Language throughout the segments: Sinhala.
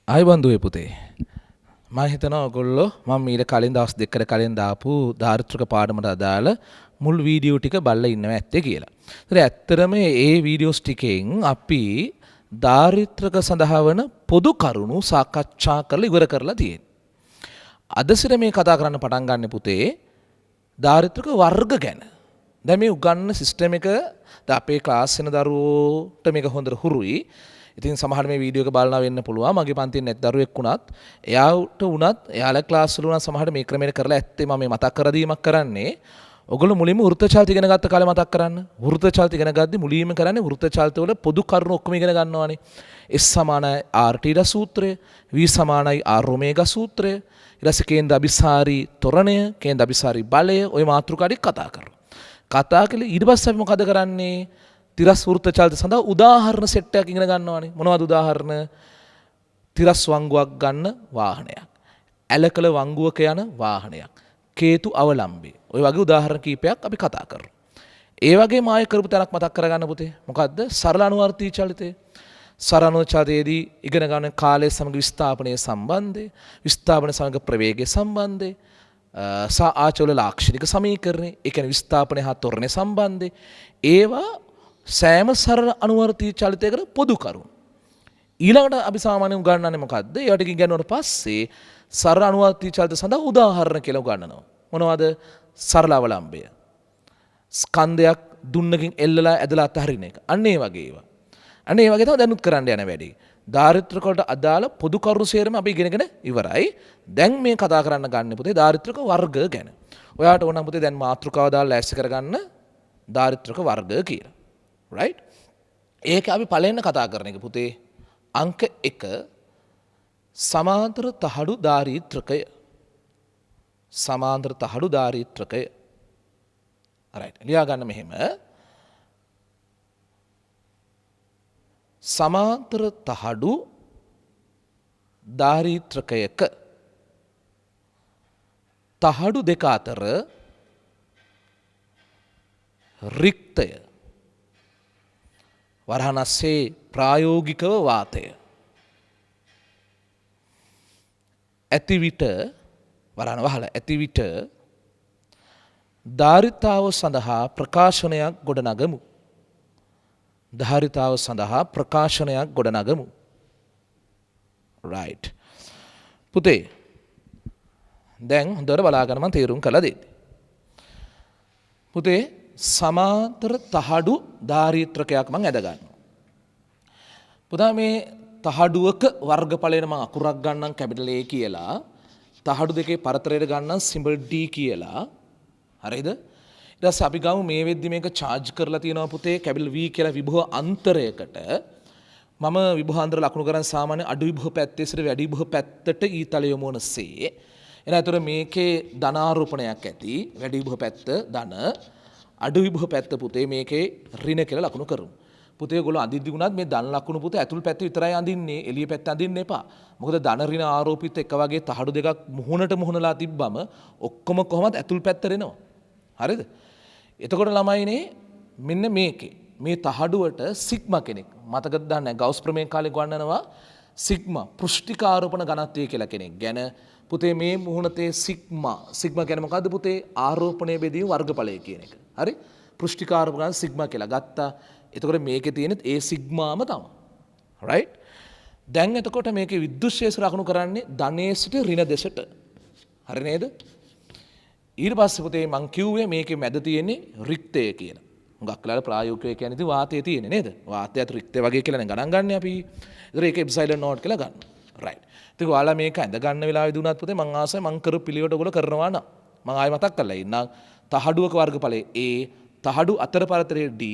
ආයිබන් දුවේ පුතේ. මම හිතනවා ඔයගොල්ලෝ මම ඊට කලින් දවස් දෙකකට කලින් දාපු ධාරිත්‍රික පාඩමට අදාළ මුල් වීඩියෝ ටික බලලා ඉන්නවා ඇත්තේ කියලා. ඒතර ඇත්තටම මේ වීඩියෝස් ටිකෙන් අපි ධාරිත්‍රික සඳහා වන පොදු කරුණු සාකච්ඡා කරලා ඉවර කරලා තියෙනවා. අද සිට මේ කතා කරන්න පටන් ගන්න පුතේ ධාරිත්‍රික වර්ග ගැන. දැන් මේ උගන්වන සිස්ටම් එක අපේ ක්ලාස් වෙන දරුවෝට මේක හොඳට හුරුයි. ඉතින් සමහර මේ වීඩියෝ එක බලනවා වෙන්න පුළුවන්. මගේ පන්තියේ නැත් දරුවෙක් වුණත් එයාට වුණත් එයාලා ක්ලාස් වල වුණත් සමහර මේ ක්‍රමයට කරලා ඇත්තේ මම මේ මතක් කර දීමක් කරන්නේ. ඔයගොල්ලෝ මුලින්ම වෘත්ත චාරිත ඉගෙන ගත්ත කාලේ මතක් කරන්න. වෘත්ත චාරිත ඉගෙන ගද්දි මුලින්ම කරන්නේ වෘත්ත චාරිත වල පොදු කරුණු ඔක්කොම ඉගෙන ගන්නවානේ. S සමානයි R T සූත්‍රය, V සමානයි R ඔමේගා සූත්‍රය, ඊට පස්සේ කේන්ද්‍ර අபிසාරී ත්වරණය, කේන්ද්‍ර අபிසාරී බලය ඔය මාතෘකා ටික කතා කරනවා. කතා කළේ ඊට පස්සේ අපි මොකද කරන්නේ? තිරස් වෘත්ත චාරිත සඳහා උදාහරණ සෙට් එකක් ඉගෙන ගන්නවානේ. මොනවද උදාහරණ? තිරස් වංගුවක් ගන්න වාහනයක්. ඇලකල වංගුවක යන වාහනයක්. කේතු අවලම්බේ. ඔය වගේ උදාහරණ කීපයක් අපි කතා කරමු. ඒ වගේම ආයෙ කරපු තැනක් මතක් කරගන්න පුතේ. මොකද්ද? සරල අනුවර්තී චලිතය. සරල අනුවර්තී චලිතයේදී ඉගෙන ගන්න කාලය සමග විස්ථාපනයේ සම්බන්ධය, විස්ථාපන සමග ප්‍රවේගයේ සම්බන්ධය, ආචෝල ලාක්ෂණික සමීකරණය, ඒ කියන්නේ විස්ථාපනය හා ත්වරණය සම්බන්ධය. ඒවා සෑම සරල අනුවර්තී චලිතයකට පොදු කරුණු. ඊළඟට අපි සාමාන්‍යයෙන් උගන්වන්නේ මොකද්ද? ඒවට ඉගෙනුවාට පස්සේ සරල අනුවර්තී චලිත සඳහා උදාහරණ කියලා උගන්වනවා. මොනවද? සරල අවලම්බය. ස්කන්ධයක් දුන්නකින් එල්ලලා ඇදලා අතහරින එක. අන්න ඒ වගේ ඒවා. අන්න ඒ වගේ තමයි දැනුත් කරන්න යන වැඩි. ධාරිත්‍රික වලට අදාළ පොදු කරුණු සේරම අපි ඉගෙනගෙන ඉවරයි. දැන් මේ කතා කරන්න ගන්න පුතේ ධාරිත්‍රික වර්ග ගැන. ඔයාට ඕන නම් පුතේ දැන් මාතෘකාව දාලා ලෑස්ති කරගන්න ධාරිත්‍රික වර්ග කියලා. right? ඒක අපි පළවෙන්න කතා කරන එක පුතේ අංක 1 සමාන්තර තහඩු ධාරිත්‍රිකය. සමාන්තර තහඩු ධාරිත්‍රිකය. right. ලියා ගන්න මෙහෙම. සමාන්තර තහඩු ධාරිත්‍රිකයක තහඩු දෙක අතර රික්තය වරහන් අස්සේ ප්‍රායෝගිකව වාතය ඇති විට වරහන් වහල ඇති විට ධාරිතාව සඳහා ප්‍රකාශනයක් ගොඩනගමු. ධාරිතාව සඳහා ප්‍රකාශනයක් ගොඩනගමු. right. පුතේ දැන් හොඳට බලාගන්න මම තේරුම් කළා දෙන්නේ. පුතේ සමාන්තර තහඩු ධාරිත්‍රකයක් මම ඇද ගන්නවා. පුතා මේ තහඩුවක වර්ගඵලයට මම අකුරක් ගන්නම් කැපිටල් A කියලා. තහඩු දෙකේ පරතරයට ගන්නම් සිම්බල් D කියලා. හරිද? ඊට පස්සේ අපි ගමු මේ වෙද්දි මේක charge කරලා තියෙනවා පුතේ කැපිටල් V කියලා විභව අන්තරයකට. මම විභව අන්තර ලකුණු කරන් සාමාන්‍ය අඩු විභව පැත්තේ සිට වැඩි විභව පැත්තට ඊතල යොමු වනසේ. එහෙනම් ඒතර මේකේ ධනාරෝපණයක් ඇති. වැඩි විභව පැත්ත ධන, අඩු විභව පැත්ත පුතේ මේකේ ඍණ කියලා ලකුණු කරමු. පුතේ ඔයගොල්ලෝ අඳිද්දි වුණත් මේ ධන ලකුණු පුතේ ඇතුල් පැත්ත විතරයි අඳින්නේ. එළිය පැත්ත අඳින්න එපා. මොකද ධන ඍණ ආරෝපිත එක වගේ තහඩු දෙකක් මුහුණට මුහුණලා තිබ්බම ඔක්කොම කොහොමද ඇතුල් පැත්තට එනවා. හරිද? එතකොට ළමයිනේ මෙන්න මේකේ මේ තහඩුවට සිග්මා කෙනෙක් මතකද දන්නේ ගවුස් ප්‍රමේය කාලේ ගන්නනවා සිග්මා පෘෂ්ඨික ආරෝපණ ඝනත්වය කියලා කෙනෙක් ගැන පුතේ මේ මුහුණතේ සිග්මා කියන්නේ මොකද්ද පුතේ ආරෝපණයේ බෙදීම වර්ගඵලය කියන එක. හරි? පෘෂ්ඨික ආරෝපණ සිග්මා කියලා ගත්තා. එතකොට මේකේ තියෙන ඒ සිග්මාම තමයි. right? දැන් එතකොට මේකේ විද්‍යුත් ශේෂ ලකුණු කරන්නේ ධනයේ සිට ඍණ දෙසට. හරි නේද? ඊට පස්සේ පුතේ මං කිව්වේ මේකේ මැද තියෙන්නේ රික්තය කියලා. හුඟක් වෙලාවට ප්‍රායෝගිකව කියන්නේ ඉතින් වාතය තියෙන්නේ නේද? වාතයත් රික්තය වගේ කියලානේ ගණන් ගන්න අපි. ඒතර ඒක එප්සයිලන් නෝට් කියලා ගන්න. right. ඉතින් ඔයාලා මේක ඇඳ ගන්න වෙලාවෙදී උනත් පුතේ මං ආසයි මං කරපු පිළිවෙලට ඔයගොල්ලෝ කරනවා නම් මං ආයෙ මතක් කරලා ඉන්නම්. තහඩුවක වර්ගඵලයේ A, තහඩු අතර පරතරයේ D,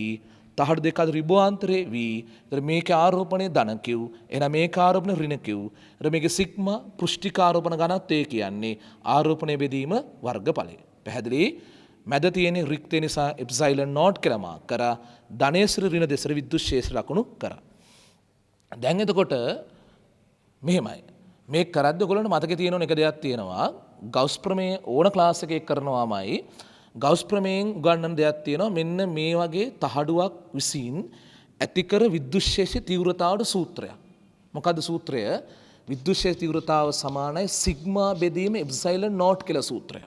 තහඩු දෙක අතර රිබෝආන්තරයේ V. ඒතර මේකේ ආරෝපණයේ ධන Q. එහෙනම් මේකේ ආරෝපණය ඍණ Q. ඒතර මේකේ සිග්මා පෘෂ්ඨික ආරෝපණ ඝනත්වය කියන්නේ ආරෝපණයේ බෙදීම වර්ගඵලය. පැහැදිලි? මැද තියෙන රික්තය නිසා එප්සයිලන් නෝට් කියලා මාක් කරා. ධනේශ්‍ර ඍණ දෙසර විද්‍යුත් ශේෂ්ත්‍ර ලකුණු කරා. දැන් එතකොට මෙහෙමයි. මේක කරද්දී ඔයගොල්ලන්ට මතකේ තියෙන එක දෙයක් තියෙනවා. ගවුස් ප්‍රමේය ඕන ක්ලාස් එකේ කරනවාමයි. ගවුස් ප්‍රමේයෙන් උගන්වන දෙයක් තියෙනවා. මෙන්න මේ වගේ තහඩුවක් විසින් ඇතිකර විද්‍යුත් ශේෂ්ත්‍ර තීව්‍රතාවට සූත්‍රයක්. මොකද්ද සූත්‍රය? විද්‍යුත් ක්ෂේත්‍ර තීව්‍රතාව සමානයි සිග්මා බෙදීම එප්සයිලන් නෝට් කියලා සූත්‍රය.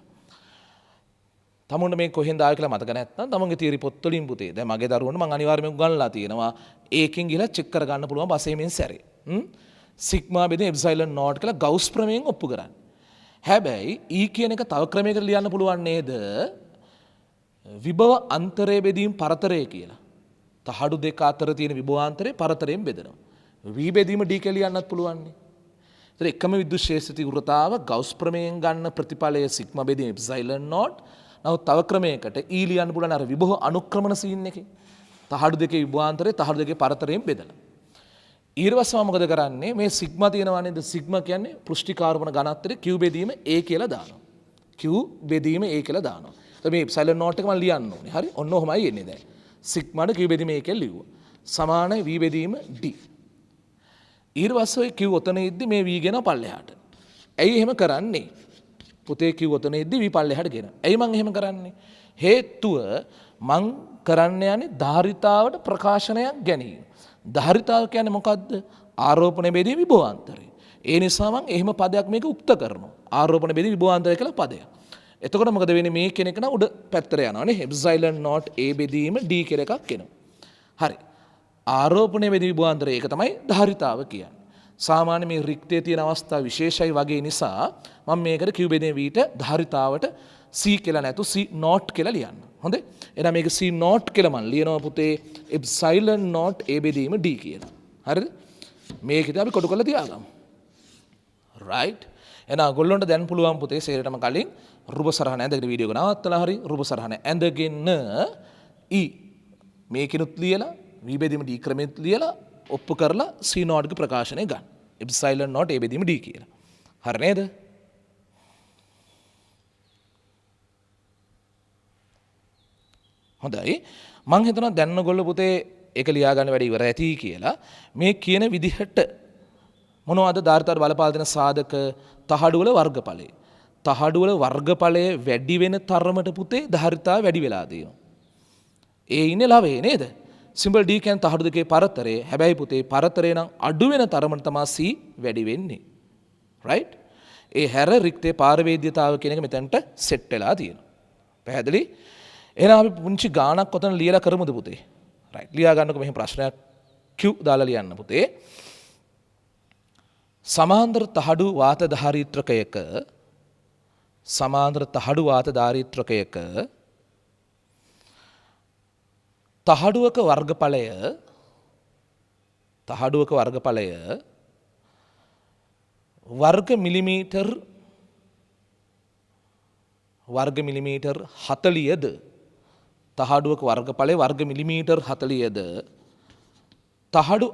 තමුන්ට මේ කොහෙන්ද ආවේ කියලා මතක නැත්නම් තමුන්ගේ තියරි පොත්වලින් පුතේ. දැන් මගේ දරුවන්ට මම අනිවාර්යයෙන්ම උගන්වලා තියෙනවා. ඒකෙන් ගිහලා චෙක් කරගන්න පුළුවන් බසෙමින් සැරේ. සිග්මා බෙදීම එප්සයිලන් නෝට් කියලා ගවුස් ප්‍රමේයෙන් ඔප්පු කරන්නේ. හැබැයි E කියන එක තව ක්‍රමයකට ලියන්න පුළුවන් නේද? විභව අන්තරය බෙදීම පරතරය කියලා. තහඩු දෙක අතර තියෙන විභවාන්තරය පරතරයෙන් බෙදෙනවා. V බෙදීම D කියලා ලියන්නත් පුළුවන් නේ. ඒතර එකම විද්‍යුත් ක්ෂේත්‍ර තීව්‍රතාව ගවුස් ප්‍රමේයෙන් ගන්න ප්‍රතිඵලය සිග්මා බෙදීම එප්සයිලන් නෝට්. නමුත් තව ක්‍රමයකට E ලියන්න පුළුවන් අර විභව අනුක්‍රමණ සීන් එකේ. තහඩු දෙකේ විභවාන්තරය තහඩු දෙකේ පරතරයෙන් බෙදලා. ඊට පස්සේ මම මොකද කරන්නේ මේ සිග්මා තියෙනවා නේද සිග්මා කියන්නේ පෘෂ්ටි කාර්බන ඝනත්වයේ Q බෙදීම A කියලා දානවා. Q බෙදීම A කියලා දානවා. එතකොට මේ එප්සයිලන් නෝට් එක මම ලියන්න ඕනේ. හරි? ඔන්න ඔහොමයි එන්නේ දැන්. සිග්මාට Q බෙදීම A කියලා ලිව්වා. සමානයි V බෙදීම D. ඊට පස්සේ ඔය Q ඔතන ඉද්දි මේ V ගෙන පල්ලෙහාට. ඇයි එහෙම කරන්නේ? පුතේ Q ඔතන ඉද්දි V පල්ලෙහාට ගෙන. ඇයි මං එහෙම කරන්නේ? හේතුව මං කරන්න යන්නේ ධාරිතාවට ප්‍රකාශනයක් ගැනීම. ධාරිතාව කියන්නේ මොකද්ද? ආරෝපණ බෙදීම විභවාන්තරය. ඒ නිසා මම එහෙම පදයක් මේක උක්ත කරනවා. ආරෝපණ බෙදීම විභවාන්තරය කියලා පදයක්. එතකොට මොකද වෙන්නේ මේ කෙනෙක් නා උඩ පැත්තට යනවා නේ. එප්සයිලන් නෝට් A බෙදීම D කියලා එකක් එනවා. හරි. ආරෝපණ බෙදීම විභවාන්තරය ඒක තමයි ධාරිතාව කියන්නේ. සාමාන්‍ය මේ රික්තයේ තියෙන අවස්ථා විශේෂයි වගේ නිසා මම මේකට Q බෙදීම V ට ධාරිතාවට C කියලා නැතු C නෝට් කියලා ලියන්න. හොඳයි. එහෙනම් මේක C නෝට් කියලා මම ලියනවා පුතේ එප්සයිලන් නෝට් A බෙදීම D කියලා. හරිද? මේකද අපි කොටු කරලා තියාගමු. right. එහෙනම් ඔයගොල්ලන්ට දැන් පුළුවන් පුතේ සේරටම කලින් රුප සරහන ඇඳගෙන වීඩියෝ එක නවත්තලා හරි රුප සරහන ඇඳගෙන E මේකිනුත් ලියලා V බෙදීම D ක්‍රමෙත් ලියලා ඔප්පු කරලා C නෝට් ගේ ප්‍රකාශනය ගන්න. එප්සයිලන් නෝට් A බෙදීම D කියලා. හරි නේද? හොඳයි මං හිතනවා දැන් ඔයගොල්ලෝ පුතේ ඒක ලියා ගන්න වැඩි ඉවර ඇති කියලා මේ කියන විදිහට මොනවද ධාරිතාවට බලපාන දෙන සාධක තහඩු වල වර්ගඵලය. තහඩු වල වර්ගඵලය වැඩි වෙන තරමට පුතේ ධාරිතාව වැඩි වෙලා තියෙනවා. ඒ ඉන්නේ ලවේ නේද? සිම්බල් D කියන්නේ තහඩු දෙකේ පරතරය. හැබැයි පුතේ පරතරය නම් අඩු වෙන තරමට තමයි C වැඩි වෙන්නේ. right? ඒ හැර රික්තේ පාරවේද්‍යතාව කියන එක මෙතනට සෙට් වෙලා තියෙනවා. පැහැදිලි? එහෙනම් අපි පුංචි ගානක් ඔතන ලියලා කරමුද පුතේ? right. ලියා ගන්නකො මෙහෙම ප්‍රශ්නයක් Q දාලා ලියන්න පුතේ. සමාන්තර තහඩු වාත ධාරිත්‍රකයක සමාන්තර තහඩු වාත ධාරිත්‍රකයක තහඩුවක වර්ගඵලය වර්ග මිලිමීටර් 40ද තහඩුවක වර්ගඵලය වර්ග මිලිමීටර් 40ද තහඩු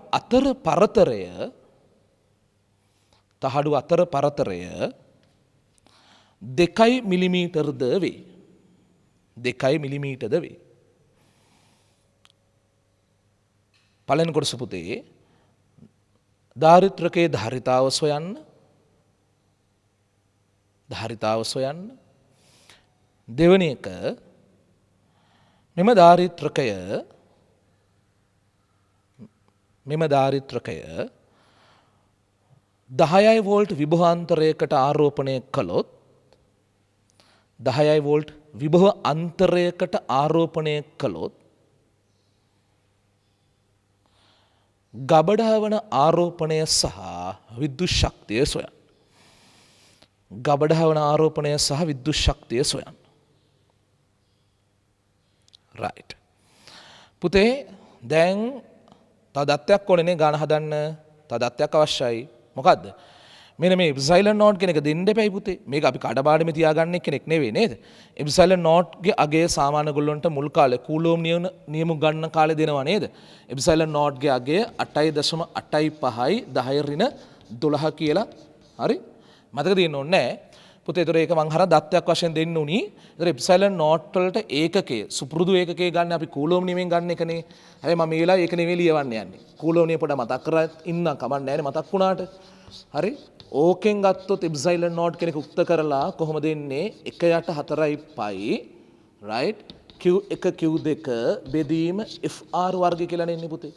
අතර පරතරය 2 මිලිමීටර්ද වේ. 2 මිලිමීටර්ද වේ. පළවෙනි කොටස පුතේ ධාරිත්‍රකයේ ධාරිතාව සොයන්න. දෙවෙනි එක මෙම ධාරිත්‍රකය 10 වෝල්ට් විභවාන්තරයකට ආරෝපණය කළොත් 10 වෝල්ට් විභව අන්තරයකට ආරෝපණය කළොත් ගබඩා වන ආරෝපණය සහ විද්‍යුත් ශක්තිය සොයන්න. ගබඩා වන ආරෝපණය සහ විද්‍යුත් ශක්තිය සොයන්න. right. පුතේ දැන් තව දත්තයක් ඕනේ නේ ගාන හදන්න. තව දත්තයක් අවශ්‍යයි. මොකද්ද? මෙන්න මේ එප්සයිලන් නෝට් කියන එක දෙන්න එපයි පුතේ. මේක අපි කඩපාඩමේ තියාගන්න කෙනෙක් නෙවෙයි නේද? එප්සයිලන් නෝට් ගේ අගය සාමාන්‍ය ගොල්ලන්ට මුල් කාලේ කූලෝම් නියම ගන්න කාලේ දෙනවා නේද? එප්සයිලන් නෝට් ගේ අගය 8.85යි 10 ඍණ 12 කියලා. හරි? මතක තියෙන්න ඕනේ නෑ. පුතේ ඒතර ඒක මං හර දත්තයක් වශයෙන් දෙන්න උනි. ඒතර එප්සයිලන් නෝට් වලට ඒකකයේ සුපුරුදු ඒකකයේ ගන්න අපි කූලෝම් නියමෙන් ගන්න එකනේ. හැබැයි මම මේ වෙලාවේ ඒක නෙවෙයි ලියවන්න යන්නේ. කූලෝම් නියම පොඩ මතක් කරලා ඉන්න කමක් නෑනේ මතක් වුණාට. හරි? ඕකෙන් ගත්තොත් එප්සයිලන් නෝට් කෙනෙක් උක්ත කරලා කොහොමද එන්නේ 1/4 පයි right Q1 Q2 බෙදීම FR වර්ගය කියලා නෙන්නේ පුතේ.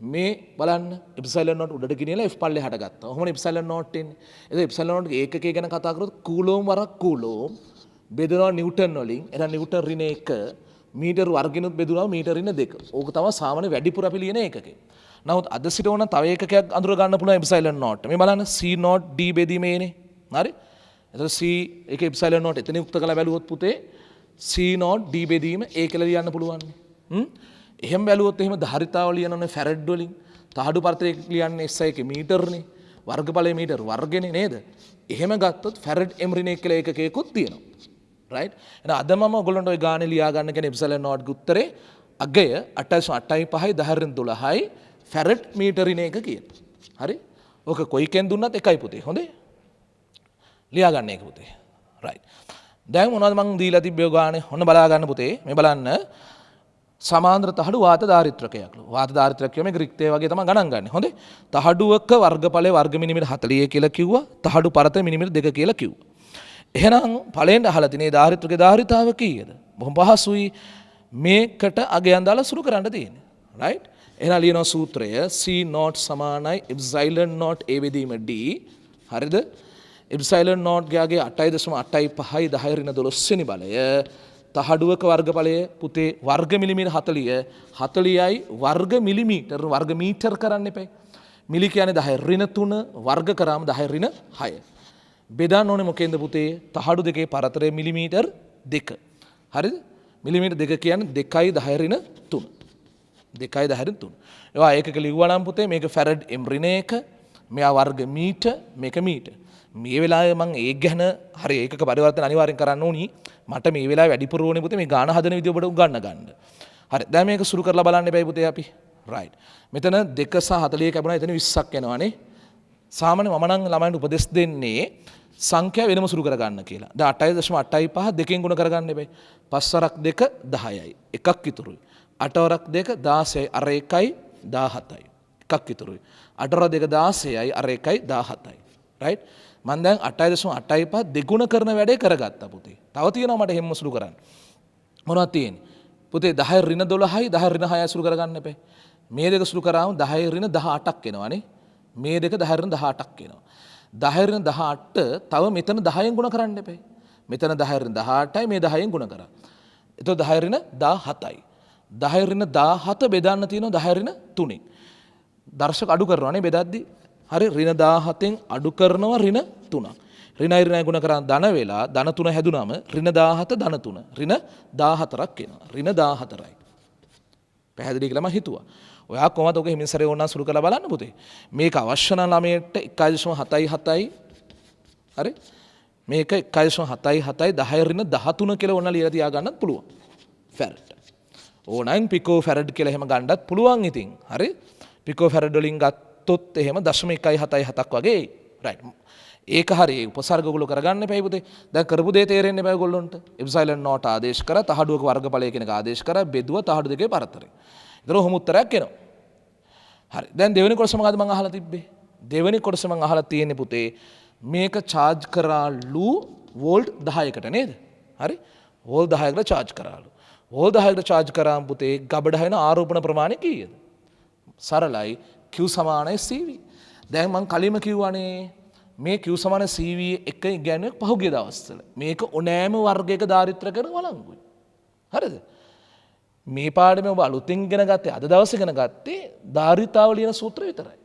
මේ බලන්න ඉප්සයිලන් නෝට් උඩට ගෙනියලා F පල්ලෙහාට ගත්තා. ඔහොමනේ ඉප්සයිලන් නෝට් එන්නේ. ඒක ඉප්සයිලන් නෝට් ඒකකයේ ගැන කතා කරොත් කූලෝම් වරක් කූලෝම් බෙදනවා නිව්ටන් වලින්. එහෙනම් නිව්ටන් ඍණ 1 මීටර වර්ගිනුත් බෙදුනවා මීටර ඍණ 2. ඕක තමයි සාමාන්‍ය වැඩිපුර අපි ලියන ඒකකේ. නමුත් අද සිට ඕන තව ඒකකයක් අඳුර ගන්න පුළුවන් ඉප්සයිලන් නෝට්. මේ බලන්න C නෝට් D බෙදීමේ එනේ. හරි? එතකොට C එකේ ඉප්සයිලන් නෝට් එතන යුක්ත කරලා බැලුවොත් පුතේ C නෝට් D බෙදීම ඒ කියලා ලියන්න පුළුවන්. එහෙම බැලුවොත් එහෙම ධාරිතාව ලියනනේ ෆැරඩ් වලින්. තහඩු පරතරය ලියන්නේ SI එකේ මීටර්නේ. වර්ගඵලය මීටර වර්ගනේ නේද? එහෙම ගත්තොත් ෆැරඩ් m ඍණ 1 කියලා ඒකකයකුත් තියෙනවා. රයිට්? එහෙනම් අද මම ඔයගොල්ලන්ට ওই ගානේ ලියා ගන්න කියන ඉප්සයිලන් නෝට් ගේ උත්තරේ අගය 8.85 1012යි ෆැරඩ් මීටර ඍණ 1 කියන. හරි? ඕක කොයිකෙන් දුන්නත් එකයි පුතේ. හොඳේ? ලියා ගන්න එක පුතේ. රයිට්. දැන් මොනවද මං දීලා තිබ්බේ ගානේ? ඔන්න බලා ගන්න පුතේ. මේ බලන්න සමාන්තර තහඩු වාත ධාරිත්‍රකයක්ලු. වාත ධාරිත්‍රක කියම රික්තය වගේ තමයි ගණන් ගන්න. හොඳේ? තහඩුවක වර්ගඵලය වර්ග මිලිමීටර 40 කියලා කිව්වා. තහඩු පරත මිලිමීටර 2 කියලා කිව්වා. එහෙනම් ඵලයෙන් අහලා තියෙන ධාරිත්‍රකේ ධාරිතාව කීයද? බොහොම පහසුයි. මේකට අගයන් දාලා සුළු කරන්න තියෙන්නේ. රයිට්? එහෙනම් ලියනවා සූත්‍රය C නෝට් සමානයි එප්සයිලන් නෝට් A බෙදීම D. හරිද? එප්සයිලන් නෝට් ගාගේ 8.85 10 ඍණ 12 වෙනි බලය තහඩුවක වර්ගඵලය පුතේ වර්ග මිලිමීටර 40යි වර්ග මිලිමීටර වර්ග මීටර කරන්න එපා. මිලි කියන්නේ 10 ඍණ 3 වර්ග කරාම 10 ර්ණ 6. බෙදන්න ඕනේ මොකෙන්ද පුතේ? තහඩු දෙකේ පරතරය මිලිමීටර් 2. හරිද? මිලිමීටර් 2 කියන්නේ 2යි 10 ඍණ 3. 2යි 10 ඍණ 3. ඒවා ඒකක ලිව්වා නම් පුතේ මේක ෆැරඩ් m ඍණ 1, මෙයා වර්ග මීටර්, මේක මීටර්. මේ වෙලාවේ මම ඒක ගැන හරි ඒකක පරිවර්තන අනිවාර්යෙන් කරන්න ඕනි. මට මේ වෙලාවේ වැඩිපුර ඕනේ පුතේ මේ ගාන හදන විදිය ඔබට උගන්න ගන්න. හරි. දැන් මේක සුරු කරලා බලන්න එපයි පුතේ අපි. රයිට්. මෙතන 2 සහ 40 කැපුණා එතන 20ක් එනවානේ. සාමාන්‍ය මම නම් ළමයින්ට උපදෙස් දෙන්නේ සංඛ්‍යා වෙනම සුරු කරගන්න කියලා. දැන් 8.85 දෙකෙන් ගුණ කරගන්න එපයි. 5 වරක් 2 10යි. එකක් ඉතුරුයි. 8 වරක් 2 16යි. අර 1යි 17යි. එකක් ඉතුරුයි. 8 වරක් 2 16යි. අර 1යි 17යි. රයිට්? මම දැන් 8.85 දෙගුණ කරන වැඩේ කරගත්තා පුතේ. තව තියෙනවා මට හැම සුළු කරන්න. මොනවද තියෙන්නේ? පුතේ 10 ඍණ 12යි 10 ඍණ 6යි සුළු කරගන්න එපේ. මේ දෙක සුළු කරාම 10 ඍණ 18ක් එනවානේ. මේ දෙක 10 ඍණ 18ක් එනවා. 10 ඍණ 18 තව මෙතන 10න් ගුණ කරන්න එපේ. මෙතන 10 ඍණ 18යි මේ 10න් ගුණ කරා. එතකොට 10 ඍණ 17යි. 10 ඍණ 17 බෙදන්න තියෙනවා 10 ර්ණ 3න්. දර්ශක අඩු කරනවානේ බෙදද්දි. හරි ඍණ 17න් අඩු කරනවා ඍණ 3ක්. ඍණයි ඍණයි ගුණ කරන් ධන වෙලා ධන 3 හැදුනම ඍණ 17 ධන 3 ඍණ 14ක් එනවා. ඍණ 14යි. පැහැදිලි කියලා මම හිතුවා. ඔයා කොහමද ඔක හිමින් සැරේ ඕනනම් සුළු කරලා බලන්න පුතේ. මේක අවශ්‍ය නම් ළමයට 1.77 හරි මේක 1.77 10 ඍණ 13 කියලා ඕන ලියලා තියා ගන්නත් පුළුවන්. ෆැරඩ්. ඕනයින් පිකෝ ෆැරඩ් කියලා එහෙම ගන්නත් පුළුවන් ඉතින්. හරි පිකෝ ෆැරඩ් වලින් ගත්තොත් එහෙම 0.177ක් වගේ රයිට්. ඒක හරි උපසර්ග ඔයගොල්ලෝ කරගන්න එපා පුතේ. දැන් කරපු දේ තේරෙන්නේ නැහැ ඔයගොල්ලන්ට. එප්සයිලන් නෝට් ආදේශ කරා තහඩුවක වර්ගඵලය කියන එක ආදේශ කරා බෙදුවා තහඩු දෙකේ පරතරය. ඒතර ඔහොම උත්තරයක් එනවා. හරි. දැන් දෙවෙනි කොටස මොකද්ද මම අහලා තිබ්බේ? දෙවෙනි කොටස මම අහලා තියෙන්නේ පුතේ මේක charge කරාලු වෝල්ට් 10කට නේද? හරි. වෝල්ට් 10කට charge කරාලු. වෝල්ට් 10කට charge කරාම පුතේ ගබඩ හැවෙන ආරෝපණ ප්‍රමාණය කීයද? සරලයි Q සමානයි CV. දැන් මම කලින්ම කිව්වනේ මේ Q සමාන CV එක ඉගෙනුවේ පහුගිය දවස්වල. මේක ඕනෑම වර්ගයක දාරිත්‍ර කරන වළංගුයි. හරිද? මේ පාඩමේ ඔබ අලුතින් ඉගෙන ගත්තේ අද දවසේ ඉගෙන ගත්තේ ධාරිතාව ලියන සූත්‍ර විතරයි.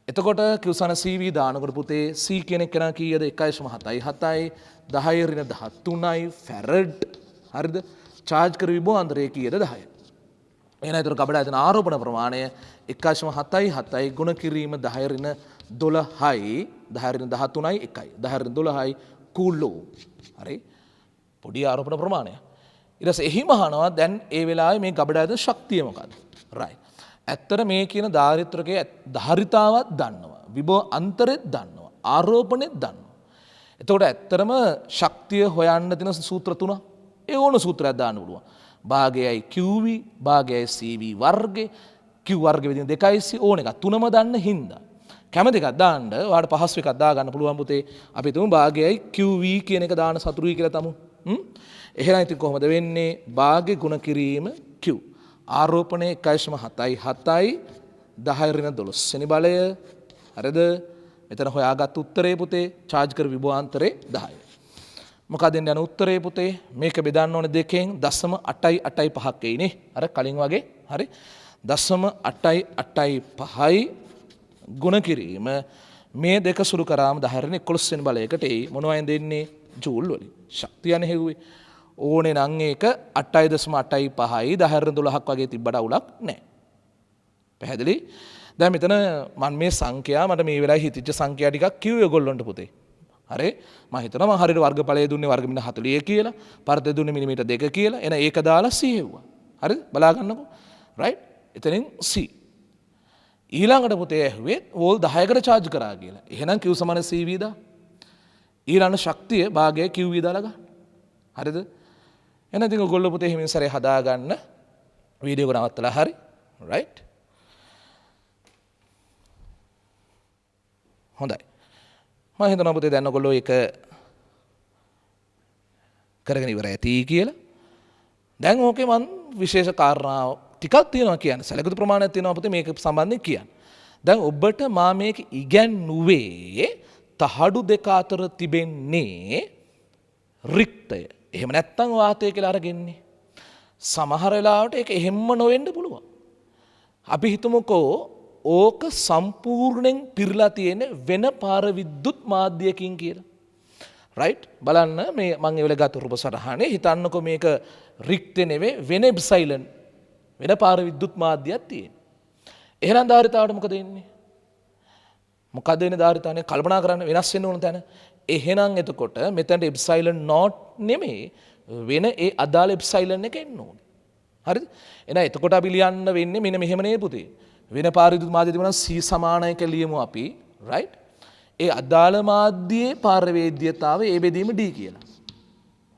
එතකොට Q සමාන CV දානකොට පුතේ C කියන එක නා කීයද? 1.77යි 10 ඍණ 13යි ෆැරඩ්. හරිද? charge කර විභවාන්තරය කීයද? 10යි. එහෙනම් ඒතර කබඩ ඇතන ආරෝපණ ප්‍රමාණය 1.77යි ගුණ කිරීම 10 ඍණ 12යි 10 ඍණ 13යි 1යි 10 ඍණ 12යි කූලෝ. හරි පොඩි ආරෝපණ ප්‍රමාණය. ඊට පස්සේ එහිම අහනවා දැන් ඒ වෙලාවේ මේ ගබඩ ඇතුළේ ශක්තිය මොකක්ද? රයිට්. ඇත්තට මේ කියන ධාරිත්‍රකයේ ධාරිතාවත් දන්නවා. විභව අන්තරෙත් දන්නවා. ආරෝපණෙත් දන්නවා. එතකොට ඇත්තටම ශක්තිය හොයන්න තියෙන සූත්‍ර තුනක්. ඒ ඕන සූත්‍රයක් දාන්න පුළුවන්. භාගයයි QV භාගයයි CV වර්ගේ Q වර්ග විදින 2C ඕන එක තුනම දන්න හින්දා කැමති එකක් දාන්න ඔයාලට පහසු එකක් දා ගන්න පුළුවන් පුතේ. අපි තුමු භාගයයි QV කියන එක දාන්න සතුරුයි කියලා තමු. එහෙනම් ඉතින් කොහොමද වෙන්නේ? භාගය ගුණ කිරීම Q ආරෝපණය 1.77යි 10 ඍණ 12 වෙනි බලය. හරිද? මෙතන හොයාගත් උත්තරේ පුතේ charge කර විභවාන්තරේ 10. මොකද යන උත්තරේ පුතේ මේක බෙදන්න ඕනේ දෙකෙන් 0.885ක් එයිනේ. අර කලින් වගේ. හරි. 0.885යි ගුණ කිරීම මේ දෙක සුළු කරාම 10 ඍණ 11 වෙනි බලයකට එයි. මොනවයින් දෙන්නේ? ජූල් වලින්. ශක්තියනේ හෙව්වේ. ඕනේ නම් ඒක 8.85යි 10 ඍණ 12ක් වගේ තිබ්බට අවුලක් නැහැ. පැහැදිලි? දැන් මෙතන මම මේ සංඛ්‍යා මට මේ වෙලාවේ හිතිච්ච සංඛ්‍යා ටිකක් කිව්වේ ඔයගොල්ලන්ට පුතේ. හරි? මම හිතනවා මම හරියට වර්ගඵලය දුන්නේ වර්ගමින 40 කියලා, පරතය දුන්නේ මිලිමීටර් 2 කියලා. එන ඒක දාලා C හෙව්වා. හරිද? බලා ගන්නකො. රයිට්? එතනින් C. ඊළඟට පුතේ ඇහුවේ වෝල් 10කට charge කරා කියලා. එහෙනම් Q = CV දා. ඊළඟ ශක්තිය භාගය QV දාලා ගන්න. හරිද? එහෙනම් ඉතින් ඔයගොල්ලෝ පුතේ හිමින් සැරේ හදා ගන්න. වීඩියෝ එක නවත්තලා හරි. රයිට්? හොඳයි. මම හිතනවා පුතේ දැන් ඔයගොල්ලෝ ඒක කරගෙන ඉවර ඇති කියලා. දැන් ඕකේ මම විශේෂ කාරණා ටිකක් තියෙනවා කියන්න. සැලකුණු ප්‍රමාණයක් තියෙනවා පුතේ මේක සම්බන්ධයෙන් කියන්න. දැන් ඔබට මා මේක ඉගැන්නුවේ තහඩු දෙක අතර තිබෙන්නේ රික්තය. එහෙම නැත්තම් වාතය කියලා අරගෙන්නේ. සමහර වෙලාවට ඒක එහෙම්ම නොවෙන්න පුළුවන්. අපි හිතමුකෝ ඕක සම්පූර්ණයෙන් පිරලා තියෙන වෙන පාර විද්‍යුත් මාධ්‍යයකින් කියලා. රයිට්? බලන්න මේ මම ඒ වෙලාව ගත්ත රූප සටහනේ හිතන්නකෝ මේක රික්තේ නෙවෙයි වෙන එප්සයිලන් වෙන පාර විද්‍යුත් මාධ්‍යයක් තියෙන. එහෙනම් ධාරිතාවට මොකද වෙන්නේ? මොකද වෙන්නේ ධාරිතාවනේ කල්පනා කරන්න වෙනස් වෙන්න ඕන තැන. එහෙනම් එතකොට මෙතනට එප්සයිලන් නෝට් නෙමෙයි වෙන ඒ අදාළ එප්සයිලන් එක එන්න ඕනේ. හරිද? එහෙනම් එතකොට අපි ලියන්න වෙන්නේ මෙන්න මෙහෙම නේ පුතේ. වෙන පාර විද්‍යුත් මාධ්‍ය තිබුණා C සමානයි කියලා ලියමු අපි. රයිට්? ඒ අදාළ මාධ්‍යයේ පාරවේද්‍යතාවය ඒ බෙදීම D කියලා.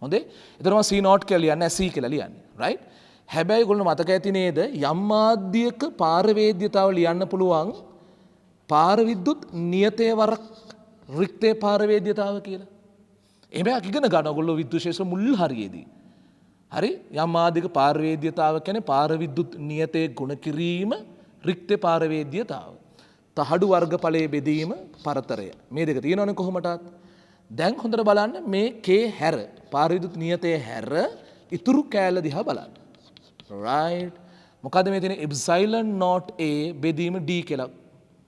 හොඳේ? එතනම C not කියලා ලියන්නේ C කියලා ලියන්නේ. රයිට්? හැබැයි ඔයගොල්ලෝ මතක ඇති නේද යම් මාධ්‍යයක පාරවේද්‍යතාව ලියන්න පුළුවන් පාර විද්‍යුත් නියතයේ වරක් රික්තයේ පාරවේද්‍යතාව කියලා. එහෙම ඉගෙන ගන්න ඔයගොල්ලෝ විද්‍යුත් ශාස්ත්‍ර මුල් හරියේදී. හරි? යම් මාධ්‍යයක පාරවේද්‍යතාව කියන්නේ පාර විද්‍යුත් නියතයේ ගුණ කිරීම රික්තේ පාරවේද්‍යතාව. තහඩු වර්ගඵලයේ බෙදීම පරතරය. මේ දෙක තියෙනවනේ කොහොමටත්. දැන් හොඳට බලන්න මේ K හැර පාර විද්‍යුත් නියතයේ හැර ඉතුරු කෑල්ල දිහා බලන්න. right? මොකද මේ තියෙන්නේ එප්සයිලන් not A බෙදීම D කියලා.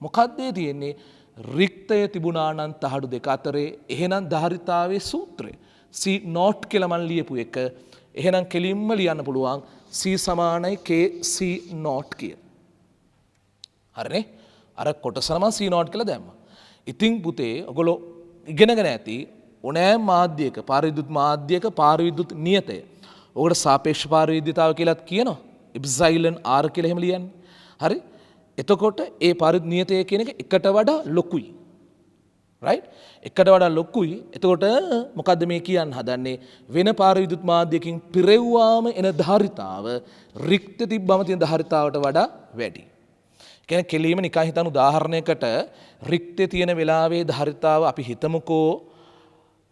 මොකක්ද ඒ තියෙන්නේ? රික්තය තිබුණා නම් තහඩු දෙක අතරේ එහෙනම් ධාරිතාවේ සූත්‍රය C not කියලා මම ලියපු එක. එහෙනම් කෙලින්ම ලියන්න පුළුවන් C සමානයි K C not කියලා. හරිනේ? අර කොටසම C not කියලා දැම්මා. ඉතින් පුතේ ඔයගොල්ලෝ ඉගෙනගෙන ඇති ඕනෑම මාධ්‍යයක පාර විද්‍යුත් මාධ්‍යයක පාර විද්‍යුත් නියතය. ඔකට සාපේක්ෂ පාරවේද්‍යතාව කියලාත් කියනවා. එප්සයිලන් R කියලා එහෙම ලියන්නේ. හරි? එතකොට ඒ පාර විද්‍යුත් නියතය කියන එක එකට වඩා ලොකුයි. right? එකට වඩා ලොකුයි. එතකොට මොකද්ද මේ කියන්න හදන්නේ? වෙන පාර විද්‍යුත් මාධ්‍යයකින් පිරෙව්වාම එන ධාරිතාව රික්ත තිබ්බම තියෙන ධාරිතාවට වඩා වැඩි. කියන්නේ කෙලීම නිකන් හිතන උදාහරණයකට රික්තේ තියෙන වෙලාවේ ධාරිතාව අපි හිතමුකෝ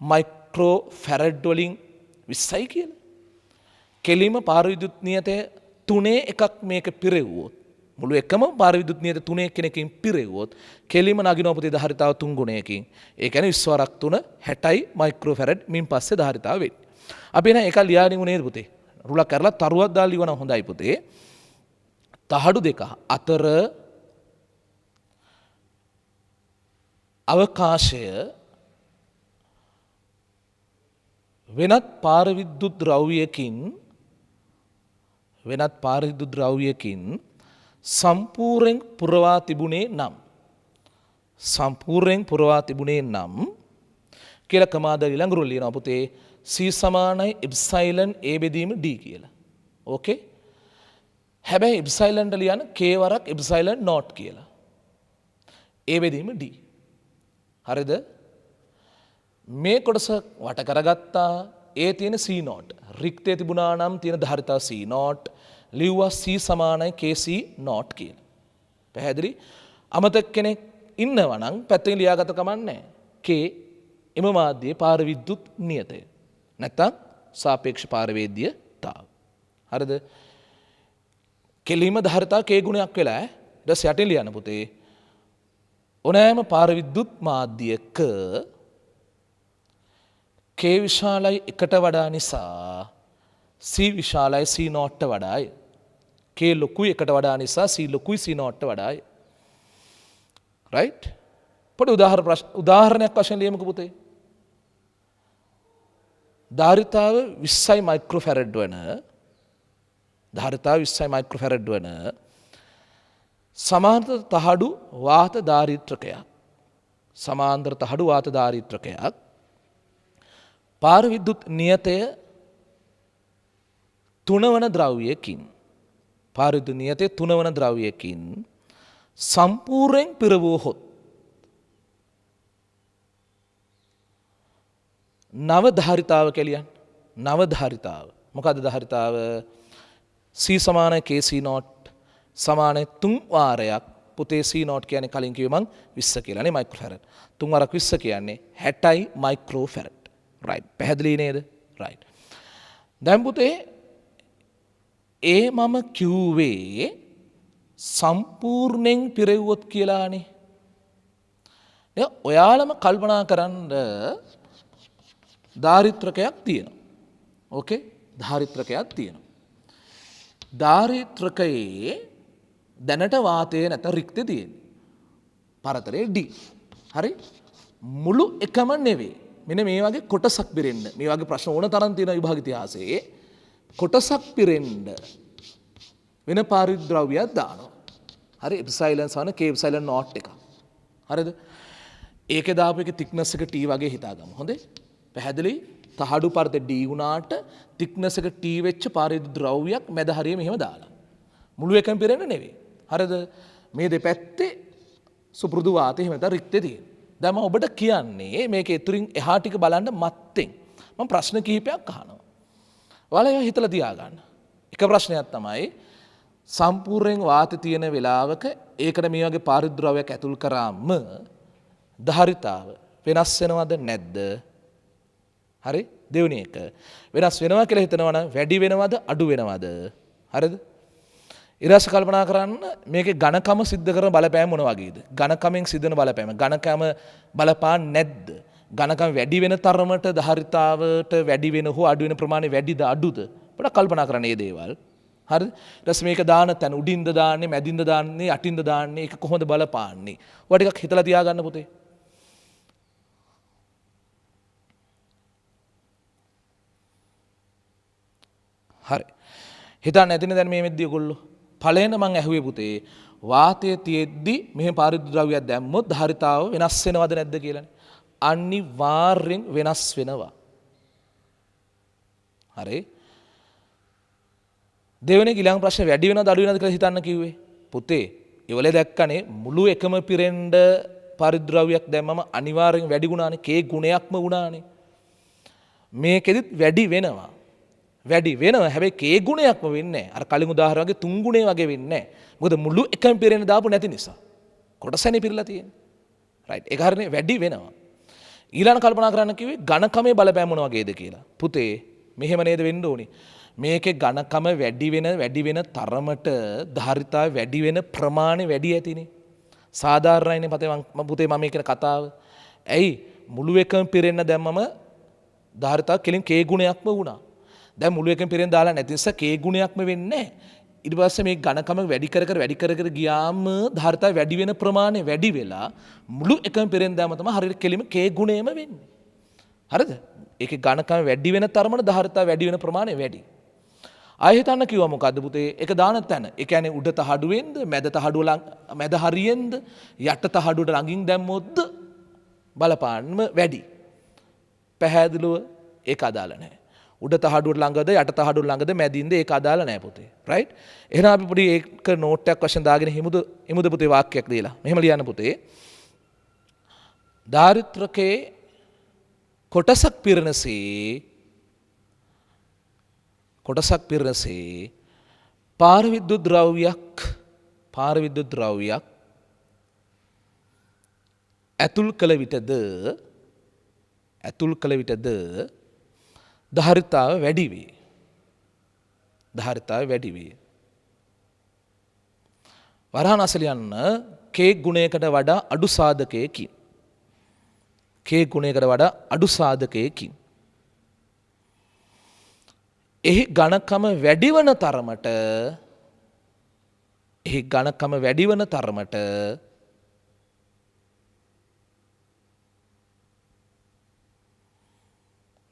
මයික්‍රෝ ෆැරඩ් වලින් 20යි කියලා. කෙලීම පාර විද්‍යුත් නියතය 3 එකක් මේක පිරෙව්වොත් මුළු එකම පාර විද්‍යුත් නියත 3 කෙනකින් පිරෙව්වොත් කෙලීම නගිනවා පුතේ ධාරිතාව 3 ගුණයකින්. ඒ කියන්නේ 20 වරක් 3 60යි මයික්‍රෝ ෆැරඩ් මින් පස්සේ ධාරිතාව වෙන්නේ. අපි එන එක ලියාගෙන නේද පුතේ? රුලක් කරලා තරුවක් දාලා ලියවනම් හොඳයි පුතේ. තහඩු දෙක අතර අවකාශය වෙනත් පාර විද්‍යුත් ද්‍රව්‍යයකින් සම්පූර්ණයෙන් පුරවා තිබුණේ නම් කියලා කමාද ඊළඟ රුල ලියනවා පුතේ C සමානයි එප්සයිලන් A බෙදීම D කියලා. ඕකේ? හැබැයි එප්සයිලන්ට ලියන K වරක් එප්සයිලන් not කියලා. A බෙදීම D. හරිද? මේ කොටස වට කරගත්තා. ඒ තියෙන C not. රික්තේ තිබුණා නම් තියෙන ධාරිතාව C not. ලිව්වා C සමානයි KC not කියලා. පැහැදිලි? අමතක කෙනෙක් ඉන්නවා නම් පැත්තකින් ලියාගත කමන්නේ. K එම මාධ්‍යයේ පාර විද්‍යුත් නියතය. නැත්තම් සාපේක්ෂ පාරවේද්‍යතාව. හරිද? කෙලීම ධාරිතාව K ගුණයක් වෙලා ඊට පස්සේ යටින් ලියන්න පුතේ ඕනෑම පාර විද්‍යුත් මාධ්‍යක K විශාලයි 1ට වඩා නිසා C විශාලයි C නෝට්ට වඩායි. K ලොකුයි 1ට වඩා නිසා C ලොකුයි C නෝට්ට වඩායි. right? පොඩි උදාහරණයක් වශයෙන් ලියමුකෝ පුතේ. ධාරිතාව 20යි මයික්‍රෝෆැරඩ් වන සමාන්තර තහඩු වාත ධාරිත්‍රකයක් පාර විද්‍යුත් නියතය 3 වන ද්‍රව්‍යයකින් සම්පූර්ණයෙන් පිරවුවහොත් නව ධාරිතාව කියලා නව ධාරිතාව මොකද්ද ධාරිතාව C සමානයි KC නෝට් සමානයි 3 වාරයක් පුතේ C නෝට් කියන්නේ කලින් කිව්වේ මං 20 කියලා නේ මයික්‍රෝෆැරඩ් 3 වරක් 20 කියන්නේ 60යි මයික්‍රෝෆැරඩ් right පැහැදිලි නේද right දැන් පුතේ මම කිව්වේ සම්පූර්ණයෙන් පිරෙව්වොත් කියලානේ දැන් ඔයාලම කල්පනා කරන්න ධාරිත්‍රකයක් තියෙනවා ඕකේ ධාරිත්‍රකයක් තියෙනවා ධාරිත්‍රකයේ දැනට වාතය නැත රික්තේ තියෙන්නේ පරතරේ D හරි මුළු එකම නෙවෙයි මෙන්න මේ වගේ කොටසක් පිරෙන්න මේ වගේ ප්‍රශ්න ඕන තරම් තියෙන විභාග ඉතිහාසයේ කොටසක් පිරෙන්න වෙන පාරිද්‍රව්‍යයක් දානවා හරි එප්සයිලන් සමන K එප්සයිලන් නෝට් එක හරිද ඒකේ දාපු එකේ thickness එක T වගේ හිතාගමු හොඳේ පැහැදිලි තහඩු පරත D වුණාට thickness එක T වෙච්ච පාරිද්‍රව්‍යයක් මැද හරිය මෙහෙම දාලා මුළු එකම පිරෙන්න නෙවෙයි හරිද මේ දෙපැත්තේ සුපුරුදු වාතය එහෙම නැත්නම් රික්තේ තියෙන දැන් මම ඔබට කියන්නේ මේක ඉතුරින් එහා ටික බලන්න මත්තෙන් මම ප්‍රශ්න කිහිපයක් අහනවා ඔයාලා ඒවා හිතලා තියාගන්න එක ප්‍රශ්නයක් තමයි සම්පූර්ණයෙන් වාතය තියෙන වෙලාවක ඒකට මේ වගේ පාරිද්‍රව්‍යයක් ඇතුල් කරාම ධාරිතාව වෙනස් වෙනවද නැද්ද හරි දෙවෙනි එක වෙනස් වෙනවා කියලා හිතනවා නම් වැඩි වෙනවද අඩු වෙනවද හරිද ඊට කල්පනා කරන්න මේකේ ඝනකම සිද්ධ කරන බලපෑම මොන වගේද ඝනකමෙන් සිද්ධ වෙන බලපෑම ඝනකම බලපාන්නේ නැද්ද ඝනකම වැඩි වෙන තරමට ධාරිතාවට වැඩි වෙන හෝ අඩු වෙන ප්‍රමාණය වැඩිද අඩුද පොඩ්ඩක් කල්පනා කරන්න මේ දේවල් හරිද ඊට පස්සේ මේක දාන තැන උඩින්ද දාන්නේ මැදින්ද දාන්නේ යටින්ද දාන්නේ ඒක කොහොමද බලපාන්නේ ඔයා ටිකක් හිතලා තියාගන්න පුතේ හරි හිතන්න ඇතිනේ දැන් මේ මෙද්දී ඔයගොල්ලෝ ඵලයෙන් මං ඇහුවේ පුතේ වාතයේ තියෙද්දි මෙහෙම පාරිද්‍රව්‍යයක් දැම්මොත් ධාරිතාව වෙනස් වෙනවද නැද්ද කියලානේ අනිවාර්යෙන් වෙනස් වෙනවා හරි දෙවෙනි ඊළඟ ප්‍රශ්නේ වැඩි වෙනවද අඩු වෙනවද කියලා හිතන්න කිව්වේ පුතේ ඒවලේ දැක්කනේ මුළු එකම පිරෙන්න පාරිද්‍රව්‍යයක් දැම්මම අනිවාර්යෙන් වැඩි ගුණානේ K ගුණයක්ම වුණානේ මේකෙදිත් වැඩි වෙනවා හැබැයි K ගුණයක්ම වෙන්නේ නැහැ. අර කලින් උදාහරණ වගේ 3 ගුණය වගේ වෙන්නේ නැහැ. මොකද මුළු එකම පිරෙන්න දාපු නැති නිසා. කොටසනේ පිරලා තියෙන්නේ. රයිට්. ඒක හරිනේ වැඩි වෙනවා. ඊළඟ කල්පනා කරන්න කිව්වේ ඝනකමේ බලපෑම මොන වගේද කියලා. පුතේ මෙහෙම නේද වෙන්න ඕනේ. මේකේ ඝනකම වැඩි වෙන තරමට ධාරිතාව වැඩි වෙන ප්‍රමාණය වැඩි ඇතිනේ. සාධාරණයිනේ පුතේ මම මේ කියන කතාව. ඇයි මුළු එකම පිරෙන්න දැම්මම ධාරිතාව කෙලින් K ගුණයක්ම වුණා. දැන් මුළු එකම පිරෙන් දාලා නැති නිසා K ගුණයක්ම වෙන්නේ නැහැ. ඊට පස්සේ මේ ඝනකම වැඩි කර ගියාම ධාරිතාව වැඩි වෙන ප්‍රමාණය වැඩි වෙලා මුළු එකම පිරෙන් දාම තමයි හරියට කෙලිම K ගුණයම වෙන්නේ. හරිද? ඒකේ ඝනකම වැඩි වෙන තරමට ධාරිතාව වැඩි වෙන ප්‍රමාණය වැඩි. ආයෙ හිතන්න කිව්වා මොකද්ද පුතේ? ඒක දාන තැන. ඒ කියන්නේ උඩ තහඩුවෙන්ද, මැද හරියෙන්ද, යට තහඩුවට ළඟින් දැම්මොත්ද බලපාන්නම වැඩි. පැහැදිලිව ඒක අදාළ නැහැ. උඩ තහඩුවට ළඟද යට තහඩුවට ළඟද මැදින්ද ඒක අදාළ නැහැ පුතේ රයිට් එහෙනම් අපි පොඩි ඒක නෝට් එකක් වශයෙන් දාගෙන හිමුද පුතේ වාක්‍යයක් දීලා මෙහෙම ලියන්න පුතේ ධාරිත්‍රකේ කොටසක් පිරෙනසේ පාර විද්‍යුත් ද්‍රව්‍යයක් ඇතුල් කළ විටද ධාරිතාව වැඩි වේ. වරහන් අසල යන්න K ගුණයකට වඩා අඩු සාධකයකින්. K ගුණයකට වඩා අඩු සාධකයකින්. එහි ඝනකම වැඩිවන තරමට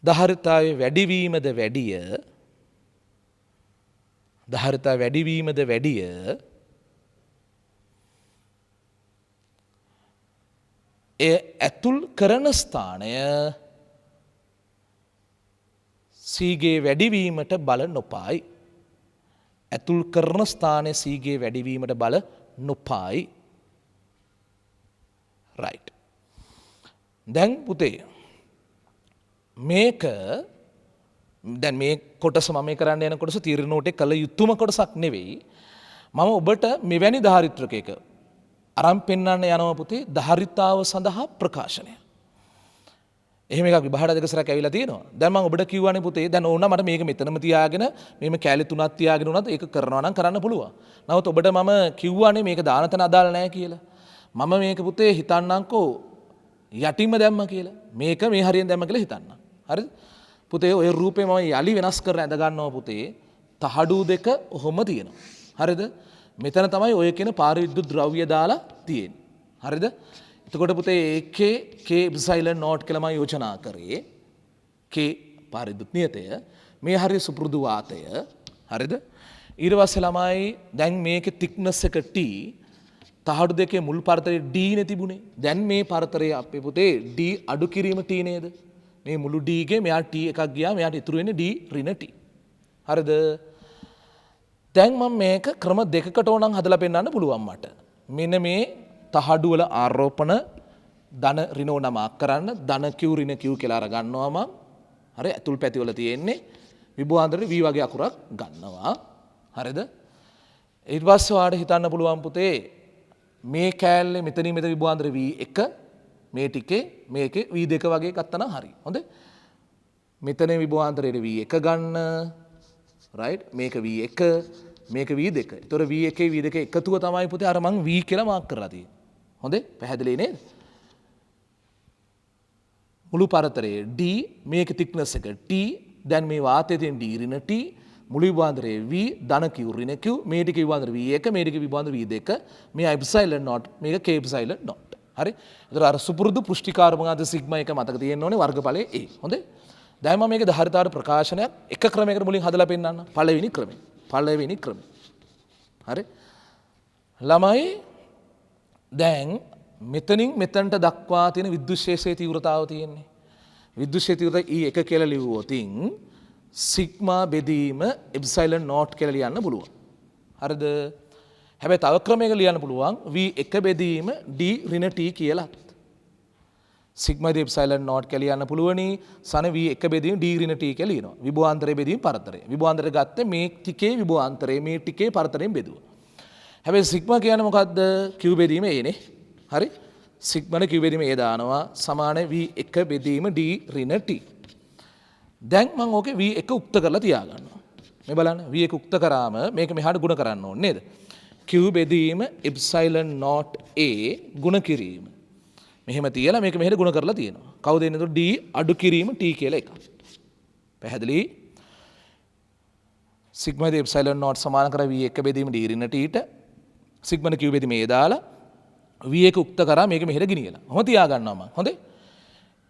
ධාරිතාවේ වැඩිවීමද වැඩිය එය ඇතුල් කරන ස්ථානය සීගේ වැඩිවීමට බල නොපායි. ඇතුල් කරන ස්ථානය සීගේ වැඩිවීමට බල නොපායි. රයිට්. දැන් පුතේ මේක දැන් මේ කොටස මම කරන්න යන කොටස තීරණෝටේ කළ යුතුම කොටසක් නෙවෙයි. මම ඔබට මෙවැනි ධාරිත්‍රකයක අරන් පෙන්වන්න යනවා පුතේ ධාරිතාව සඳහා ප්‍රකාශනය. එහෙම එකක් විභාග දෙක සරක් ඇවිල්ලා තියෙනවා. දැන් මම ඔබට කියවනේ පුතේ දැන් ඕන මට මේක මෙතනම තියාගෙන මේම කැලේ තුනක් තියාගෙන උනත් ඒක කරනවා නම් කරන්න පුළුවන්. නමුත් ඔබට මම කිව්වනේ මේක දාන තැන අදාළ නැහැ කියලා. මම මේක පුතේ හිතන්නම්කෝ යටින්ම දැම්ම කියලා. මේක මේ හරියෙන් දැම්ම කියලා හිතන්න. හරිද? පුතේ ඔය රූපේ මම යලි වෙනස් කරලා ඇඳ ගන්නවා පුතේ. තහඩු දෙක ඔහොම තියෙනවා. හරිද? මෙතන තමයි ඔය කියන පාරවිද්‍යුත් ද්‍රව්‍ය දාලා තියෙන්නේ. හරිද? එතකොට පුතේ ඒකේ K එප්සයිලන් නෝට් කියලා මම යෝජනා කරේ. K පාරවිද්‍යුත් නියතය. මේ හරිය සුපුරුදු වාතය. හරිද? ඊට පස්සේ ළමයි දැන් මේකේ thickness එක T තහඩු දෙකේ මුල් පරතරේ D නේ තිබුණේ. දැන් මේ පරතරේ අපේ පුතේ D අඩු කිරීම T නේද? මේ මුළු D ගේ මෙයා T එකක් ගියා මෙයාට ඉතුරු වෙන්නේ D ඍණ T. හරිද? දැන් මම මේක ක්‍රම දෙකකට ඕනනම් හදලා පෙන්නන්න පුළුවන් මට. මෙන්න මේ තහඩු වල ආරෝපණ ධන ඍණ නමක් කරන්න ධන Q ඍණ Q කියලා අර ගන්නවා මම. හරි අතුල් පැති වල තියෙන්නේ විභවාන්තරේ V වගේ අකුරක් ගන්නවා. හරිද? ඊට පස්සේ ඔයාලට හිතන්න පුළුවන් පුතේ මේ කෑල්ලේ මෙතනින් මෙතන විභවාන්තර V1 මේ ටිකේ මේකේ V2 වගේ ගත්තා නම් හරි. හොඳයි. මෙතන විභවාන්තරයේ V1 ගන්න. රයිට් මේක V1 මේක V2. ඒතොර V1 V2 එකතුව තමයි පුතේ අර මං V කියලා මාක් කරලා තියෙන්නේ. හොඳයි. පැහැදිලි නේද? මුළු පරතරයේ D මේක thickness එක T දැන් මේ වාතයේ තියෙන D ඍණ T මුළු විභවාන්තරයේ V ධන Q ඍණ Q මේ ටික විභවාන්තර V1 මේ ටික විභවාන්තර V2 මේ එප්සයිලන් නෝට් මේක K එප්සයිලන් නෝට්. හරි? ඒතර අර සුපුරුදු පුෂ්ටිකාර මොනවාද සිග්මා එක මතක තියෙන්න ඕනේ වර්ගඵලයේ A. හොඳයි? දැන් මම මේක ධාරිතාවට ප්‍රකාශනයක් එක ක්‍රමයකට මුලින් හදලා පෙන්නන්න. පළවෙනි ක්‍රමය. හරි? ළමයි දැන් මෙතනින් මෙතනට දක්වා තියෙන විද්‍යුත් ශේෂයේ තීව්‍රතාව තියෙන්නේ. විද්‍යුත් ශේෂයේ තීව්‍රතාව E1 කියලා ලිව්වොතින් සිග්මා බෙදීම එප්සයිලන් නෝට් කියලා ලියන්න පුළුවන්. හරිද? හැබැයි තව ක්‍රමයකට ලියන්න පුළුවන් V1 බෙදීම D ඍණ T කියලාත්. සිග්මා දී එප්සයිලන් නෝට් කියලා ලියන්න පුළුවනි. සන V1 බෙදීම D ඍණ T කියලා ලියනවා. විභවාන්තරයේ බෙදීම පරතරය. විභවාන්තරය ගත්තේ මේ ටිකේ විභවාන්තරයේ මේ ටිකේ පරතරයෙන් බෙදුවා. හැබැයි සිග්මා කියන්නේ මොකද්ද? Q බෙදීම A නේ. හරි? සිග්මානේ Q බෙදීම A දානවා සමාන V1 බෙදීම D ඍණ T. දැන් මම ඕකේ V1 උක්ත කරලා තියාගන්නවා. මේ බලන්න V1 උක්ත කරාම මේක මෙහාට ගුණ කරන්න ඕනේ නේද? Q බෙදීම එප්සයිලන් නෝට් A ගුණ කිරීම. මෙහෙම තියලා මේක මෙහෙට ගුණ කරලා තියෙනවා. කවුද එන්නේ? D අඩු කිරීම T කියලා එකක්. පැහැදිලි? සිග්මා දී එප්සයිලන් නෝට් සමාන කර V1 බෙදීම D ඍණ T ට සිග්මා Q බෙදීම A දාලා V1 උක්ත කරා මේක මෙහෙට ගෙනියලා. ඔහොම තියාගන්නවා මම. හොඳේ?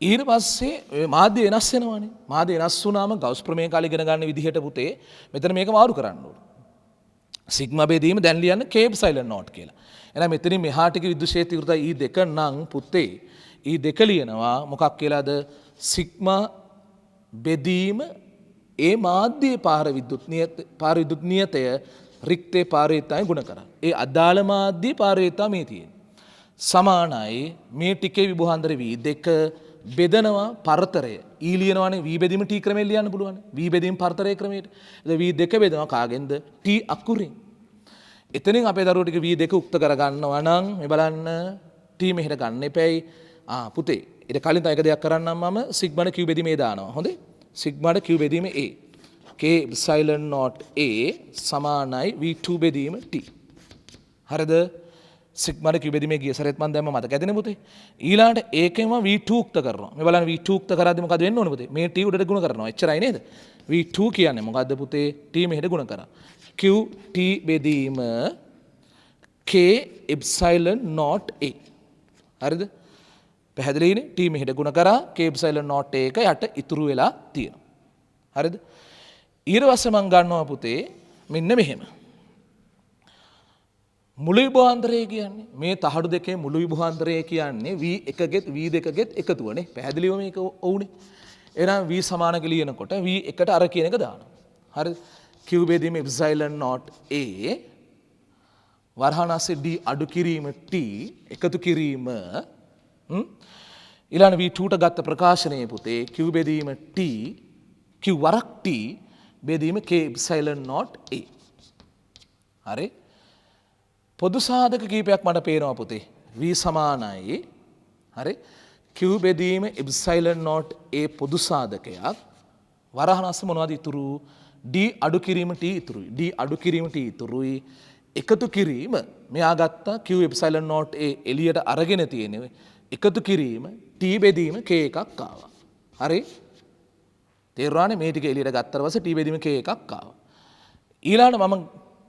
ඊට පස්සේ මාධ්‍ය වෙනස් වෙනවානේ. මාධ්‍ය වෙනස් වුණාම ගවුස් ප්‍රමේය කාලේ ඉගෙන ගන්න විදිහට පුතේ මෙතන මේක මාරු කරන්න ඕනේ. සිග්මා බෙදීම දැන් ලියන්න K එප්සයිලන් නෝට් කියලා. එහෙනම් මෙතනින් මෙහාට ටික විද්‍යුත් ක්ෂේත්‍ර තීව්‍රතාවය E2 නම් පුතේ E2 ලියනවා මොකක් කියලාද? සිග්මා බෙදීම ඒ මාධ්‍යයේ පාර විද්‍යුත් නියතය රික්තේ පාරේතාවෙන් ගුණ කරා. ඒ අදාළ මාධ්‍යයේ පාරේතාව මේ තියෙන්නේ. සමානයි මේ ටිකේ විභවාන්තර V2 බෙදනවා පරතරය. E ලියනවානේ V බෙදීම T ක්‍රමයෙන් ලියන්න පුළුවන්. V බෙදීම පරතරය ක්‍රමයට. V2 බෙදනවා කාගෙන්ද? T අකුරෙන්. එතනින් අපේ දරුවෝ ටික V2 උක්ත කරගන්නවා නම් මේ බලන්න T මෙහෙට ගන්න එපැයි. පුතේ ඊට කලින් තව එක දෙයක් කරන්නම් මම සිග්මාට Q බෙදීම A දානවා. හොඳේ? සිග්මාට Q බෙදීම A. K epsilon nought A සමානයි V2 බෙදීම T. හරිද? සිග්මාට කිව්වෙදීමේ ගිය සැරේත් මම දැම්ම මතක ඇතිනේ පුතේ. ඊළඟට ඒකෙම V2 උක්ත කරනවා. මේ බලන්න V2 උක්ත කරද්දි මොකද වෙන්න ඕනේ පුතේ? මේ T උඩට ගුණ කරනවා. එච්චරයි නේද? V2 කියන්නේ මොකද්ද පුතේ? T මෙහෙට ගුණ කරා. Q T බෙදීම K epsilon not A. හරිද? පැහැදිලිනේ? T මෙහෙට ගුණ කරා K epsilon not A එක යට ඉතුරු වෙලා තියෙනවා. හරිද? ඊට පස්සේ මම ගන්නවා පුතේ මෙන්න මෙහෙම. මුළු විභවාන්තරය කියන්නේ මේ තහඩු දෙකේ මුළු විභවාන්තරය කියන්නේ V1 ගෙත් V2 ගෙත් එකතුවනේ. පැහැදිලිව මේක ඔවුනේ. එහෙනම් V සමාන ලියනකොට V1ට අර කියන එක දානවා. හරිද? Q බෙදීම epsilon not A වරහණාසේ D අඩු කිරීම T එකතු කිරීම ඊළඟ V2ට ගත්ත ප්‍රකාශනයේ පුතේ Q බෙදීම T Q වරක් T බෙදීම K epsilon not A. හරි? පොදු සාධක කීපයක් මට පේනවා පුතේ. V සමානයි. හරි? Q බෙදීම epsilon not A පොදු සාධකයක්. වරහණාස මොනවද ඉතුරු? D අඩු කිරීම T ඉතුරුයි. D අඩු කිරීම T ඉතුරුයි. එකතු කිරීම මෙයා ගත්තා Q epsilon not A එළියට අරගෙන තියෙනවා. එකතු කිරීම T බෙදීම K එකක් ආවා. හරි? තේරුණානේ මේ ටික එළියට ගත්තට පස්සේ T බෙදීම K එකක් ආවා. ඊළඟට මම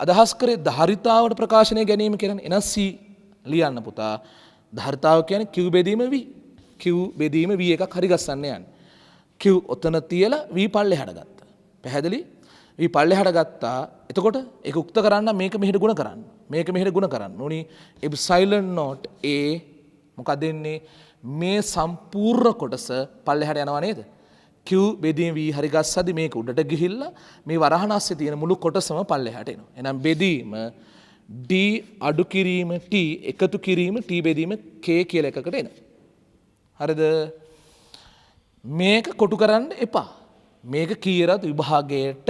අදහස් කරේ ධාරිතාවට ප්‍රකාශනය ගැනීම කියන්නේ. එනස් C ලියන්න පුතා. ධාරිතාව කියන්නේ Q බෙදීම V. Q බෙදීම V එකක් හරි ගස්සන්න යන්නේ. Q ඔතන තියලා V පල්ලෙහාට ගත්තා. පැහැදිලි? V පල්ලෙහාට ගත්තා. එතකොට ඒක උක්ත කරන්න මේක මෙහෙට ගුණ කරන්න. මේක මෙහෙට ගුණ කරන්න ඕනි. epsilon not A මොකද දෙන්නේ? මේ සම්පූර්ණ කොටස පල්ලෙහාට යනවා නේද? Q බෙදීම V හරි ගස්සද්දි මේක උඩට ගිහිල්ලා මේ වරහණ ASCII තියෙන මුළු කොටසම පල්ලෙහාට එනවා. එහෙනම් බෙදීම D අඩු කිරීම T එකතු කිරීම T බෙදීම K කියලා එකකට එනවා. හරිද? මේක කොටු කරන්න එපා. මේක කීරත් විභාගයට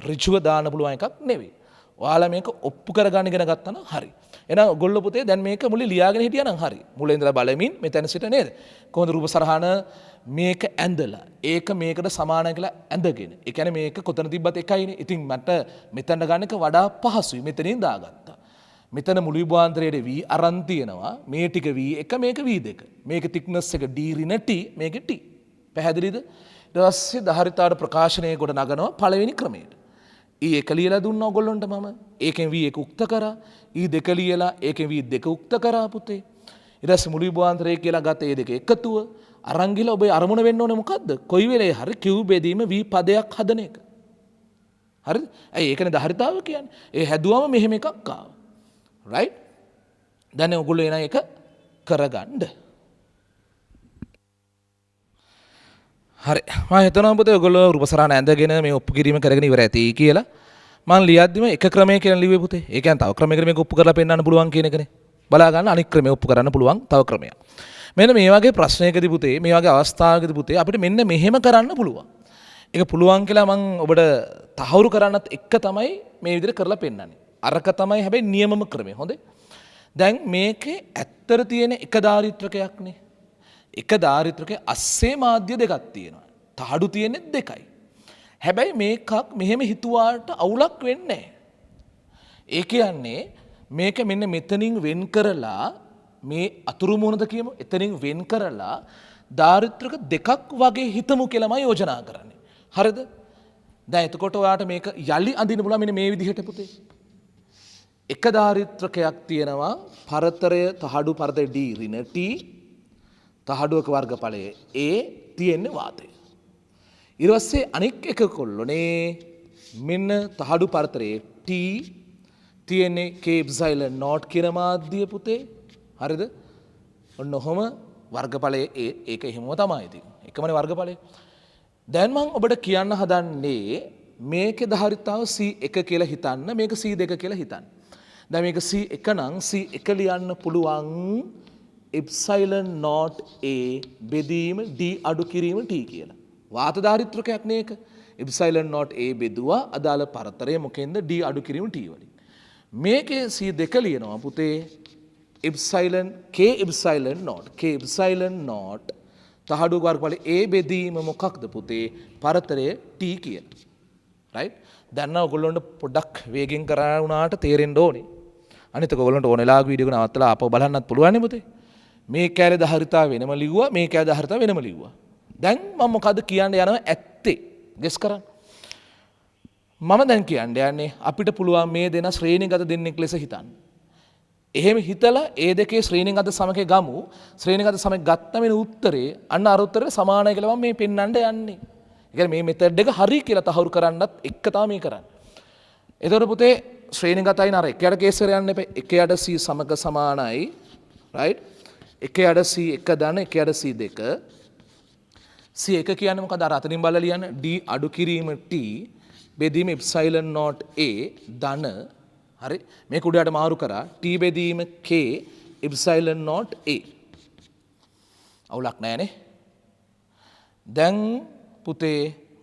ඍජුව දාන්න පුළුවන් එකක් නෙවෙයි. ඔයාලා මේක ඔප්පු කරගන්න ඉගෙන ගත්තා නම් හරි. එහෙනම් ඔයගොල්ලෝ පුතේ දැන් මේක මුලින් ලියාගෙන හිටියා නම් හරි. මුලින් ඉඳලා බලමින් මෙතන සිට නේද? කොහොමද රූප සරහන මේක ඇඳලා ඒක මේකට සමානයි කියලා ඇඳගෙන. ඒ කියන්නේ මේක කොතන තිබ්බත් එකයිනේ. ඉතින් මට මෙතන ගන්න එක වඩා පහසුයි. මෙතනින් දාගත්තා. මෙතන මුළු විභවාන්තරයේ V අරන් තියෙනවා. මේ ටික V1 මේක V2. මේක thickness එක D ඍණ T මේක T. පැහැදිලිද? ඊට පස්සේ ධාරිතාවට ප්‍රකාශනය කොට නගනවා පළවෙනි ක්‍රමයට. E1 ලියලා දුන්නා ඔයගොල්ලන්ට මම. ඒකෙන් V1 උක්ත කරා. E2 ලියලා ඒකෙන් V2 උක්ත කරා පුතේ. ඊට පස්සේ මුළු විභවාන්තරය කියලා ගත ඒ දෙක එකතුව අරන් ගිහලා ඔබේ අරමුණ වෙන්න ඕනේ මොකද්ද? කොයි වෙලේ හරි Q බෙදීම V පදයක් හදන එක. හරිද? ඇයි ඒකනේ ධාරිතාව කියන්නේ. ඒ හැදුවම මෙහෙම එකක් ආවා. right? දැන් ඔයගොල්ලෝ එන එක කරගන්න. හරි. මම හිතනවා පුතේ ඔයගොල්ලෝ රූප සරහන ඇඳගෙන මේ ඔප්පු කිරීම කරගෙන ඉවර ඇති කියලා. මම ලියද්දිම එක ක්‍රමයක කියලා ලිව්වේ පුතේ. ඒ කියන්නේ තව ක්‍රමයකට මේක ඔප්පු කරලා පෙන්නන්න පුළුවන් කියන එකනේ. බලා ගන්න අනික් ක්‍රමය ඔප්පු කරන්න පුළුවන් තව ක්‍රමයක්. මෙන්න මේ වගේ ප්‍රශ්නයකදී පුතේ මේ වගේ අවස්ථාවකදී පුතේ අපිට මෙන්න මෙහෙම කරන්න පුළුවන්. ඒක පුළුවන් කියලා මම ඔබට තහවුරු කරන්නත් එක්ක තමයි මේ විදිහට කරලා පෙන්නන්නේ. අරක තමයි හැබැයි නියමම ක්‍රමය. හොඳේ. දැන් මේකේ ඇත්තට තියෙන එක දාරිත්‍රකයක්නේ. එක දාරිත්‍රකයේ අස්සේ මාධ්‍ය දෙකක් තියෙනවා. තහඩු තියෙන්නේ දෙකයි. හැබැයි මේකක් මෙහෙම හිතුවාට අවුලක් වෙන්නේ නැහැ. ඒ කියන්නේ මේක මෙන්න මෙතනින් වෙන් කරලා මේ අතුරු මුහුණද කියමු එතනින් වෙන් කරලා දාරිත්‍රක දෙකක් වගේ හිතමු කියලා මම යෝජනා කරන්නේ. හරිද? දැන් එතකොට ඔයාට මේක යලි අඳින්න පුළුවන් මෙන්න මේ විදිහට පුතේ. එක දාරිත්‍රකයක් තියෙනවා පරතරය තහඩු පරතරය D ඍණ T තහඩුවක වර්ගඵලය A තියෙන්නේ වාතය. ඊට පස්සේ අනික් එක කොල්ලෝනේ මෙන්න තහඩු පරතරයේ T තියෙන්නේ K epsilon not කියන මාධ්‍ය පුතේ. හරිද? ඔන්න ඔහම වර්ගඵලයේ ඒක එහෙමම තමයි ඉතින්. එකමනේ වර්ගඵලය. දැන් මම ඔබට කියන්න හදන්නේ මේකේ ධාරිතාව C1 කියලා හිතන්න මේක C2 කියලා හිතන්න. දැන් මේක C1 නම් C1 ලියන්න පුළුවන් epsilon not A බෙදීම D අඩු කිරීම T කියලා. වාත ධාරිත්‍රකයක් නේ ඒක. epsilon not A බෙදුවා අදාළ පරතරය මොකෙන්ද D අඩු කිරීම T වලින්. මේකේ C2 ලියනවා පුතේ epsilon K epsilon not තහඩු වර්ගඵලය A බෙදීම මොකක්ද පුතේ පරතරය T කියලා. right? දැන් නම් ඔයගොල්ලන්ට පොඩ්ඩක් වේගෙන් කරා වුණාට තේරෙන්න ඕනේ. අනිත් එක ඔයගොල්ලන්ට ඕන වෙලාවක වීඩියෝ එක නවත්තලා ආපහු බලන්නත් පුළුවන් නේ පුතේ. මේ කැලේ ධාරිතාව වෙනම ලිව්වා මේ කැලේ ධාරිතාව වෙනම ලිව්වා. දැන් මම මොකද කියන්න යනවා ඇත්තේ? ගෙස් කරන්න. මම දැන් කියන්න යන්නේ අපිට පුළුවන් මේ දෙන ශ්‍රේණිගත දෙන්නෙක් ලෙස හිතන්න. එහෙම හිතලා ඒ දෙකේ ශ්‍රේණිගත සමකේ ගමු. ශ්‍රේණිගත සමක ගත්ත වෙන උත්තරේ අන්න අර උත්තරේ සමානයි කියලා මම මේ පෙන්වන්න යන්නේ. ඒ කියන්නේ මේ මෙතඩ් එක හරි කියලා තහවුරු කරන්නත් එක තමයි මේ කරන්නේ. එතකොට පුතේ ශ්‍රේණිගතයි නර එකයට කේස් එක යන්න එපා. එකයට C සමක සමානයි. right? එකයට C 1 ධන එකයට C 2. C 1 කියන්නේ මොකද? අර අතනින් බලලා ලියන්න. D අඩු කිරීම T බෙදීම එප්සයිලන් නෝට් A ධන හරි මේක උඩට මාරු කරා T බෙදීම K එප්සයිලන් නෝට් A අවුලක් නැහැනේ දැන් පුතේ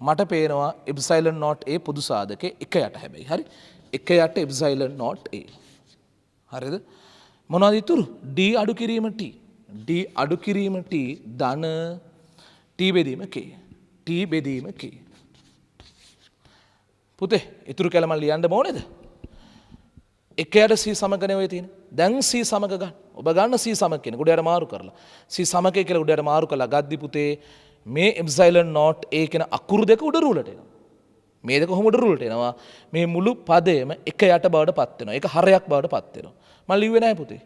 මට පේනවා එප්සයිලන් නෝට් A පොදු සාධකේ 1 යට හැබැයි හරි 1 යට එප්සයිලන් නෝට් A හරිද මොනවද ඉතුරු D අඩු කිරීම T D අඩු කිරීම T ධන T බෙදීම K T බෙදීම K පුතේ ඉතුරු කැලම ලියන්න ඕනේද? එකයට C සමගනේ ඔය තියෙන්නේ. දැන් C සමග ගන්න. ඔබ ගන්න C සමග කියන උඩට මාරු කරලා. C සමගය කියලා උඩට මාරු කරලා ගද්දි පුතේ මේ එප්සයිලන් නෝට් A කියන අකුරු දෙක උඩ රුලට එනවා. මේ දෙක කොහොම උඩ රුලට එනවා? මේ මුළු පදයම එක යට බවට පත් වෙනවා. ඒක හරයක් බවට පත් වෙනවා. මම ලිව්වේ නැහැ පුතේ.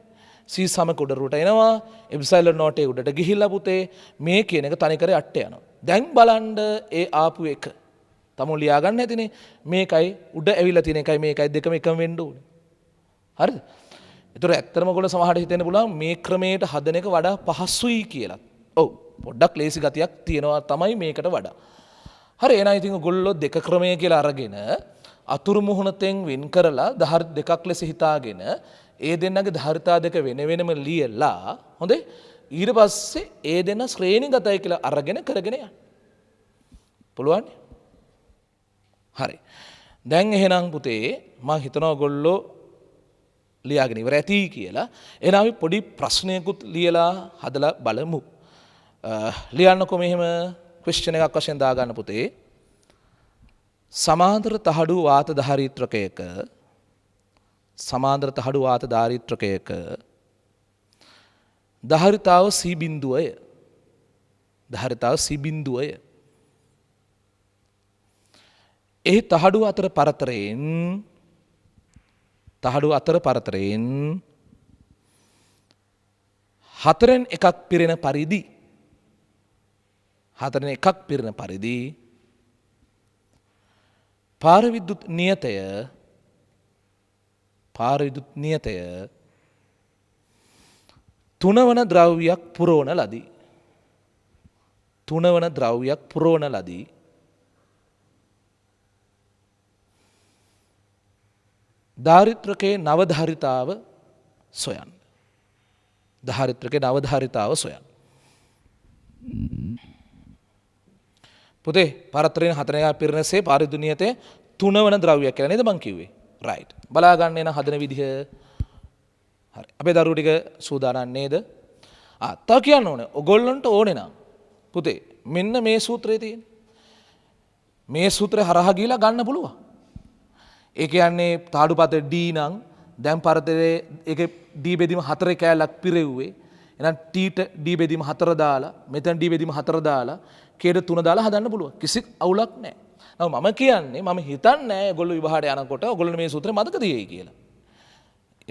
C සමග උඩ රුලට එනවා. එප්සයිලන් නෝට් A උඩට ගිහිල්ලා පුතේ මේ කියන එක තනිකර යට යනවා. දැන් බලන්න ඒ ආපු එක තමු ලියාගන්න ඇතිනේ මේකයි උඩ ඇවිල්ලා තියෙන එකයි මේකයි දෙකම එකම වෙන්න ඕනේ. හරිද? ඒතර ඇත්තටම ඔයගොල්ලෝ සමහරට හිතෙන්න පුළුවන් මේ ක්‍රමයට හදන එක වඩා පහසුයි කියලා. ඔව් පොඩ්ඩක් ලේසි ගතියක් තියෙනවා තමයි මේකට වඩා. හරි එහෙනම් ඉතින් ඔයගොල්ලෝ දෙක ක්‍රමය කියලා අරගෙන අතුරු මුහුණතෙන් වෙන් කරලා දහර දෙකක් ලෙස හිතාගෙන ඒ දෙන්නගේ ධාරිතා දෙක වෙන වෙනම ලියලා හොඳේ ඊට පස්සේ ඒ දෙන්න ශ්‍රේණිගතයි කියලා අරගෙන කරගෙන යන්න. පුළුවන්? හරි. දැන් එහෙනම් පුතේ මම හිතනවා ඔයගොල්ලෝ ලියාගෙන ඉවර ඇති කියලා. එහෙනම් අපි පොඩි ප්‍රශ්නයකුත් ලියලා හදලා බලමු. ලියන්නකො මෙහෙම ක්වෙස්චන් එකක් වශයෙන් දාගන්න පුතේ. සමාන්තර තහඩු වාත ධාරිත්‍රකයක ධාරිතාව C බිඳුවය. ධාරිතාව C බිඳුවය. එහි තහඩු අතර පරතරයෙන් හතරෙන් එකක් පිරෙන පරිදි පාරවිදුත් නියතය තුනවන ද්‍රව්‍යයක් පුරවන ලදී. ධාරිත්‍රකයේ නවධාරිතාව සොයන්න. පුතේ පරතරයෙන් හතරෙන් එකක් පිරෙනසේ පාරවිදුත් නියතය තුනවන ද්‍රව්‍යයක් කියලා නේද මං කිව්වේ? රයිට්. බලා ගන්න එන හදන විදිහ. හරි. අපේ දරුවෝ ටික සූදානම් නේද? තව කියන්න ඕනේ. ඔයගොල්ලන්ට ඕනේ නම් පුතේ මෙන්න මේ සූත්‍රය තියෙන්නේ. මේ සූත්‍රය හරහා ගිහිලා ගන්න පුළුවන්. ඒ කියන්නේ තාඩු පතේ D නම් දැන් පරතරේ ඒකේ D බෙදීම 4 කෑල්ලක් පිරෙව්වේ. එහෙනම් T ට D බෙදීම 4 දාලා මෙතන D බෙදීම 4 දාලා K ට 3 දාලා හදන්න පුළුවන්. කිසි අවුලක් නැහැ. මම කියන්නේ මම හිතන්නේ ඔයගොල්ලෝ විවාහයට යනකොට ඔයගොල්ලෝ මේ සූත්‍රය මතක තියෙයි කියලා.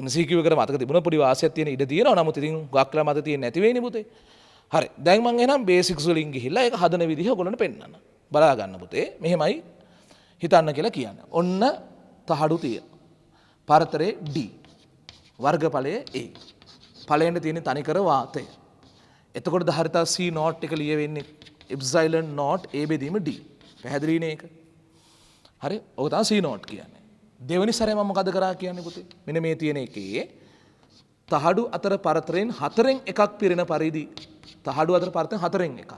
MCQ එකට මතක තිබුණ පොඩි වාසියක් තියෙන ඉඩ තියෙනවා. නමුත් ඉතින් ගාක්ලා මතක තියෙන්නේ නැති වෙයිනේ පුතේ. හරි. දැන් මම එහෙනම් බේසික්ස් වලින් ගිහිල්ලා ඒක හදන විදිහ ඔයගොල්ලන්ට පෙන්නන්න. බලා ගන්න පුතේ. මෙහෙමයි හිතන්න කියලා කියන්නේ. ඔන්න තහඩු තියෙන. පරතරේ D. වර්ගඵලය A. ඵලයෙන් තියෙන තනිකර වාතය. එතකොට ධාරිතා C නෝට් එක ලියවෙන්නේ එප්සයිලන් නෝට් A බෙදීම D. පැහැදිලිනේ ඒක? හරි. ඔක තමයි C නෝට් කියන්නේ. දෙවෙනි සැරේ මම මොකද කරා කියන්නේ පුතේ? මෙන්න මේ තියෙන එකේ තහඩු අතර පරතරෙන් හතරෙන් එකක් පිරෙන පරිදි තහඩු අතර පරතරෙන් හතරෙන් එකක්.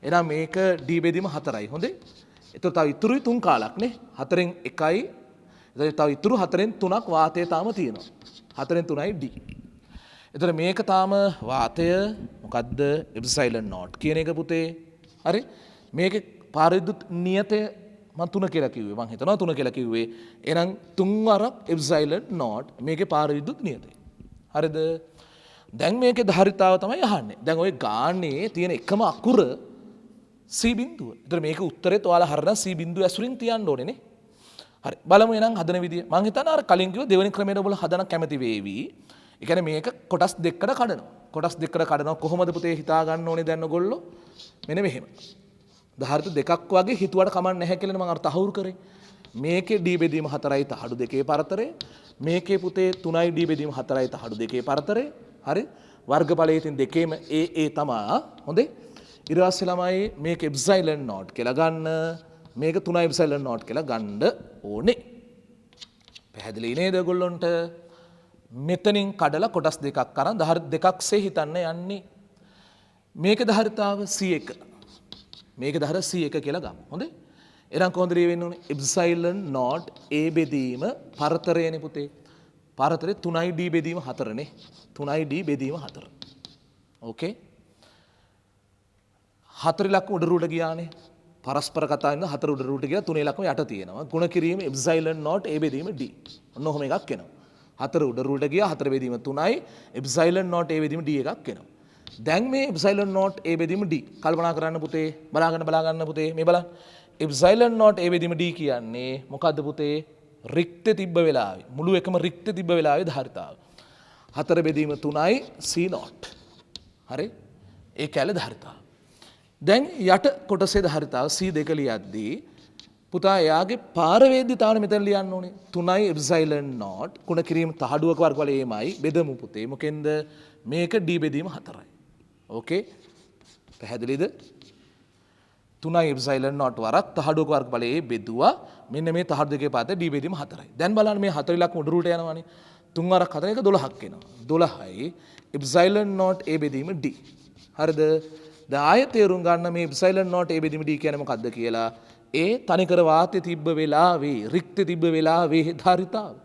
එහෙනම් මේක D බෙදීම 4යි. හොඳේ. ඒතර තව ඉතුරුයි 3 කාලක් නේ. 4න් 1යි. එතකොට තව ඉතුරු 4න් 3ක් වාතය තාම තියෙනවා. 4න් 3යි D. එතකොට මේක තාම වාතය මොකද්ද? එප්සයිලන් නෝට් කියන එක පුතේ. හරි. මේකේ පාරවිදුත් නියතය මම 3 කියලා කිව්වේ. මම හිතනවා 3 කියලා කිව්වේ. එහෙනම් 3 වරක් එප්සයිලන් නෝට් මේකේ පාර විද්‍යුත් නියතය. හරිද? දැන් මේකේ ධාරිතාව තමයි අහන්නේ. දැන් ওই ගානේ තියෙන එකම අකුර C බිඳුව. ඒතර මේක උත්තරෙත් ඔයාලා හරියට C බිඳුව ඇසුරින් තියන්න ඕනේ නේ. හරි. බලමු එහෙනම් හදන විදිය. මම හිතනවා අර කලින් කිව්ව දෙවෙනි ක්‍රමයට ඔයගොල්ලෝ හදන කැමති වේවි. ඒ කියන්නේ මේක කොටස් දෙකකට කඩනවා. කොටස් දෙකකට කඩනවා කොහොමද පුතේ හිතා ගන්න ඕනේ දැන් ඔයගොල්ලෝ? මෙන්න මෙහෙම. ධාරිත දෙකක් වගේ හිතුවට කමක් නැහැ කියලා මම අර තහවුරු කරේ. මේකේ D බෙදීම 4යි තහඩු දෙකේ පරතරය. මේකේ පුතේ 3යි D බෙදීම 4යි තහඩු දෙකේ පරතරය. හරි? වර්ගඵලයේ තියෙන දෙකේම ඒ තමා. හොඳේ? ඊට පස්සේ ළමයි මේක එප්සයිලන් නෝට් කියලා ගන්න. මේක 3යි එප්සයිලන් නෝට් කියලා ගන්න ඕනේ. පැහැදිලි නේද ඔයගොල්ලන්ට? මෙතනින් කඩලා කොටස් දෙකක් අරන් ධාරිත දෙකක්සේ හිතන්න යන්නේ. මේක ධාරිතාව C1. මේක ධාරිත C1 කියලා ගමු. හොඳේ? එහෙනම් කොහොමද වෙන්න ඕනේ? එප්සයිලන් නෝට් A බෙදීම පරතරයනේ පුතේ. පරතරේ 3යි D බෙදීම 4 නේ. 3යි D බෙදීම 4. ඕකේ? 4 ලක්ෂ උඩරුට ගියානේ. පරස්පර කතා වෙන 4 උඩරුට ගියා 3 ලක්ෂ යට තියෙනවා. ගුණ කිරීම එප්සයිලන් නෝට් A බෙදීම D. ඔන්න ඔහොම එකක් එනවා. 4 උඩරුට ගියා 4 බෙදීම 3යි එප්සයිලන් නෝට් A බෙදීම D එකක් එනවා. දැන් මේ එප්සයිලන් නෝට් A බෙදීම D කල්පනා කරන්න පුතේ. බලාගන්න පුතේ. මේ බලන්න. එප්සයිලන් නෝට් A බෙදීම D කියන්නේ මොකද්ද පුතේ? රික්තේ තිබ්බ වෙලාවේ. මුළු එකම රික්තේ තිබ්බ වෙලාවේ ධාරිතාව. 4 බෙදීම 3යි C නෝට්. හරි? ඒ කැල ධාරිතාව. දැන් යට කොටසේ ධාරිතාව C2 ලියද්දී පුතා එයාගේ පාරවේද්‍යතාවනේ මෙතන ලියන්න ඕනේ. 3යි එප්සයිලන් නෝට් ගුණ කිරීම තහඩුවක වර්ගඵලය එමයි බෙදමු පුතේ. මොකෙන්ද? මේක D බෙදීම 4යි. ඕකේ? පැහැදිලිද? 3යි එප්සයිලන් නෝට් වරක් තහඩුවක වර්ගඵලයේ බෙදුවා. මෙන්න මේ තහඩු දෙකේ පාත D බෙදීම 4යි. දැන් බලන්න මේ 4 ලක්ෂ උඩ රුට යනවානේ. 3 වරක් 4 එක 12ක් එනවා. 12යි එප්සයිලන් නෝට් A බෙදීම D. හරිද? දැන් ආයෙ තේරුම් ගන්න මේ එප්සයිලන් නෝට් A බෙදීම D කියන්නේ මොකද්ද කියලා. ඒ තනිකර වාතයේ තිබ්බ වෙලාවේ රික්තේ තිබ්බ වෙලාවේ ධාරිතාව.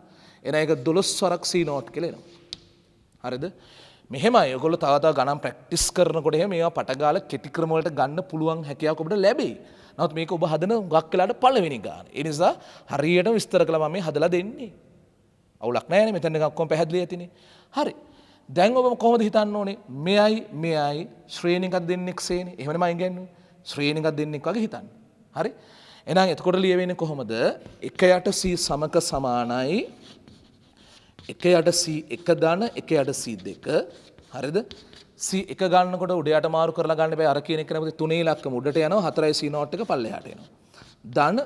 එන එක 12 වරක් C නෝට් කියලා එනවා. හරිද? මෙහෙමයි ඔයගොල්ලෝ තව තව ගණන් ප්‍රැක්ටිස් කරනකොට එහෙම මේවා පටගාලා කෙටි ක්‍රම වලට ගන්න පුළුවන් හැකියාවක් ඔබට ලැබෙයි. නමුත් මේක ඔබ හදන හුඟක් වෙලාවට පළවෙනි ගාන. ඒ නිසා හරියට විස්තර කළා මම මේ හදලා දෙන්නේ. අවුලක් නැහැ නේ මෙතන ඔක්කොම පැහැදිලි ඇතිනේ. හරි. දැන් ඔබ කොහොමද හිතන්න ඕනේ? මෙයයි ශ්‍රේණිකක් දෙන්නෙක් සේනේ. එහෙමනේ මම කියන්නේ. ශ්‍රේණිකක් දෙන්නෙක් වගේ හිතන්න. හරි? එහෙනම් එතකොට ලියවෙන්නේ කොහොමද? 1 යට C සමක සමානයි 1 යට C1 ධන 1 යට C2. හරිද? C1 ගන්නකොට උඩ යට මාරු කරලා ගන්න බෑ. අර කියන එක නේද 3 ඉලක්කම උඩට යනවා 4යි C නෝට් එක පල්ලෙහාට එනවා. ධන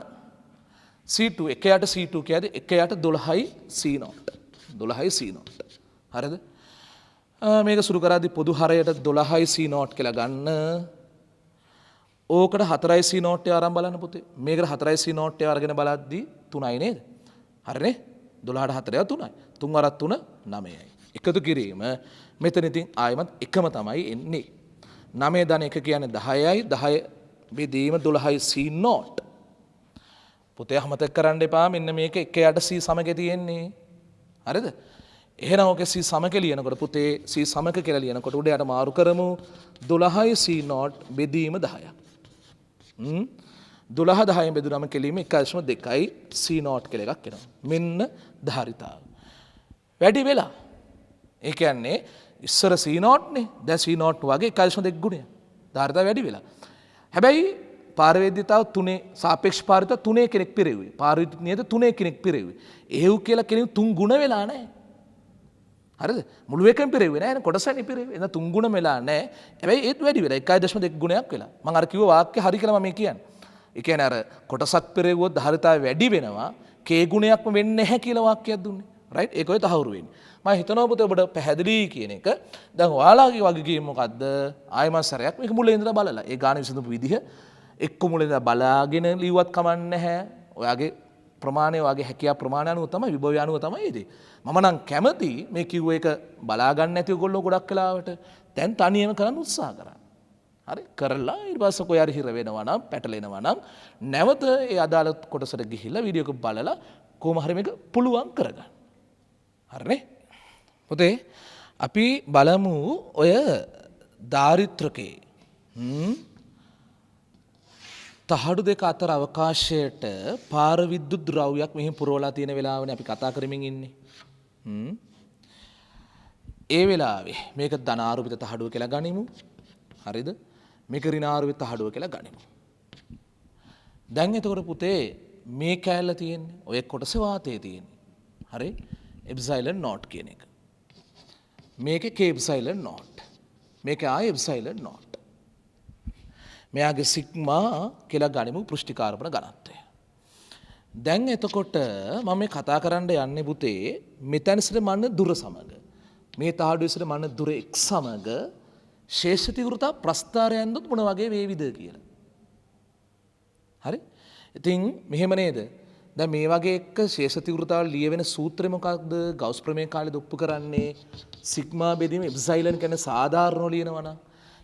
C2 1 යට C2 කියද්දි 1 යට 12යි C නෝට්. 12යි C note. හරිද? මේක සුරු කරද්දී පොදු හරයට 12යි C නෝට් කියලා ගන්න. ඕකට 4යි C නෝට් එක අරන් බලන්න පුතේ. මේකට 4යි C නෝට් එක අරගෙන බලද්දී 3යි නේද? හරිනේ? 12ට 4යි 3යි. 3 වරක් 3 9යි. එකතු කිරීම මෙතන ඉතින් ආයමත් එකම තමයි එන්නේ. 9 ධන 1 කියන්නේ 10යි 10 බෙදීම 12යි C නෝට්. පුතේ අමතක කරන්න එපා මෙන්න මේක 1 යට C සමග තියෙන්නේ. හරිද? එහෙනම් ඔක C සමක ලියනකොට පුතේ C සමක කියලා ලියනකොට උඩ යට මාරු කරමු 12යි C නෝට් බෙදීම 10ක්. 12 10න් බෙදුනම කෙලීම 1.2යි C නෝට් කියලා එකක් එනවා. මෙන්න ධාරිතාව. වැඩි වෙලා. ඒ කියන්නේ ඉස්සර C නෝට් නේ. දැන් C නෝට් වගේ 1.2 ගුණය. ධාරිතාව වැඩි වෙලා. හැබැයි පාරවේද්‍යතාව 3 සාපේක්ෂ පාරවේද්‍යතාව 3 කෙනෙක් පිරෙව්වේ. පාරවේද්‍යනියද 3 කෙනෙක් පිරෙව්වේ. එහෙව් කියලා කෙනෙක් 3 ගුණ වෙලා නැහැ. හරිද? මුළු එකම පිරෙව්වේ නැහැ නේ කොටසනේ පිරෙව්වේ. එහෙනම් 3 ගුණ වෙලා නැහැ. හැබැයි ඒත් වැඩි වෙලා 1.2 ගුණයක් වෙලා. මම අර කිව්ව වාක්‍ය හරි කියලා මම මේ කියන්නේ. ඒ කියන්නේ අර කොටසක් පිරෙව්වොත් ධාරිතාවය වැඩි වෙනවා. K ගුණයක්ම වෙන්නේ නැහැ කියලා වාක්‍යයක් දුන්නේ. රයිට්? ඒක ඔය තහවුරු වෙන්නේ. මම හිතනවා පුතේ ඔබට පැහැදිලි කියන එක. දැන් ඔයාලගේ වගකීම මොකද්ද? ආයෙම සැරයක් මේක මුලින් ඉඳලා බලලා. ඒ ගාන විසඳපු විදිහ එක්ක මුලින් ඉඳලා බලාගෙන ලියුවත් කමක් නැහැ. ඔයාගේ ප්‍රමාණය ඔයාගේ හැකියාව ප්‍රමාණය අනුව තමයි විභවය අනුව තමයි ඉතින්. මම නම් කැමති මේ කිව්ව එක බලා ගන්න නැති ඔයගොල්ලෝ ගොඩක් වෙලාවට දැන් තනියම කරන්න උත්සාහ කරන්න. හරි? කරලා ඊට පස්සේ කොයි හරි හිර වෙනවා නම් පැටලෙනවා නම් නැවත ඒ අදාළ කොටසට ගිහිල්ලා වීඩියෝ එක බලලා කොහොම හරි මේක පුළුවන් කරගන්න. හරිනේ? පුතේ අපි බලමු ඔය දාරිත්‍රකේ තහඩු දෙක අතර අවකාශයට පාර විද්‍යුත් ද්‍රව්‍යයක් මෙහි පුරවලා තියෙන වෙලාවනේ අපි කතා කරමින් ඉන්නේ. ඒ වෙලාවේ මේක ධනාරූපිත තහඩුව කියලා ගනිමු. හරිද? මේක ඍණාරූපිත තහඩුව කියලා ගනිමු. දැන් එතකොට පුතේ මේ කෑල්ල තියෙන්නේ ඔය කොටස වාතයේ තියෙන්නේ. හරි? එප්සයිලන් නෝට් කියන එක. මේකේ k එප්සයිලන් නෝට්. මේකේ ආ එප්සයිලන් නෝට්. මෙයාගේ සිග්මා කියලා ගනිමු පෘෂ්ඨිකාර්බන ඝනත්වය. දැන් එතකොට මම මේ කතා කරන්න යන්නේ පුතේ මෙතන සිට මන්න දුර සමග මේ තහඩුවේ සිට මන්න දුර x සමග ශේෂ තීව්‍රතා ප්‍රස්ථාරයෙන් දුත් මොන වගේ වේවිද කියලා. හරි? ඉතින් මෙහෙම නේද? දැන් මේ වගේ එක ශේෂ තීව්‍රතාවල ලියවෙන සූත්‍රය මොකක්ද? ගවුස් ප්‍රමේය කාලෙද ඔප්පු කරන්නේ සිග්මා බෙදීම එප්සයිලන් කියන්නේ සාධාරණව ලියනවා නම්.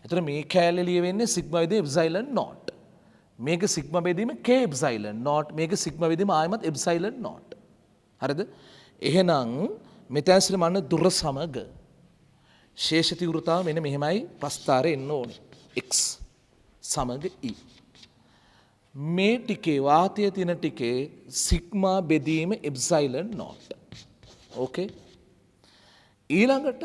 එතකොට මේ කෑල්ලේ ලියවෙන්නේ සිග්මා බෙදීම එප්සයිලන් නෝට්. මේක සිග්මා බෙදීම k එප්සයිලන් නෝට්. මේක සිග්මා බෙදීම ආයමත් එප්සයිලන් නෝට්. හරිද? එහෙනම් මෙතන සිට මන්න දුර සමග ශේෂ තීව්‍රතාව මෙන්න මෙහෙමයි ප්‍රස්ථාරය එන්න ඕනේ. x සමග e. මේ ටිකේ වාතයේ තියෙන ටිකේ සිග්මා බෙදීම එප්සයිලන් නෝට්. ඕකේ? ඊළඟට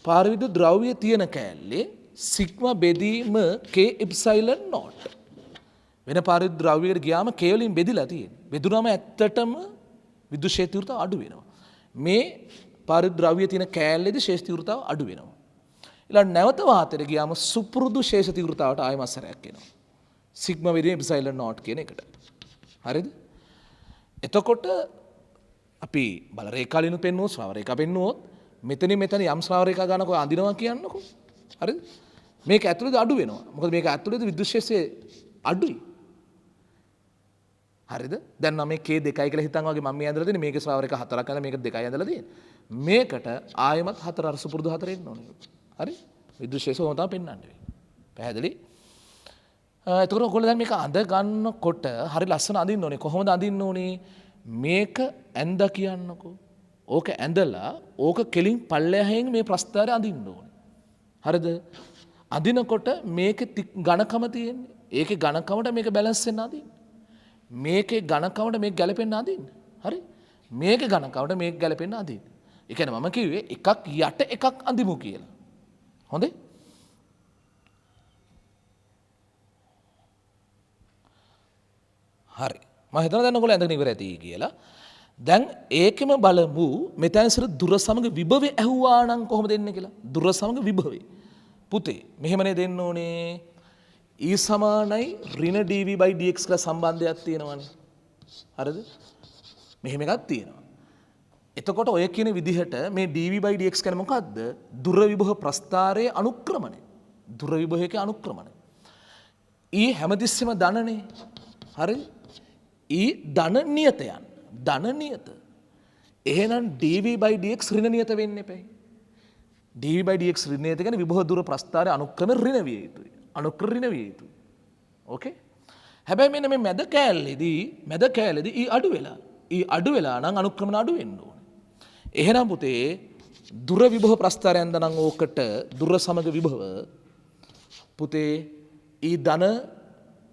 පාරවිද්‍යුත් ද්‍රව්‍ය තියෙන කෑල්ලේ සිග්මා බෙදීම k එප්සයිලන් නෝට්. වෙන පාරවිද්‍යුත් ද්‍රව්‍යයකට ගියාම k වලින් බෙදිලා තියෙන්නේ. බෙදුනම ඇත්තටම විද්‍යුත් ක්ෂේත්‍ර තීව්‍රතාව අඩු වෙනවා. මේ පාරවිද්‍යුත් ද්‍රව්‍ය තියෙන කෑල්ලේදී ක්ෂේත්‍ර තීව්‍රතාව අඩු වෙනවා. ඊළඟ නැවත වාතයට ගියාම සුපුරුදු ක්ෂේත්‍ර තීව්‍රතාවට ආයෙම සැරයක් එනවා. සිග්මා බෙදීම එප්සයිලන් නෝට් කියන එකට. හරිද? එතකොට අපි බල රේඛාලිනු පෙන්නුවොත් ස්‍රව රේඛා පෙන්නුවොත් මෙතනින් මෙතන යම් ස්‍රව රේඛා ගන්නකො අඳිනවා කියන්නකො. හරිද? මේක ඇතුළේද අඩු වෙනවා. මොකද මේක ඇතුළේද විද්‍යුත් ක්ෂේත්‍රය අඩුයි. හරිද? දැන් නම් මේ k 2යි කියලා හිතන් වගේ මම මේ ඇඳලා තියෙන්නේ මේකේ ස්‍රව රේඛා 4ක් අඳලා මේක 2යි ඇඳලා තියෙන්නේ. මේකට ආයෙමත් 4 අර සුපුරුදු 4 එන්න ඕනේ. හරි? විද්‍යුත් ක්ෂේත්‍රය ඕන තමයි පෙන්වන්නේ. පැහැදිලි? එතකොට ඔයගොල්ලෝ දැන් මේක අඳ ගන්නකොට හරි ලස්සන අඳින්න ඕනේ. කොහොමද අඳින්න ඕනේ? මේක ඇඳ කියන්නකෝ. ඕක ඇඳලා ඕක කෙලින් පල්ලෙහායෙන් මේ ප්‍රස්ථාරය අඳින්න ඕනේ. හරිද? අඳිනකොට මේකේ ඝනකම තියෙන්නේ. ඒකේ ඝනකමට මේක බැලන්ස් වෙන්න අඳින්න. මේකේ ඝනකමට මේක ගැලපෙන්න අඳින්න. හරි? මේකේ ඝනකමට මේක ගැලපෙන්න අඳින්න. ඒ කියන්නේ මම කිව්වේ එකක් යට එකක් අඳිමු කියලා. හොඳේ? හරි. මම හිතනවා දැන් ඔයගොල්ලෝ ඇඳගෙන ඉවර ඇති කියලා. දැන් ඒකෙම බලමු මෙතන සිට දුර සමග විභවය ඇහුවා නම් කොහොමද දෙන්නේ කියලා. දුර සමග විභවය. පුතේ මෙහෙමනේ දෙන්න ඕනේ. E සමානයි ඍණ dv dx කියලා සම්බන්ධයක් තියෙනවනේ. හරිද? මෙහෙම එකක් තියෙනවා. එතකොට ඔය කියන විදිහට මේ dv dx කියන්නේ මොකද්ද? දුර විභව ප්‍රස්ථාරයේ අනුක්‍රමණය. දුර විභවයේ අනුක්‍රමණය. E හැමතිස්සෙම ධනනේ. හරිද? E ධන නියතයන්. ධන නියත. එහෙනම් dv dx ඍණ නියත වෙන්න එපැයි. dv dx ඍණ නියත කියන්නේ විභව දුර ප්‍රස්ථාරය අනුක්‍රම ඍණ විය යුතුයි. අනුක්‍රම ඍණ විය යුතුයි. ඕකේ? හැබැයි මෙන්න මේ මැද කෑල්ලේදී E අඩු වෙලා. E අඩු වෙලා නම් අනුක්‍රමණ අඩු වෙන්න ඕනේ. එහෙනම් පුතේ දුර විභව ප්‍රස්ථාරයෙන් දනම් ඕකට දුර සමග විභව පුතේ E ධන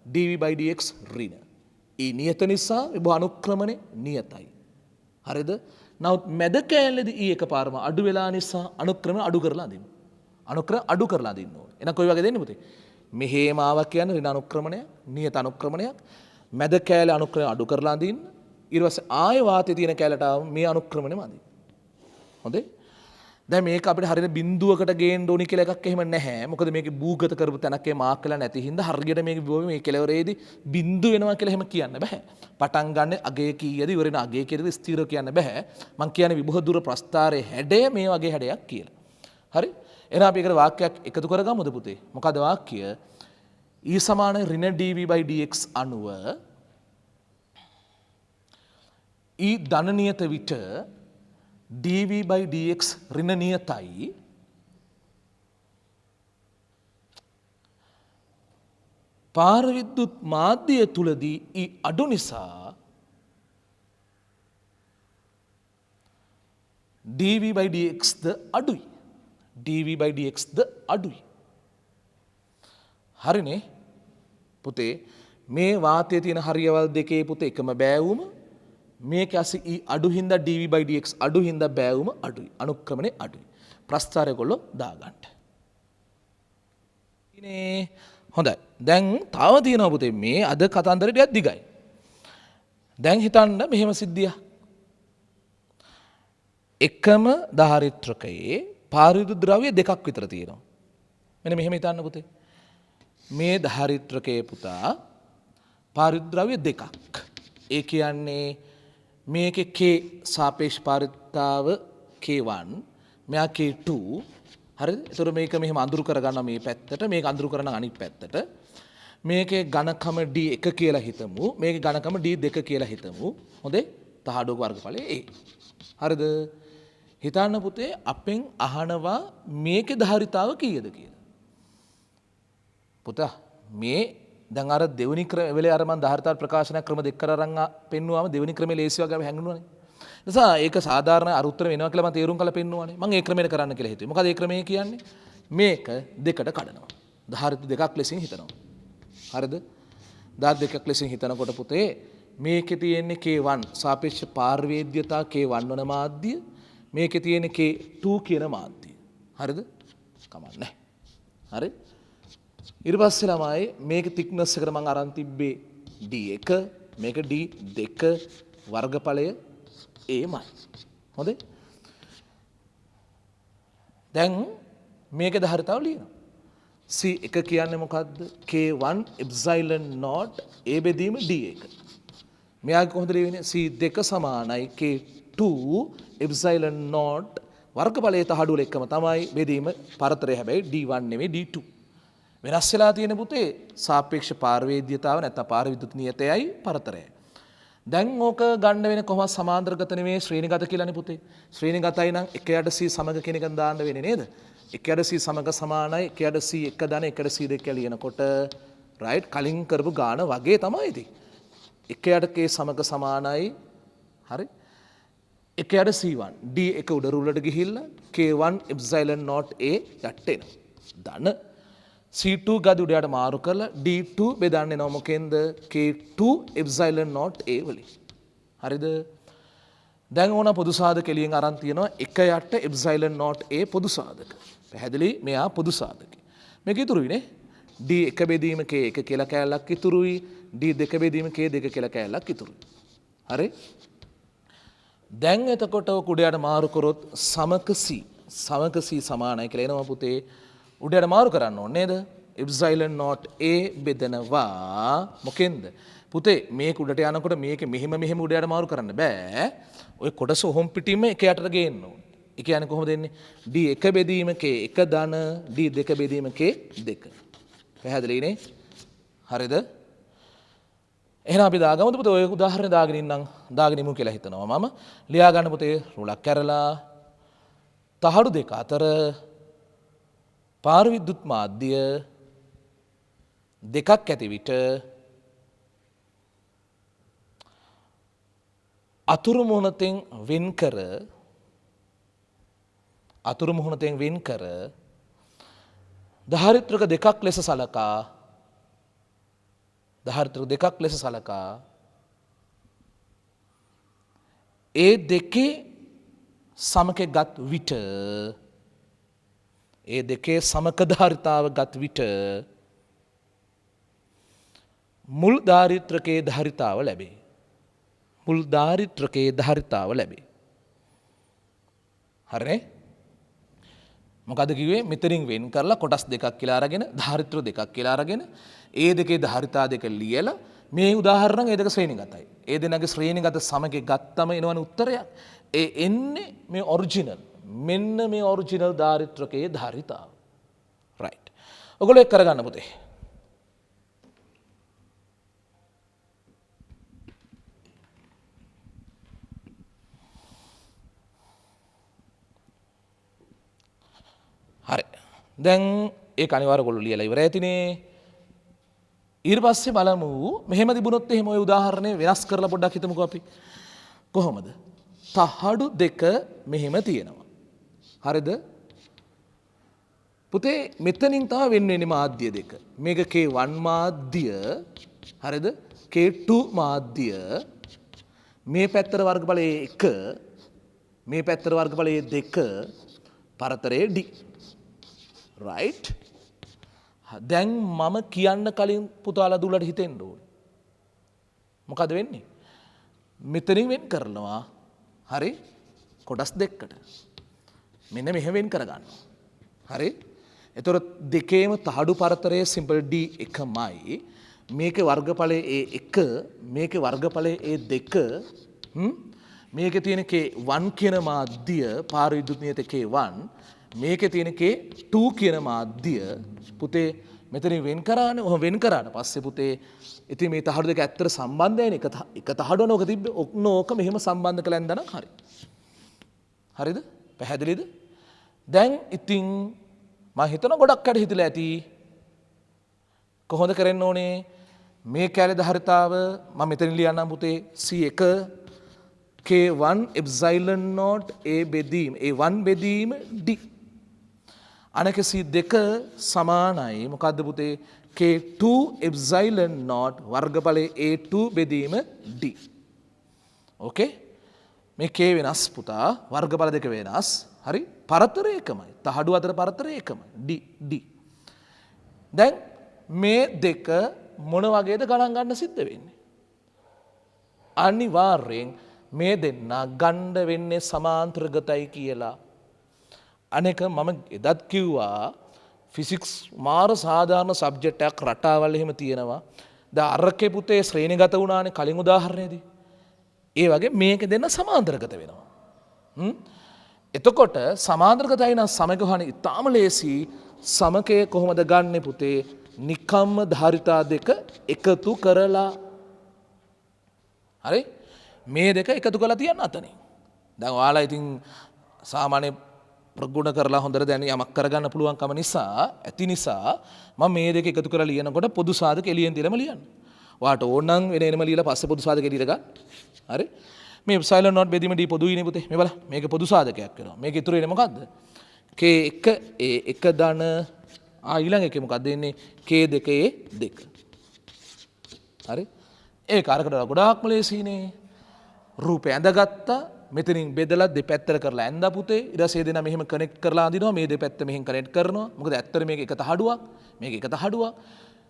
dv dx ඍණ. ඒ නියත නිසා විභව අනුක්‍රමණය නියතයි. හරිද? නමුත් මැද කෑල්ලේදී ඊ එකපාරම අඩු වෙලා නිසා අනුක්‍රමණය අඩු කරලා අදින්න. අනුක්‍රම අඩු කරලා අදින්න ඕනේ. එහෙනම් කොයි වගේ දෙන්නේ පුතේ? මෙහෙම ආවා කියන්නේ ඍණ අනුක්‍රමණයක්, නියත අනුක්‍රමණයක්. මැද කෑල්ලේ අනුක්‍රමණය අඩු කරලා අදින්න. ඊට පස්සේ ආයෙ වාතයේ තියෙන කෑල්ලට ආව මේ අනුක්‍රමණයම අදින්න. හොඳේ? දැන් මේක අපිට හරියට බිඳුවකට ගේන්න ඕනි කියලා එකක් එහෙම නැහැ. මොකද මේකේ භූගත කරපු තැනක් ඒ මාක් කරලා නැති හින්දා හරියට මේක විභවය මේ කෙලවරේදී බිඳු වෙනවා කියලා එහෙම කියන්න බෑ. පටන් ගන්න අගය කීයද ඉවර වෙන අගය කීයද ස්ථිරව කියන්න බෑ. මං කියන්නේ විභව දුර ප්‍රස්ථාරයේ හැඩය මේ වගේ හැඩයක් කියලා. හරි? එහෙනම් අපි ඒකට වාක්‍යයක් එකතු කරගමුද පුතේ? මොකද වාක්‍ය? E සමාන ඍණ dv dx අනුව E ධන නියත විට dv dx ඍණ නියතයි. පාර විද්‍යුත් මාධ්‍ය තුලදී E අඩු නිසා dv dx ද අඩුයි. dv dx ද අඩුයි. හරිනේ පුතේ මේ වාතයේ තියෙන හරියවල් දෙකේ පුතේ එකම බෑවුම මේක ඇසි E අඩු හින්දා dv/dx අඩු හින්දා බෑවුම අඩුයි. අනුක්‍රමණය අඩුයි. ප්‍රස්ථාරය කොල්ලෝ දාගන්න. ඉනේ හොඳයි. දැන් තව තියෙනවා පුතේ මේ අද කතන්දරේ ටිකක් දිගයි. දැන් හිතන්න මෙහෙම සිද්ධියක්. එකම ධාරිත්‍රකයේ පාරිදු ද්‍රව්‍ය දෙකක් විතර තියෙනවා. මෙන්න මෙහෙම හිතන්න පුතේ. මේ ධාරිත්‍රකයේ පුතා පාරිදු ද්‍රව්‍ය දෙකක්. ඒ කියන්නේ මේකේ K සාපේක්ෂ පාරිද්‍රතාව K1 මෙයා K2 හරිද? ඒතර මේක මෙහෙම අඳුරු කරගන්නවා මේ පැත්තට මේක අඳුරු කරන අනිත් පැත්තට. මේකේ ඝනකම D1 කියලා හිතමු. මේකේ ඝනකම D2 කියලා හිතමු. හොඳේ? තහඩුවක වර්ගඵලය A. හරිද? හිතන්න පුතේ අපෙන් අහනවා මේකේ ධාරිතාව කීයද කියලා. පුතා මේ දැන් අර දෙවෙනි වෙලේ අර මම ධාරිතාව ප්‍රකාශන ක්‍රම දෙක කර අරන් පෙන්නුවාම දෙවෙනි ක්‍රමේ ලේසි වගේ හැංගුණානේ. නිසා ඒක සාධාරණ අර උත්තර වෙනවා කියලා මම තේරුම් කරලා පෙන්නුවානේ. මම ඒ ක්‍රමයට කරන්න කියලා හිතුවේ. මොකද ඒ ක්‍රමය කියන්නේ මේක දෙකට කඩනවා. ධාරිත දෙකක් ලෙසින් හිතනවා. හරිද? ධාරිත දෙකක් ලෙසින් හිතනකොට පුතේ මේකේ තියෙන්නේ K1 සාපේක්ෂ පාරවේද්‍යතා K1 වන මාධ්‍ය මේකේ තියෙන්නේ K2 කියන මාධ්‍ය. හරිද? කමන්නේ. හරි? ඊට පස්සේ ළමයි මේක thickness එකට මම අරන් තිබ්බේ D1 මේක D2 වර්ගඵලය Aමයි. හොඳේ? දැන් මේකේ ධාරිතාව ලියනවා. C1 කියන්නේ මොකද්ද? K1 epsilon naught A බෙදීම D1. මෙයාගේ කොහොමද ලියන්නේ? C2 සමානයි K2 epsilon naught වර්ගඵලයේ තහඩුවල එකම තමයි බෙදීම පරතරය හැබැයි D1 නෙමෙයි D2. වෙනස් වෙලා තියෙන පුතේ සාපේක්ෂ පාරවේද්‍යතාව නැත්නම් පාරවිද්‍යුත් නියතයයි පරතරයයි. දැන් ඕක ගන්න වෙන කොහොමද සමාන්තරගත නෙමෙයි ශ්‍රේණිගත කියලානේ පුතේ. ශ්‍රේණිගතයි නම් 1යට C සමග කියන එකෙන් දාන්න වෙන්නේ නේද? 1යට C සමග සමානයි 1යට C 1 දාන 1යට C 2 කියලා ලියනකොට රයිට් කලින් කරපු ගාන වගේ තමයි ඉතින්. 1යට K සමග සමානයි හරි 1යට C1 D1 උඩ රුලට ගිහිල්ලා K1 epsilon naught A යට එනවා. ධන C2 ගද උඩයට මාරු කරලා D2 බෙදන්න එනවා මොකෙන්ද K2 epsilon naught A වලින්. හරිද? දැන් ඕන පොදු සාධක එළියෙන් අරන් තියෙනවා 1යට epsilon naught A පොදු සාධක. පැහැදිලි මෙයා පොදු සාධක. මේක ඉතුරුයි නේ. D1 බෙදීම K1 කියලා කැලලක් ඉතුරුයි. D2 බෙදීම K2 කියලා කැලලක් ඉතුරුයි. හරි? දැන් එතකොට උඩයට මාරු කරොත් සමක C සමානයි කියලා එනවා පුතේ. උඩයට මාරු කරන්න ඕනේ නේද? epsilon naught A බෙදනවා මොකෙන්ද? පුතේ මේක උඩට යනකොට මේක මෙහෙම උඩයට මාරු කරන්න බෑ. ඔය කොටස ඔහොම පිටින්ම එක යටට ගේන්න ඕනේ. ඒ කියන්නේ කොහොමද එන්නේ? D1 බෙදීම K1 ධන D2 බෙදීම K2. පැහැදිලිනේ? හරිද? එහෙනම් අපි දාගමුද පුතේ ඔය උදාහරණ දාගෙන ඉමු කියලා හිතනවා මම. ලියා ගන්න පුතේ රුලක් කැරලා තහඩු දෙක අතර පාරවිද්‍යුත් මාධ්‍ය දෙකක් ඇති විට අතුරු මුහුණතෙන් වෙන්කර ධාරිත්‍රක දෙකක් ලෙස සලකා ඒ දෙකේ සමක ධාරිතාව ගත් විට මුල් ධාරිත්‍රකයේ ධාරිතාව ලැබේ. හරිනේ? මොකද කිව්වේ මෙතනින් වෙන් කරලා කොටස් දෙකක් කියලා අරගෙන ධාරිත්‍ර දෙකක් කියලා අරගෙන ඒ දෙකේ ධාරිතා දෙක ලියලා මේ උදාහරණ ඒ දෙක ශ්‍රේණිගතයි. ඒ දෙනගේ ශ්‍රේණිගත සමකේ ගත්තම එනවනේ උත්තරයක්. ඒ එන්නේ මේ ඔරිජිනල්. මෙන්න මේ ඔරිජිනල් ධාරිත්‍රකයේ ධාරිතාව. රයිට්. ඔයගොල්ලෝ එක් කරගන්න පුතේ. හරි. දැන් ඒක අනිවාර්ය ඔයගොල්ලෝ ලියලා ඉවරයි ඇතිනේ. ඊට පස්සේ බලමු මෙහෙම තිබුණොත් එහෙම ওই උදාහරණය වෙනස් කරලා පොඩ්ඩක් හිතමුකෝ අපි. කොහොමද? තහඩු දෙක මෙහෙම තියෙනවා. හරිද? පුතේ මෙතනින් තමයි වෙන්න වෙන්නේ මාධ්‍ය දෙක. මේක K1 මාධ්‍ය හරිද? K2 මාධ්‍ය මේ පැත්තට වර්ගඵලයේ 1 මේ පැත්තට වර්ගඵලයේ 2 පරතරයේ D. right? දැන් මම කියන්න කලින් පුතාලා දුලට හිතෙන්න ඕනේ. මොකද වෙන්නේ? මෙතනින් වෙන් කරනවා. හරි? කොටස් දෙකකට. මෙන්න මෙහෙම වෙන් කරගන්නවා. හරි? එතකොට දෙකේම තහඩු පරතරයේ සිම්පල් D එකමයි. මේකේ වර්ගඵලයේ A1 මේකේ වර්ගඵලයේ A2 මේකේ තියෙන K1 කියන මාධ්‍ය පාර විද්‍යුත් නියත K1 මේකේ තියෙන K2 කියන මාධ්‍ය පුතේ මෙතනින් වෙන් කරානේ. ඔහොම වෙන් කරාට පස්සේ පුතේ ඉතින් මේ තහඩු දෙක ඇත්තට සම්බන්ධයනේ. එක තහඩුවන ඕක තිබ්බේ ඕක මෙහෙම සම්බන්ධ කළා නේද? හරි. හරිද? පැහැදිලිද? දැන් ඉතින් මම හිතන ගොඩක් අය හිතලා ඇති කොහොමද කරන්න ඕනේ මේ කැලේ ධාරිතාව මම මෙතන ලියන්නම් පුතේ C1 K1 epsilon naught A බෙදීම A1 බෙදීම D අනක C2 සමානයි මොකද්ද පුතේ K2 epsilon naught වර්ගඵලයේ A2 බෙදීම D ඕකේ මේ K වෙනස් පුතා වර්ගඵල දෙක වෙනස් හරි පරතරය එකමයි තහඩු අතර පරතරය එකමයි D දැන් මේ දෙක මොන වගේද ගණන් ගන්න සිද්ධ වෙන්නේ අනිවාර්යෙන් මේ දෙන්න ගණ්ඩ වෙන්නේ සමාන්තරගතයි කියලා අනෙක මම එදත් කිව්වා ෆිසික්ස් මාර සාධාරණ සබ්ජෙක්ට් එකක් රටාවල් එහෙම තියෙනවා දැන් අරකේ පුතේ ශ්‍රේණිගත වුණානේ කලින් උදාහරණයේදී ඒ වගේ මේක දෙන්න සමාන්තරගත වෙනවා එතකොට සමාන්තරගතයි නම් සමග හොන ඉතාම ලේසි සමකය කොහොමද ගන්න පුතේ නිකම්ම ධාරිතා දෙක එකතු කරලා හරි මේ දෙක එකතු කරලා තියන්න අතනින් දැන් ඔයාලා ඉතින් සාමාන්‍ය ප්‍රගුණ කරලා හොඳට දැන යමක් කරගන්න පුළුවන්කම නිසා ඇති නිසා මම මේ දෙක එකතු කරලා ලියනකොට පොදු සාධක එළියෙන් තියලම ලියන්න ඔයාට ඕන නම් වෙන වෙනම ලියලා පස්සේ පොදු සාධක එළියට ගන්න හරි මේ epsilon naught බෙදීම D පොදුයිනේ පුතේ මේ බලන්න මේක පොදු සාධකයක් වෙනවා මේක ඉතුරු වෙන්නේ මොකද්ද K1 A1 ධන ඊළඟ එකේ මොකක්ද එන්නේ K2 A2 හරි ඒක අරකට ගොඩාක්ම ලේසියිනේ රූපය ඇඳගත්තා මෙතනින් බෙදලා දෙපැත්තට කරලා ඇඳා පුතේ ඊට පස්සේ දෙනා මෙහෙම කනෙක්ට් කරලා අඳිනවා මේ දෙපැත්ත මෙහෙන් කනෙක්ට් කරනවා මොකද ඇත්තට මේක එක තහඩුවක් මේක එක තහඩුවක්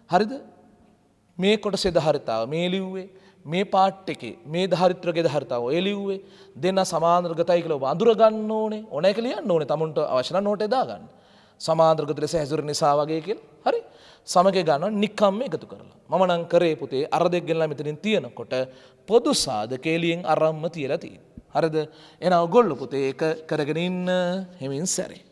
හරිද මේ කොටසේ ධාරිතාව මේ ලිව්වේ මේ පාට් එකේ මේ ධාරිත්‍රකයේ ධාරිතාව ඔය ලිව්වේ දෙන්න සමාන්තරගතයි කියලා ඔබ අඳුර ගන්න ඕනේ ඕන එක ලියන්න ඕනේ තමුන්ට අවශ්‍ය නම් නෝට් එක දාගන්න සමාන්තරගත ලෙස හැසිරෙන නිසා වගේ කියලා හරි සමගය ගන්නවා නිකම්ම එකතු කරලා මම නම් කරේ පුතේ අර දෙක ගෙනලා මෙතනින් තියනකොට පොදු සාධක එළියෙන් අරම්ම තියලා තියෙනවා හරිද එහෙනම් ඔයගොල්ලෝ පුතේ ඒක කරගෙන ඉන්න හිමින් සැරේ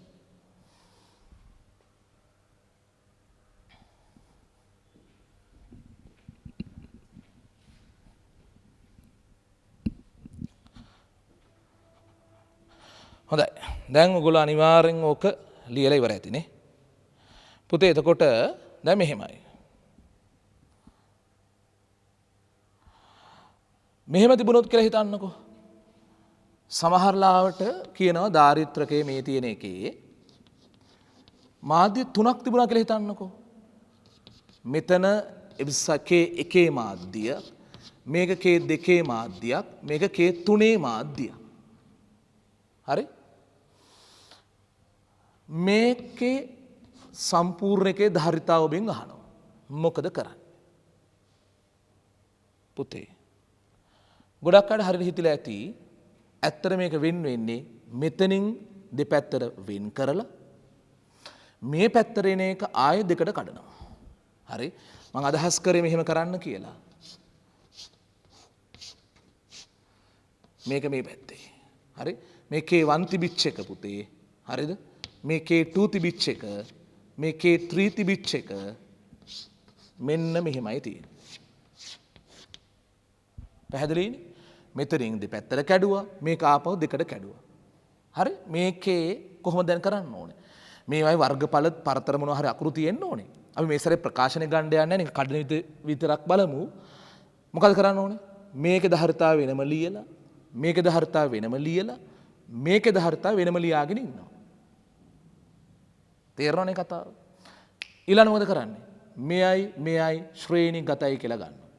හොඳයි දැන් ඔයගොල්ලෝ අනිවාර්යෙන් ඕක ලියලා ඉවර ඇතිනේ පුතේ එතකොට දැන් මෙහෙමයි මෙහෙම තිබුණොත් කියලා හිතන්නකෝ සමහර ලාවට කියනවා දාරිත්‍රකයේ මේ තියෙන එකේ මාධ්‍ය තුනක් තිබුණා කියලා හිතන්නකෝ මෙතන K1 මාධ්‍ය මේක K2 මාධ්‍යයක් මේක K3 මාධ්‍යයක් හරි මේකේ සම්පූර්ණ එකේ ධාරිතාව ඔබෙන් අහනවා මොකද කරන්නේ පුතේ ගොඩක් අය හරියට හිතලා ඇති ඇත්තට මේක වෙන් වෙන්නේ මෙතනින් දෙපැත්තට වෙන් කරලා මේ පැත්තට එන එක ආයෙ දෙකට කඩනවා හරි මම අදහස් කරේ මෙහෙම කරන්න කියලා මේක මේ පැත්තේ හරි මේ K1 තිබිච්ච එක පුතේ හරිද මේ K2 තිබිච්ච එක මේ K3 තිබිච්ච එක මෙන්න මෙහෙමයි තියෙන්නේ පැහැදිලිනේ මෙතනින් දෙපැත්තට කැඩුවා මේක ආපහු දෙකට කැඩුවා හරි මේකේ කොහොමද දැන් කරන්න ඕනේ මේවයි වර්ගඵල පරතර මොනවා හරි අකුරු තියෙන්න ඕනේ අපි මේ සැරේ ප්‍රකාශන ගන්න යන්නේ නැහැ නේ කඩන විතරක් බලමු මොකද කරන්න ඕනේ මේකේ ධාරිතාව වෙනම ලියලා මේකේ ධාරිතාව වෙනම ලියලා මේකේ ධාරිතාව වෙනම ලියාගෙන ඉන්නවා තේරෙනවනේ කතාව. ඊළඟ මොකද කරන්නේ? මෙයයි ශ්‍රේණිගතයි කියලා ගන්නවා.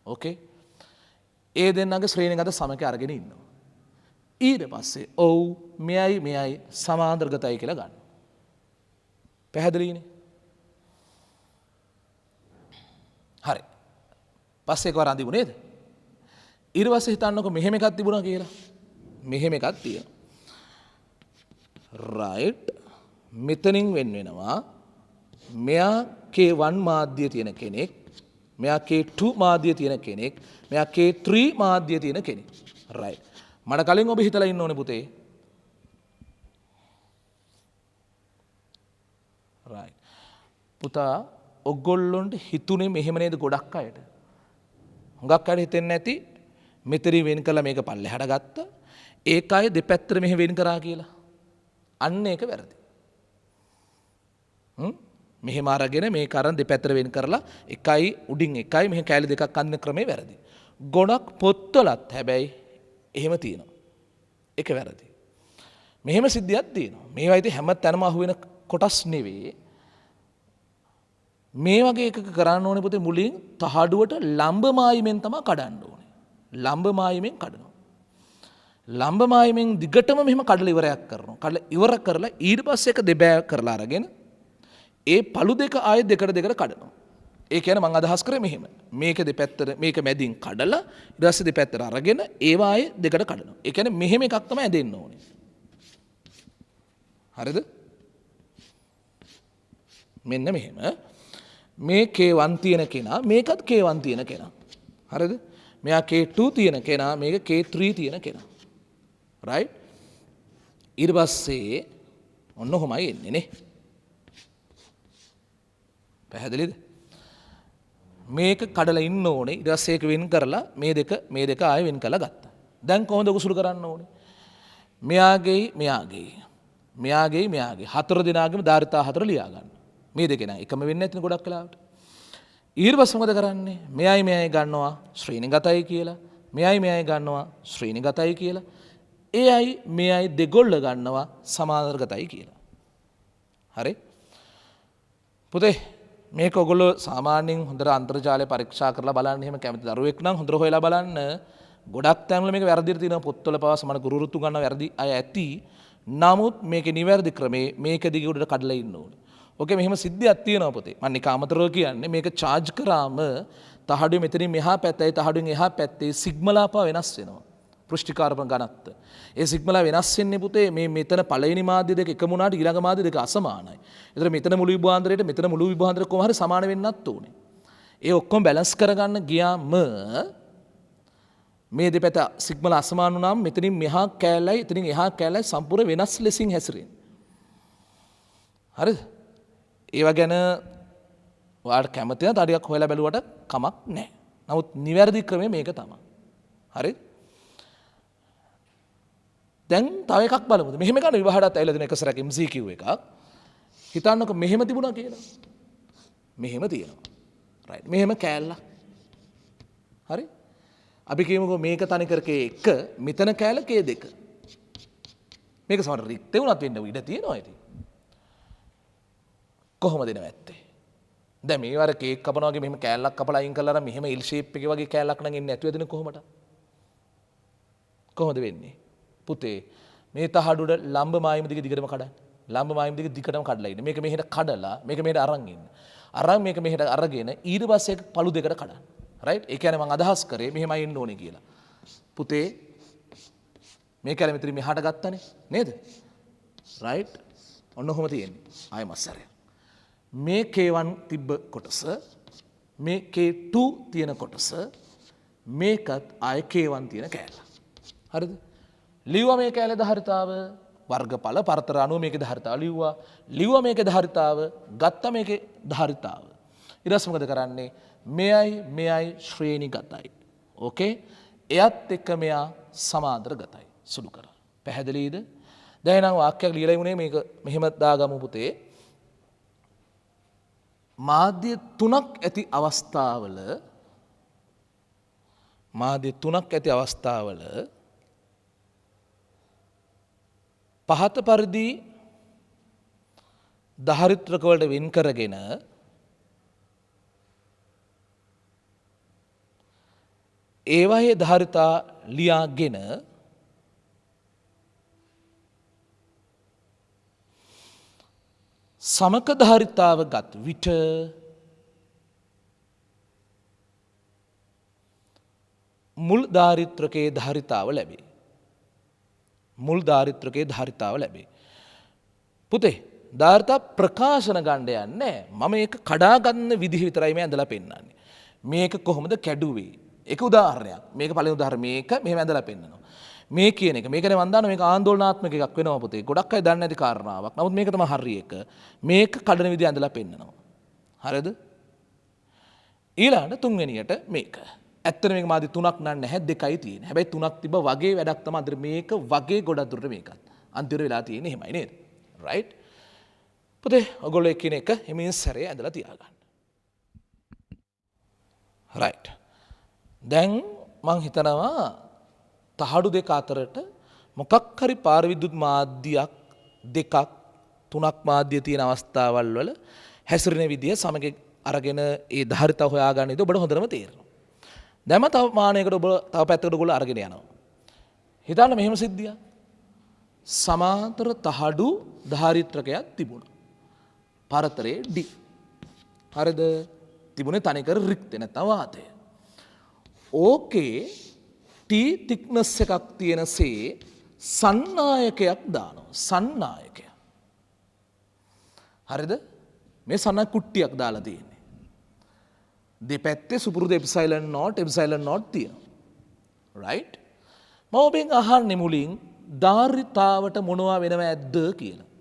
ඕකේ? ඒ දෙන්නගේ ශ්‍රේණිගත සමකේ අරගෙන ඉන්නවා. ඊට පස්සේ ඔව් මෙයයි සමාන්තරගතයි කියලා ගන්නවා. පැහැදිලිනේ? හරි. පස්සේ එකවර අඳිමු නේද? ඊට පස්සේ හිතන්නකෝ මෙහෙම එකක් තිබුණා කියලා. මෙහෙම එකක් තියෙනවා. right. මෙතනින් වෙන් වෙනවා මෙයා K1 මාධ්‍ය තියෙන කෙනෙක්, මෙයා K2 මාධ්‍ය තියෙන කෙනෙක්, මෙයා K3 මාධ්‍ය තියෙන කෙනෙක්. right. මට කලින් ඔබ හිතලා ඉන්න ඕනේ පුතේ. right. පුතා ඔගොල්ලොන්ට හිතුනේ මෙහෙම නේද ගොඩක් අයට? හුඟක් අයට හිතෙන්නේ නැති මෙතරි වෙන් කළා මේක පල්ලෙහාට ගත්තා. ඒක අය දෙපැත්තට මෙහෙ වෙන් කරා කියලා. අන්න ඒක වැරදි. මෙහෙම අරගෙන මේ කරන් දෙපැත්තට වෙන් කරලා එකයි උඩින් එකයි මෙහෙ කැලි දෙකක් අඳින ක්‍රමේ වැරදි. ගොඩක් පොත්වලත් හැබැයි එහෙම තියෙනවා. ඒක වැරදි. මෙහෙම සිද්ධියක් තියෙනවා. මේවා ඉතින් හැම තැනම අහුවෙන කොටස් නෙවෙයි. මේ වගේ එකක කරන්න ඕනේ පුතේ මුලින් තහඩුවට ලම්බ මායිමෙන් තමයි කඩන්න ඕනේ. ලම්බ මායිමෙන් කඩනවා. ලම්බ මායිමෙන් දිගටම මෙහෙම කඩලා ඉවරයක් කරනවා. කඩලා ඉවර කරලා ඊට පස්සේ එක දෙබෑ කරලා අරගෙන ඒ පළු දෙක ආයෙ දෙකට කඩනවා. ඒ කියන්නේ මම අදහස් කරේ මෙහෙම. මේක දෙපැත්තට මේක මැදින් කඩලා ඊට පස්සේ දෙපැත්තට අරගෙන ඒවා ආයෙ දෙකට කඩනවා. ඒ කියන්නේ මෙහෙම එකක් තමයි ඇදෙන්න ඕනේ. හරිද? මෙන්න මෙහෙම. මේ K1 තියෙන කෙනා මේකත් K1 තියෙන කෙනා. හරිද? මෙයා K2 තියෙන කෙනා මේක K3 තියෙන කෙනා. right? ඊට පස්සේ ඔන්න ඔහොමයි එන්නේ නේ. පැහැදිලිද? මේක කඩලා ඉන්න ඕනේ. ඊට පස්සේ ඒක වෙන් කරලා මේ දෙක ආයෙ වෙන් කරලා ගත්තා. දැන් කොහොමද උසුළු කරන්න ඕනේ? මෙයාගේ හතර දෙනාගේම ධාරිතා හතර ලියා ගන්න. මේ දෙක නෑ එකම වෙන්නේ නැතිනේ ගොඩක් වෙලාවට. ඊට පස්සේ මොකද කරන්නේ? මෙයයි ගන්නවා ශ්‍රේණිගතයි කියලා. මෙයයි ගන්නවා ශ්‍රේණිගතයි කියලා. මෙයයි දෙගොල්ල ගන්නවා සමාන්තරගතයි කියලා. හරි? පුතේ මේක ඔයගොල්ලෝ සාමාන්‍යයෙන් හොඳට අන්තර්ජාලය පරීක්ෂා කරලා බලන්න එහෙම කැමති දරුවෙක් නම් හොඳට හොයලා බලන්න. ගොඩක් තැන්වල මේක වැරදිට තියෙනවා. පොත්වල පවා සමහර ගුරුවරුතු ගන්න වැරදි අය ඇති. නමුත් මේකේ නිවැරදි ක්‍රමේ මේක දිගේ උඩට කඩලා ඉන්න ඕනේ. ඕකේ මෙහෙම සිද්ධියක් තියෙනවා පුතේ. මම නික අමතරව කියන්නේ මේක charge කරාම තහඩුවේ මෙතනින් මෙහා පැත්තයි තහඩුවෙන් එහා පැත්තේ සිග්මලා පවා වෙනස් වෙනවා. පෘෂ්ටිකාර්බන ඝනත්ව. ඒ සිග්මලා වෙනස් වෙන්නේ පුතේ මේ මෙතන පළවෙනි මාධ්‍ය දෙක එකම වුණාට ඊළඟ මාධ්‍ය දෙක අසමානයි. ඒතර මෙතන මුළු විභාන්තරයට මෙතන මුළු විභාන්තරයට කොහොම හරි සමාන වෙන්නත් ඕනේ. ඒ ඔක්කොම බැලන්ස් කරගන්න ගියාම මේ දෙපැත්ත සිග්මලා අසමාන වුණාම මෙතනින් මෙහා කෑල්ලයි එතනින් එහා කෑල්ලයි සම්පූර්ණ වෙනස් ලෙසින් හැසිරෙන්නේ. හරිද? ඒවා ගැන ඔයාලට කැමති නම් තව ටිකක් හොයලා බැලුවට කමක් නැහැ. නමුත් නිවැරදි ක්‍රමය මේක තමයි. හරිද? දැන් තව එකක් බලමු. මෙහෙම ගන්න විවාහයටත් ඇවිල්ලා දෙන එක සරක් MCQ එකක්. හිතන්නකො මෙහෙම තිබුණා කියලා. මෙහෙම තියෙනවා. රයිට්. මෙහෙම කෑල්ල. හරි? අපි කියමුකෝ මේක තනිකර K1 මෙතන කෑල්ල K2. මේක සමහර රික්තේ වුණත් වෙන්න ඉඩ තියෙනවා ඉතින්. කොහොමද එනව ඇත්තේ? දැන් මේ වර කේක් කපනවා වගේ මෙහෙම කෑල්ලක් කපලා අයින් කරලා අර මෙහෙම L shape එකේ වගේ කෑල්ලක් නම් එන්නේ නැතුව දෙන කොහොමද? කොහොමද වෙන්නේ? පුතේ මේ තහඩුවට ලම්බ මායිම දිගටම කඩන්න. ලම්බ මායිම දිගටම කඩලා ඉන්න. මේක මෙහෙට කඩලා මේක මෙහෙට අරන් ඉන්න. අරන් මේක මෙහෙට අරගෙන ඊට පස්සේ පළු දෙකට කඩන්න. රයිට්? ඒ කියන්නේ මම අදහස් කරේ මෙහෙමයි ඉන්න ඕනේ කියලා. පුතේ මේක අර මෙතන මෙහාට ගත්තනේ නේද? රයිට්? ඔන්න ඔහොම තියෙන්නේ. ආයෙ මස්සරය. මේ K1 තිබ්බ කොටස මේ K2 තියෙන කොටස මේකත් ආයෙ K1 තියෙන කෑල්ල. හරිද? ලිව්වා මේ කෑල්ලේ ධාරිතාව වර්ගඵල පරතර අණුව මේකේ ධාරිතාව ලිව්වා මේකේ ධාරිතාව ගත්තා මේකේ ධාරිතාව. ඊට පස්සේ මොකද කරන්නේ? මෙයයි ශ්‍රේණිගතයි. ඕකේ? එයත් එක්ක මෙයා සමාන්තරගතයි. සුළු කරා. පැහැදිලිද? දැන් නම් වාක්‍යයක් ලියලා ඉමුනේ මේක මෙහෙම දාගමු පුතේ. මාධ්‍ය තුනක් ඇති අවස්ථාවල පහත පරිදි ධාරිත්‍රක වලට වෙන් කරගෙන ඒවායේ ධාරිතා ලියාගෙන සමක ධාරිතාව ගත් විට මුල් ධාරිත්‍රකයේ ධාරිතාව ලැබේ. මුල් ධාරිත්‍රකයේ ධාරිතාව ලැබේ. පුතේ ධාරිතා ප්‍රකාශන ගන්න යන්නේ මම ඒක කඩා ගන්න විදිහ විතරයි මේ ඇඳලා පෙන්නන්නේ. මේක කොහොමද කැඩුවේ? ඒක උදාහරණයක්. මේක පළවෙනි උදාහරණ මේක මෙහෙම ඇඳලා පෙන්නනවා. මේ කියන එක මේකනේ මම දන්නවා මේක ආందోලනාත්මක එකක් වෙනවා පුතේ. ගොඩක් අය දන්නේ නැති කාරණාවක්. නමුත් මේක තමයි හරි එක. මේක කඩන විදිහ ඇඳලා පෙන්නනවා. හරිද? ඊළඟට තුන්වෙනියට මේක. ඇත්තට මේක මාදි තුනක් නැහැ දෙකයි තියෙන්නේ. හැබැයි තුනක් තිබ්බ වගේ වැඩක් තමයි අnder මේක වගේ ගොඩක් දුරට මේකත්. අන්තිමට වෙලා තියෙන්නේ එහෙමයි නේද? රයිට්? පුතේ ඔයගොල්ලෝ එකින් එක හිමින් සැරේ ඇඳලා තියාගන්න. රයිට්. දැන් මං හිතනවා තහඩු දෙක අතරට මොකක් හරි පාර විද්‍යුත් මාධ්‍යයක් දෙකක් තුනක් මාධ්‍ය තියෙන අවස්ථාවල් වල හැසිරෙන විදිය සමග අරගෙන ඒ ධාරිතාව හොයාගන්න ඉතින් ඔබට හොඳටම තේරෙනවා. දැන්ම තව මානයකට ඔබ තව පැත්තකට ඔයගොල්ලෝ අරගෙන යනවා. හිතන්න මෙහෙම සිද්ධියක්. සමාන්තර තහඩු ධාරිත්‍රකයක් තිබුණා. පරතරයේ D. හරිද? තිබුණේ තනිකර රික්තේ නැත්නම් වාතය. ඕකේ T thickness එකක් තියෙනසේ සන්නායකයක් දානවා. සන්නායකය. හරිද? මේ සන්නායක කුට්ටියක් දාලා තියෙන්නේ. දෙපැත්තේ සුපුරුදු එප්සයිලන් නෝට් තියෙනවා. රයිට්? මම ඔබෙන් අහන්නේ මුලින් ධාරිතාවට මොනවා වෙනව ඇද්ද කියලා.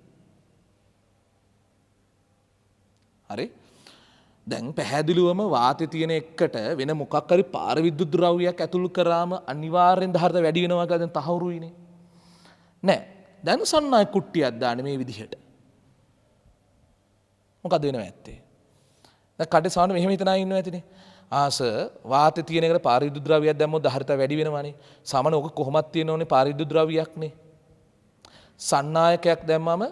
හරි? දැන් පැහැදිලිවම වාතය තියෙන එකට වෙන මොකක් හරි පාර විද්‍යුත් ද්‍රව්‍යයක් ඇතුළු කරාම අනිවාර්යෙන් ධාරිතාව වැඩි වෙනවා කියලා දැන් තහවුරුයිනේ. නෑ. දැන් සන්නායක කුට්ටියක් දාන්නේ මේ විදිහට. මොකද වෙනව ඇත්තේ? දැන් කඩේ සාමාන්‍ය මෙහෙම හිතනා ඉන්නව ඇතිනේ. ආස වාතය තියෙන එකට පාර විද්‍යුත් ද්‍රව්‍යයක් දැම්මොත් ධාරිතාව වැඩි වෙනවනේ. සාමාන්‍ය ඔක කොහොමද තියෙන ඕනේ පාර විද්‍යුත් ද්‍රව්‍යයක්නේ. සන්නායකයක් දැම්මම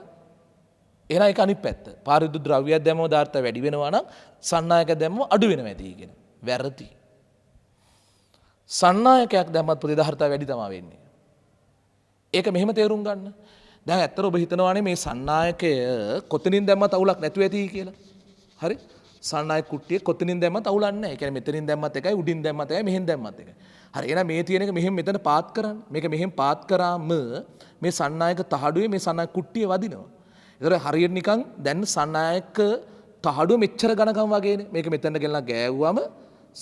එහෙනම් ඒක අනිත් පැත්ත. පාර විද්‍යුත් ද්‍රව්‍යයක් දැම්මම ධාරිතාව වැඩි වෙනවා නම් සන්නායකයක් දැම්මම අඩු වෙනවා ඇති කියන. වැරදි. සන්නායකයක් දැම්මත් පුතේ ධාරිතාව වැඩි තමයි වෙන්නේ. ඒක මෙහෙම තේරුම් ගන්න. දැන් ඇත්තට ඔබ හිතනවානේ මේ සන්නායකය කොතනින් දැම්මත් අවුලක් නැතුව ඇති කියලා. හරි? සන්නායක කුට්ටිය කොතනින් දැම්මත් අවුලක් නැහැ. ඒ කියන්නේ මෙතනින් දැම්මත් එකයි උඩින් දැම්මත් එකයි මෙහෙන් දැම්මත් එකයි. හරි එහෙනම් මේ තියෙන එක මෙහෙම මෙතන පාත් කරන්න. මේක මෙහෙම පාත් කරාම මේ සන්නායක තහඩුවේ මේ සන්නායක කුට්ටිය වදිනවා. ඒතර හරියට නිකන් දැන් සන්නායක තහඩුව මෙච්චර ඝනකම් වගේනේ. මේක මෙතනට ගෙනලා ගෑවුවම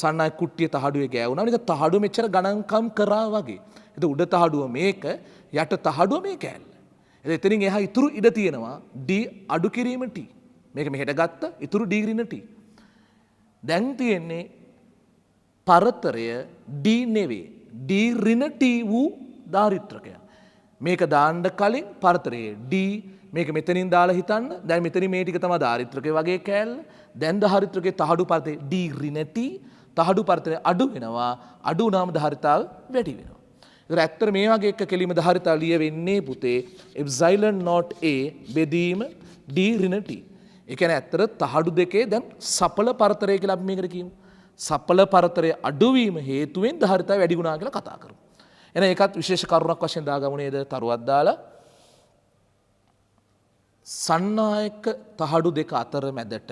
සන්නායක කුට්ටිය තහඩුවේ ගෑවුනම නිකන් තහඩුව මෙච්චර ඝනකම් කරා වගේ. ඒක උඩ තහඩුව මේක යට තහඩුව මේ කෑල්ල. එතනින් එහා ඉතුරු ඉඩ තියෙනවා D අඩු කිරීම T. මේක මෙහෙට ගත්ත ඉතුරු D ඍණ T. දැන් තියෙන්නේ පරතරය D නෙවෙයි D ඍණ T වූ ධාරිත්‍රකය. මේක දාන්න කලින් පරතරයේ D මේක මෙතනින් දාලා හිතන්න. දැන් මෙතනින් මේ ටික තමයි ධාරිත්‍රකය වගේ කෑල්ල. දැන් ධාරිත්‍රකයේ තහඩු පරතරය D ඍණ T තහඩු පරතරය අඩු වෙනවා. අඩු වුණාම ධාරිතාව වැඩි වෙනවා. ඒතර ඇත්තට මේ වගේ එක කෙලිම ධාරිතාව ලිය වෙන්නේ පුතේ එප්සයිලන් නෝට් A බෙදීම D ඍණ T. ඒ කියන්නේ ඇත්තට තහඩු දෙකේ දැන් සපල පරතරය කියලා අපි මේකට කියමු. සපල පරතරය අඩුවීම හේතුවෙන් ධාරිතාව වැඩි වුණා කියලා කතා කරමු. එහෙනම් ඒකත් විශේෂ කරුණක් වශයෙන් දාගමු නේද? තරුවක් දාලා සන්නායක තහඩු දෙක අතර මැදට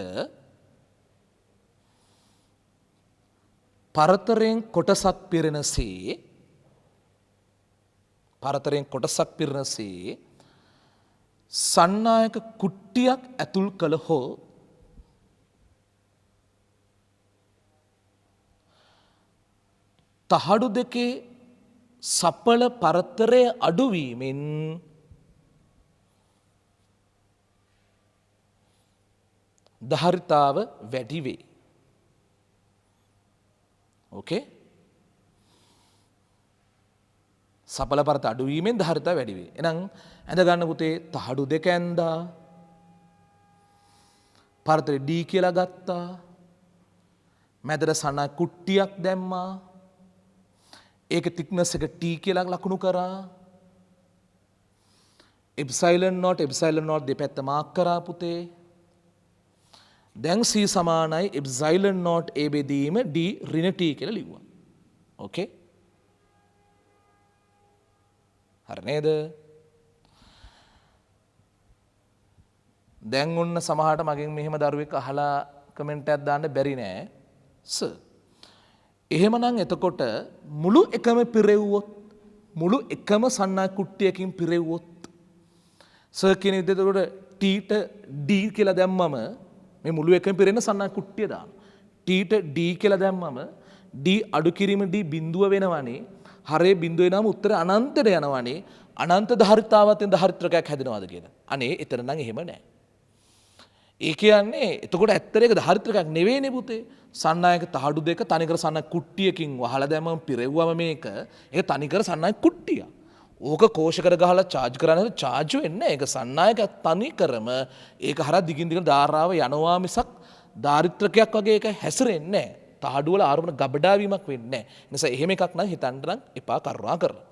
පරතරයෙන් කොටසක් පිරෙනසේ පරතරයෙන් කොටසක් පිරෙනසේ සන්නායක කුට්ටියක් ඇතුල් කළ හෝ තහඩු දෙකේ සපල පරතරය අඩුවීමෙන් ධාරිතාව වැඩි වේ. ඕකේ? සපල පරත අඩුවීමෙන් ධාරිතාව වැඩි වේ. එහෙනම් ඇඳ ගන්න පුතේ තහඩු දෙක ඇඳා. පරතරය D කියලා ගත්තා. මැදට සන්නායක කුට්ටියක් දැම්මා. ඒක thickness එක T කියලා ලකුණු කරා. එප්සයිලන් නෝට් දෙපැත්ත මාක් කරා පුතේ. දැන් C සමානයි එප්සයිලන් නෝට් A බෙදීම D ඍණ T කියලා ලිව්වා. ඕකේ? හරි නේද? දැන් ඔන්න සමහරට මගෙන් මෙහෙම දරුවෙක් අහලා කමෙන්ට් එකක් දාන්න බැරි නෑ. සර්. එහෙමනම් එතකොට මුළු එකම පිරෙව්වොත් මුළු එකම සන්නාය කුට්ටියකින් පිරෙව්වොත් සර් කියන විදිහට එතකොට T ට D කියලා දැම්මම මේ මුළු එකම පිරෙන සන්නාය කුට්ටිය දානවා. T ට D කියලා දැම්මම D අඩු කිරීම D බිඳුව වෙනවනේ. හරේ බිඳුව වෙනවම උත්තරේ අනන්තයට යනවනේ. අනන්ත ධාරිතාවයෙන් ධාරිත්‍රකයක් හැදෙනවද කියලා. අනේ එතන නම් එහෙම නෑ. ඒ කියන්නේ එතකොට ඇත්තට ඒක ධාරිත්‍රකයක් නෙවෙයිනේ පුතේ. සන්නායක තහඩු දෙක තනිකර සන්නායක කුට්ටියකින් වහලා දැම්මම පිරෙව්වම මේක ඒක තනිකර සන්නායක කුට්ටිය. ඕක කෝෂයකට ගහලා charge කරන්නේ charge වෙන්නේ නැහැ. ඒක සන්නායක තනිකරම ඒක හරහා දිගින් දිගට ධාරාව යනවා මිසක් ධාරිත්‍රකයක් වගේ ඒක හැසිරෙන්නේ නැහැ. තහඩු වල ආරෝපණ ගබඩා වීමක් වෙන්නේ නැහැ. ඒ නිසා එහෙම එකක් නම් හිතන්න නම් එපා කරුණා කරලා.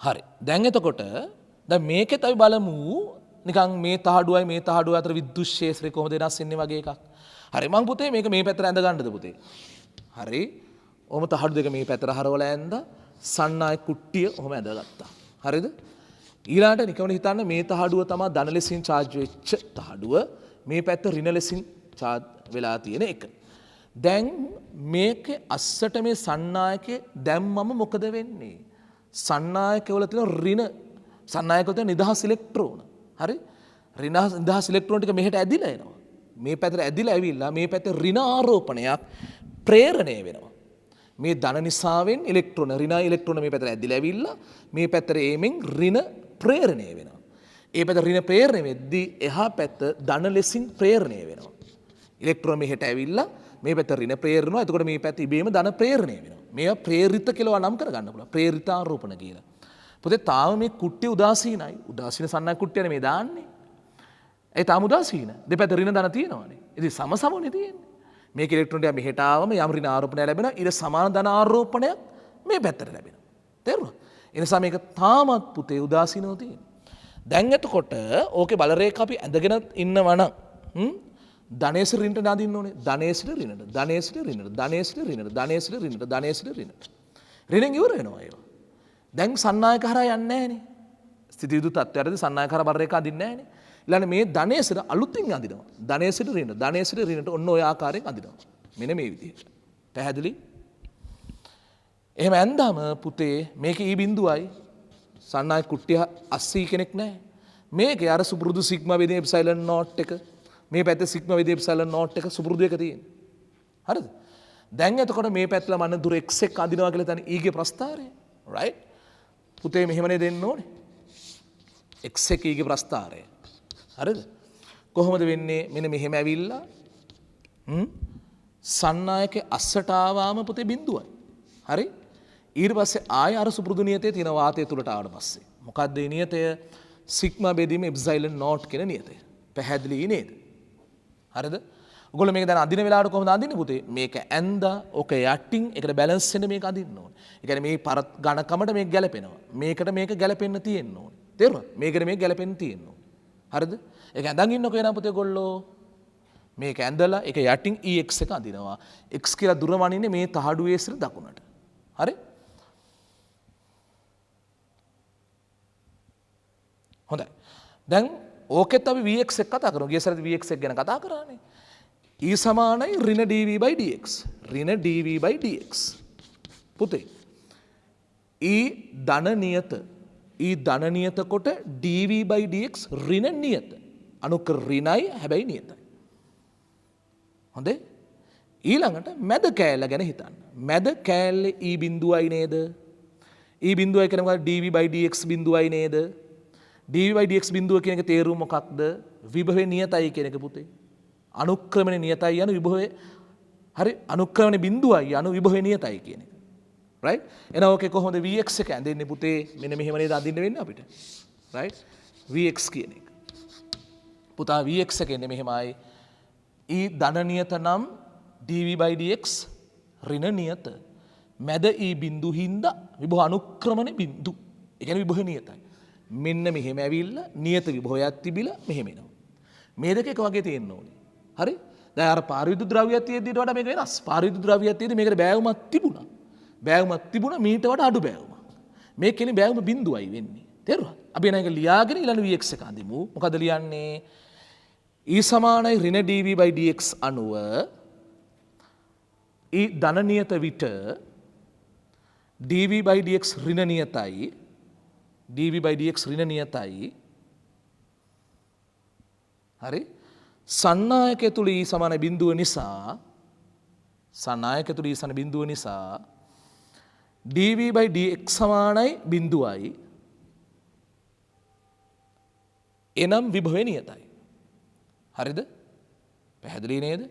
හරි. දැන් එතකොට දැන් මේකෙත් අපි බලමු නිකන් මේ තහඩුවයි අතර විද්‍යුත් ක්ෂේත්‍රය කොහොමද වෙනස් වෙන්නේ වගේ එකක්. හරි මං පුතේ මේක මේ පැත්තට ඇඳ ගන්නද පුතේ? හරි. ඔහොම තහඩු දෙක මේ පැත්තට හරවලා ඇඳ සන්නාය කුට්ටිය ඔහොම ඇඳගත්තා. හරිද? ඊළඟට නිකන් හිතන්න මේ තහඩුව තමයි ධන ලෙසින් charge වෙච්ච තහඩුව. මේ පැත්ත ඍණ ලෙසින් charge වෙලා තියෙන එක. දැන් මේකේ අස්සට මේ සන්නායකේ දැම්මම මොකද වෙන්නේ? සන්නායකවල තියෙන ඍණ සන්නායකවල තියෙන නිදහස් ඉලෙක්ට්‍රෝන. හරි? නිදහස් ඉලෙක්ට්‍රෝන ටික මෙහෙට ඇදිලා එනවා. මේ පැත්තට ඇදිලා ඇවිල්ලා මේ පැත්තේ ඍණ ආරෝපණයක් ප්‍රේරණය වෙනවා. මේ ධන නිසාවෙන් ඉලෙක්ට්‍රෝන ඍණ ඉලෙක්ට්‍රෝන මේ පැත්තට ඇදිලා ඇවිල්ලා මේ පැත්තට එමින් ඍණ ප්‍රේරණය වෙනවා. ඒ පැත්ත ඍණ ප්‍රේරණය වෙද්දී එහා පැත්ත ධන ලෙසින් ප්‍රේරණය වෙනවා. ඉලෙක්ට්‍රෝන මෙහෙට ඇවිල්ලා මේ පැත්ත ඍණ ප්‍රේරණය. එතකොට මේ පැත්ත ඉබේම ධන ප්‍රේරණය වෙනවා. මේවා ප්‍රේරිත කියලා නම් කරගන්න පුළුවන්. ප්‍රේරිත ආරෝපණ කියලා. පුතේ තාම මේ කුට්ටිය උදාසීනයි. උදාසීන සන්නාය කුට්ටියනේ මේ දාන්නේ. ඒ තාම උදාසීන. දෙපැත්ත ඍණ ධන තියෙනවානේ. ඉතින් සමසමනේ තියෙන්නේ. මේක ඉලෙක්ට්‍රෝන ටික මෙහෙට ආවම යම් ඍණ ආරෝපණයක් ලැබෙනවා. ඊට සමාන ධන ආරෝපණයක් මේ පැත්තට ලැබෙනවා. තේරුණා? ඒ නිසා මේක තාමත් පුතේ උදාසීනව තියෙන්නේ. දැන් එතකොට ඕකේ බල රේඛ අපි ඇඳගෙන ඉන්නවා නම් ධනේශ ඍණට නාදින්න ඕනේ. ධනේශට ඍණට. ධනේශට ඍණට. ධනේශට ඍණට. ධනේශට ඍණට. ධනේශට ඍණට. ඍණෙන් ඉවර වෙනවා ඒවා. දැන් සන්නායක හරහා යන්නේ නැහනේ. ස්ථිති විදුත් තත්ත්වයටදී සන්නායක හරහා බර රේඛ අදින්නේ නැහනේ. ඊළඟ මේ ධනේශට අලුතින් අදිනවා. ධනේශට ඍණට. ධනේශට ඍණට ඔන්න ඔය ආකාරයෙන් අදිනවා. මෙන්න මේ විදිහට. පැහැදිලි? එහෙම ඇන්දාම පුතේ මේක ඊ බිඳුවයි සන්නායක කුට්ටිය 80 කෙනෙක් නැහැ. මේකේ අර සුපුරුදු සිග්මා වේදී එප්සයිලන් නෝට් එක මේ පැත්තේ සිග්මා වේදී එප්සයිලන් නෝට් එක සුපුරුදු එක තියෙන්නේ. හරිද? දැන් එතකොට මේ පැත්තලා මන්න දුර x එක අදිනවා කියලා තන ඊගේ ප්‍රස්ථාරය. right? පුතේ මෙහෙමනේ දෙන්න ඕනේ. x එක ඊගේ ප්‍රස්ථාරය. හරිද? කොහොමද වෙන්නේ? මෙන්න මෙහෙම ඇවිල්ලා සන්නායකේ අස්සට ආවම පුතේ බිඳුවයි. හරි? ඊට පස්සේ ආය අර සුපුරුදු නියතය තියෙන වාතය තුලට ආවට පස්සේ මොකක්ද මේ නියතය? සිග්මා බෙදීම එප්සයිලන් නෝට් කියන නියතය. පැහැදිලි නේද? හරිද? ඔයගොල්ලෝ මේක දැන් අදින වෙලාවට කොහොමද අදින්නේ පුතේ? මේක ඇඳා ඔක යටින් ඒකට බැලන්ස් වෙන්න මේක අදින්න ඕනේ. ඒ කියන්නේ මේ ඝනකමට මේක ගැලපෙනවා. මේකට මේක ගැලපෙන්න තියෙන්න ඕනේ. තේරුණා? මේකට මේක ගැලපෙන්න තියෙන්න ඕනේ. හරිද? ඒක ඇඳන් ඉන්නකෝ එනවා පුතේ ඔයගොල්ලෝ. මේක ඇඳලා ඒක යටින් EX එක අදිනවා. X කියලා දුර වනින්නේ මේ තහඩුවේ ඉස්සර දකුණට. හරි? හොඳයි. දැන් ඕකෙත් අපි Vx එක කතා කරමු. ගිය සැරේ Vx එක ගැන කතා කරානේ. E සමානයි ඍණ dv/dx. ඍණ dv/dx. පුතේ. E ධන නියත. E ධන නියත කොට dv/dx ඍණ නියත. අනුක ඍණයි හැබැයි නියතයි. හොඳේ? ඊළඟට මැද කෑල්ල ගැන හිතන්න. මැද කෑල්ලේ E බිඳුවයි නේද? E බිඳුවයි කියන්නේ මොකක්ද? dv/dx බිඳුවයි නේද? dv/dx බිඳුව කියන එක තේරුම මොකක්ද? විභවය නියතයි කියන එක පුතේ. අනුක්‍රමණය නියතයි යන විභවය හරි අනුක්‍රමණය බිඳුවයි යන විභවය නියතයි කියන එක. right? එහෙනම් ඕකේ කොහොමද vx එක ඇඳෙන්නේ පුතේ? මෙන්න මෙහෙම නේද අඳින්න වෙන්නේ අපිට. right? vx කියන එක. පුතා vx එක එන්නේ මෙහෙමයි. E ධන නියත නම් dv/dx ඍණ නියත. මැද E බිඳු හින්දා විභව අනුක්‍රමණය බිඳු. ඒ කියන්නේ විභවය නියතයි. මෙන්න මෙහෙම ඇවිල්ලා නියත විභවයක් තිබිලා මෙහෙම එනවා. මේ දෙක එක වගේ තියෙන්න ඕනේ. හරි? දැන් අර පාරවිද්‍යුත් ද්‍රව්‍යයක් තියෙද්දිට වඩා මේක වෙනස්. පාරවිද්‍යුත් ද්‍රව්‍යයක් තියෙද්දි මේකට බෑවුමක් තිබුණා. බෑවුමක් තිබුණා මීට වඩා අඩු බෑවුමක්. මේ කියන්නේ බෑවුම බිඳුවයි වෙන්නේ. තේරුණාද? අපි එන එක ලියාගෙන ඊළඟ Vx එක අඳිමු. මොකද ලියන්නේ? E සමානයි ඍණ dv/dx අනුව E ධන නියත විට dv/dx ඍණ නියතයි dv/dx ඍණ නියතයි. හරි? සන්නායකය තුල E සමාන බිඳුව නිසා සන්නායකය තුල E සමාන බිඳුව නිසා dv/dx සමානයි බිඳුවයි. එනම් විභවය නියතයි. හරිද? පැහැදිලි නේද?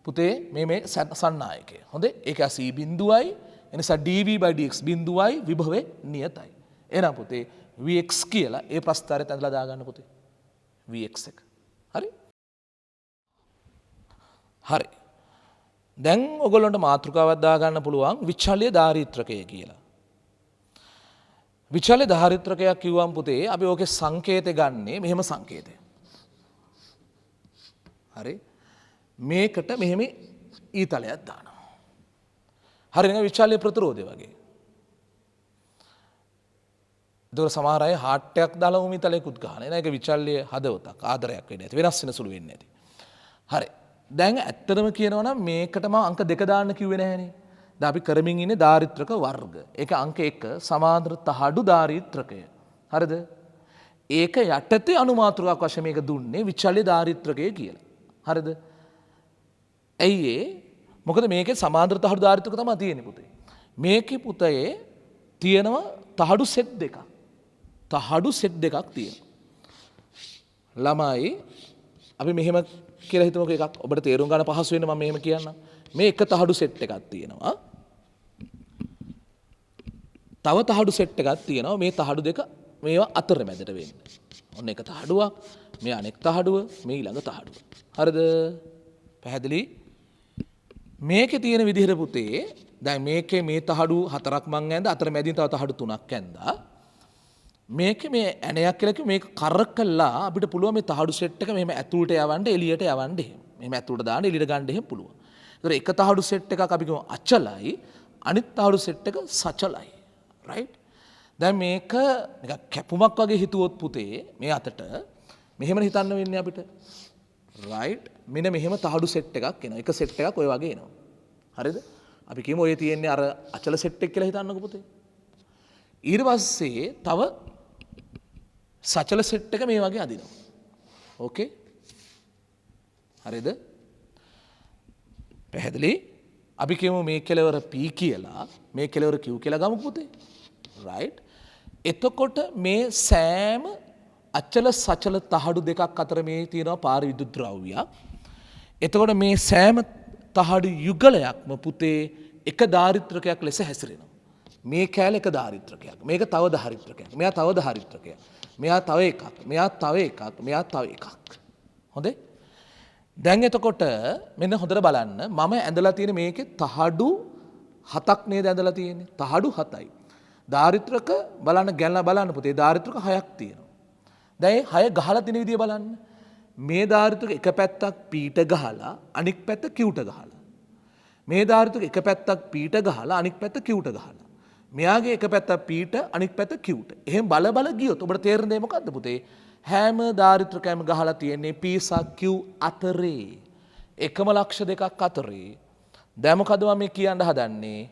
පුතේ මේ සන්නායකය. හොඳේ. ඒක C බිඳුවයි. එනිසා dv/dx බිඳුවයි විභවය නියතයි. එහෙනම් පුතේ Vx කියලා ඒ ප්‍රස්ථාරයට ඇඳලා දාගන්න පුතේ. Vx එක. හරි? හරි. දැන් ඔයගොල්ලන්ට මාතෘකාවක් දාගන්න පුළුවන් විචල්්‍ය ධාරිත්‍රකය කියලා. විචල්්‍ය ධාරිත්‍රකයක් කිව්වම් පුතේ අපි ඕකේ සංකේතය ගන්නෙ මෙහෙම සංකේතය. හරි? මේකට මෙහෙම ඊතලයක් දානවා. හරි නේද? විචල්්‍ය ප්‍රතිරෝධය වගේ. ඒතකොට සමහර අය හાર્ට් එකක් දාලා උම ඊතලයකුත් ගහන. එන එක විචල්්‍ය හදවතක් ආදරයක් වෙන්නේ නැති. වෙනස් වෙන සුළු වෙන්නේ නැති. හරි. දැන් ඇත්තටම කියනවා නම් මේකට මම අංක 2 දාන්න කිව්වේ නැහනේ. දැන් අපි කරමින් ඉන්නේ ධාරිත්‍රක වර්ග. ඒක අංක 1 සමාන්තර තහඩු ධාරිත්‍රකය. හරිද? ඒක යටතේ අනුමාතෘකාවක් වශයෙන් මේක දුන්නේ විචල්්‍ය ධාරිත්‍රකය කියලා. හරිද? ඇයි ඒ? මොකද මේකේ සමාන්තර තහඩු ධාරිත්‍රක තමයි තියෙන්නේ පුතේ. මේකේ පුතේ තියෙනවා තහඩු සෙට් දෙකක්. තහඩු සෙට් දෙකක් තියෙනවා. ළමයි අපි මෙහෙම කියලා හිතමුකෝ එකක් ඔබට තේරුම් ගන්න පහසු වෙන්න මම මෙහෙම කියන්නම්. මේ එක තහඩු සෙට් එකක් තියෙනවා. තව තහඩු සෙට් එකක් තියෙනවා. මේ තහඩු දෙක මේවා අතර මැදට වෙන්නේ. ඔන්න එක තහඩුවක්, මේ අනෙක් තහඩුව, මේ ඊළඟ තහඩුව. හරිද? පැහැදිලි? මේකේ තියෙන විදිහට පුතේ දැන් මේකේ මේ තහඩු හතරක් මං ඇඳ අතර මැදින් තව තහඩු තුනක් ඇඳා. මේකේ මේ ඇණයක් කියලා කිව්ව මේක කරකලා අපිට පුළුවන් මේ තහඩු සෙට් එක මෙහෙම ඇතුළට යවන්න එළියට යවන්න එහෙම. මෙහෙම ඇතුළට දාන්න එළියට ගන්න එහෙම පුළුවන්. ඒතර එක තහඩු සෙට් එකක් අපි කියමු අචලයි අනිත් තහඩු සෙට් එක සචලයි. රයිට්? දැන් මේක නිකන් කැපුමක් වගේ හිතුවොත් පුතේ මේ අතට මෙහෙම හිතන්න වෙන්නේ අපිට. රයිට්? මෙන්න මෙහෙම තහඩු සෙට් එකක් එනවා. එක සෙට් එකක් ඔය වගේ එනවා. හරිද? අපි කියමු ඔය තියෙන්නේ අර අචල සෙට් එක කියලා හිතන්නකෝ පුතේ. ඊට පස්සේ තව සචල සෙට් එක මේ වගේ අදිනවා. ඕකේ? හරිද? පැහැදිලි? අපි කියමු මේ කෙලවර P කියලා, මේ කෙලවර Q කියලා ගමු පුතේ. රයිට්? එතකොට මේ සෑම අචල සචල තහඩු දෙකක් අතර මේ තියෙනවා පාරවිද්‍යුත් ද්‍රව්‍යයක්. එතකොට මේ සෑම තහඩු යුගලයක්ම පුතේ එක ධාරිත්‍රකයක් ලෙස හැසිරෙනවා. මේ කෑල්ල එක ධාරිත්‍රකයක්. මේක තව ධාරිත්‍රකයක්. මෙයා තව ධාරිත්‍රකයක්. මෙයා තව එකක්. මෙයා තව එකක්. මෙයා තව එකක්. හොඳේ? දැන් එතකොට මෙන්න හොඳට බලන්න මම ඇඳලා තියෙන මේකේ තහඩු 7ක් නේද ඇඳලා තියෙන්නේ. තහඩු 7යි. ධාරිත්‍රක බලන්න ගැනලා බලන්න පුතේ ධාරිත්‍රක 6ක් තියෙනවා. දැන් මේ 6 ගහලා තියෙන විදිය බලන්න. මේ ධාරිත්‍රක එක පැත්තක් පීට ගහලා අනික් පැත්ත කිව්ට ගහලා. මේ ධාරිත්‍රක එක පැත්තක් පීට ගහලා අනික් පැත්ත කිව්ට ගහලා. මෙයාගේ එක පැත්තක් පීට අනික් පැත්ත කිව්ට. එහෙන් බල බල ගියොත් ඔබට තේරෙන දේ මොකද්ද පුතේ? හැම ධාරිත්‍රකයක්ම ගහලා තියෙන්නේ P සහ Q අතරේ. එකම ලක්ෂ දෙකක් අතරේ. දැන් මොකද මම කියන්න හදන්නේ?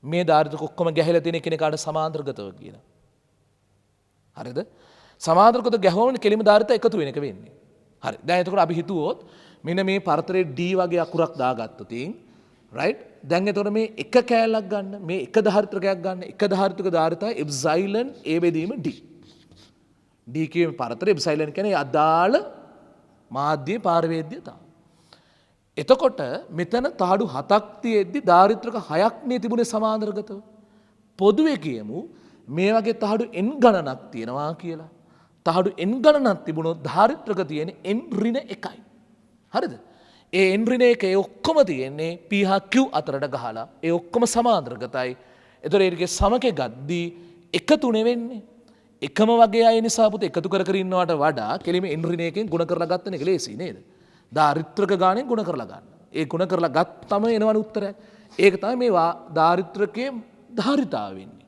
මේ ධාරිත්‍රක ඔක්කොම ගැහිලා තියෙන එකිනෙකාට සමාන්තරගතව කියලා. හරිද? සමාන්තරගත ගැහුවම කෙලිම ධාරිත එකතු වෙන එක වෙන්නේ. හරි. දැන් එතකොට අපි හිතුවොත් මෙන්න මේ පරතරේ D වගේ අකුරක් දාගත්තොත් රයිට්? දැන් එතකොට මේ එක කෑල්ලක් ගන්න, මේ එක ධාරිත්‍රකයක් ගන්න, එක ධාරිත්‍රක ධාරිතය එප්සයිලන් A බෙදීම D. D කියවේ පරතරේ එප්සයිලන් කියන්නේ අදාළ මාධ්‍යයේ පාරවේද්‍යතාව. එතකොට මෙතන තහඩු 7ක් තියෙද්දි ධාරිත්‍රක 6ක් නේ තිබුණේ සමාන්තරගතව. පොදුවේ කියමු මේ වගේ තහඩු n ගණනක් තියෙනවා කියලා. තහඩු n ගණනක් තිබුණොත් ධාරිත්‍රක තියෙන්නේ n ඍණ 1යි. හරිද? ඒ n ඍණ 1 ඒ ඔක්කොම තියෙන්නේ p හා q අතරට ගහලා ඒ ඔක්කොම සමාන්තරගතයි. ඒතර ඒකේ සමකේ ගද්දී එකතුනේ වෙන්නේ. එකම වගේ අය නිසා පුතේ එකතු කර කර ඉන්නවට වඩා කෙලිම n ඍණ එකෙන් ගුණ කරලා ගන්න එක ලේසි නේද? දාරිත්‍රක ගාණෙන් ගුණ කරලා ගන්න. ඒ ගුණ කරලා ගත්තම එනවනේ උත්තරය. ඒක තමයි මේ දාරිත්‍රකයේ ධාරිතාව වෙන්නේ.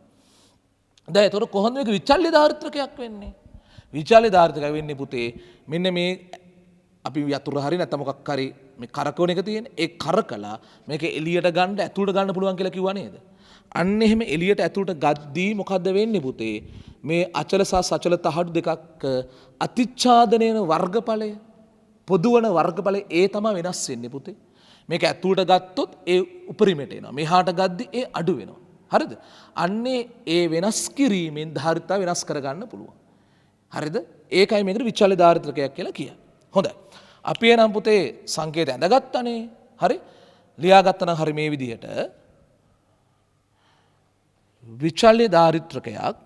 දැන් ඒතර කොහොමද මේක විචල්්‍ය ධාරිත්‍රකයක් වෙන්නේ? විචල්්‍ය ධාරිත්‍රකයක් වෙන්නේ පුතේ මෙන්න මේ අපි යතුරු හරි නැත්නම් මොකක් හරි මේ කරකවන එක තියෙන ඒ කරකලා මේක එළියට ගන්න ඇතුළට ගන්න පුළුවන් කියලා කිව්වා නේද? අන්න එහෙම එළියට ඇතුළට ගද්දී මොකද්ද වෙන්නේ පුතේ? මේ අචල සහ සචල තහඩු දෙකක් අතිච්ඡාදනයන වර්ගඵලය පොදුවන වර්ගඵලය ඒ තමයි වෙනස් වෙන්නේ පුතේ. මේක ඇතුළට ගත්තොත් ඒ උපරිමයට එනවා. මෙහාට ගද්දි ඒ අඩු වෙනවා. හරිද? අන්නේ ඒ වෙනස් කිරීමෙන් ධාරිතාව වෙනස් කරගන්න පුළුවන්. හරිද? ඒකයි මේකට විචල්්‍ය ධාරිත්‍රකයක් කියලා කියන්නේ. හොඳයි. අපි එනම් පුතේ සංකේත ඇඳගත්තනේ. හරි? ලියාගත්තා නම් හරි මේ විදිහට විචල්්‍ය ධාරිත්‍රකයක්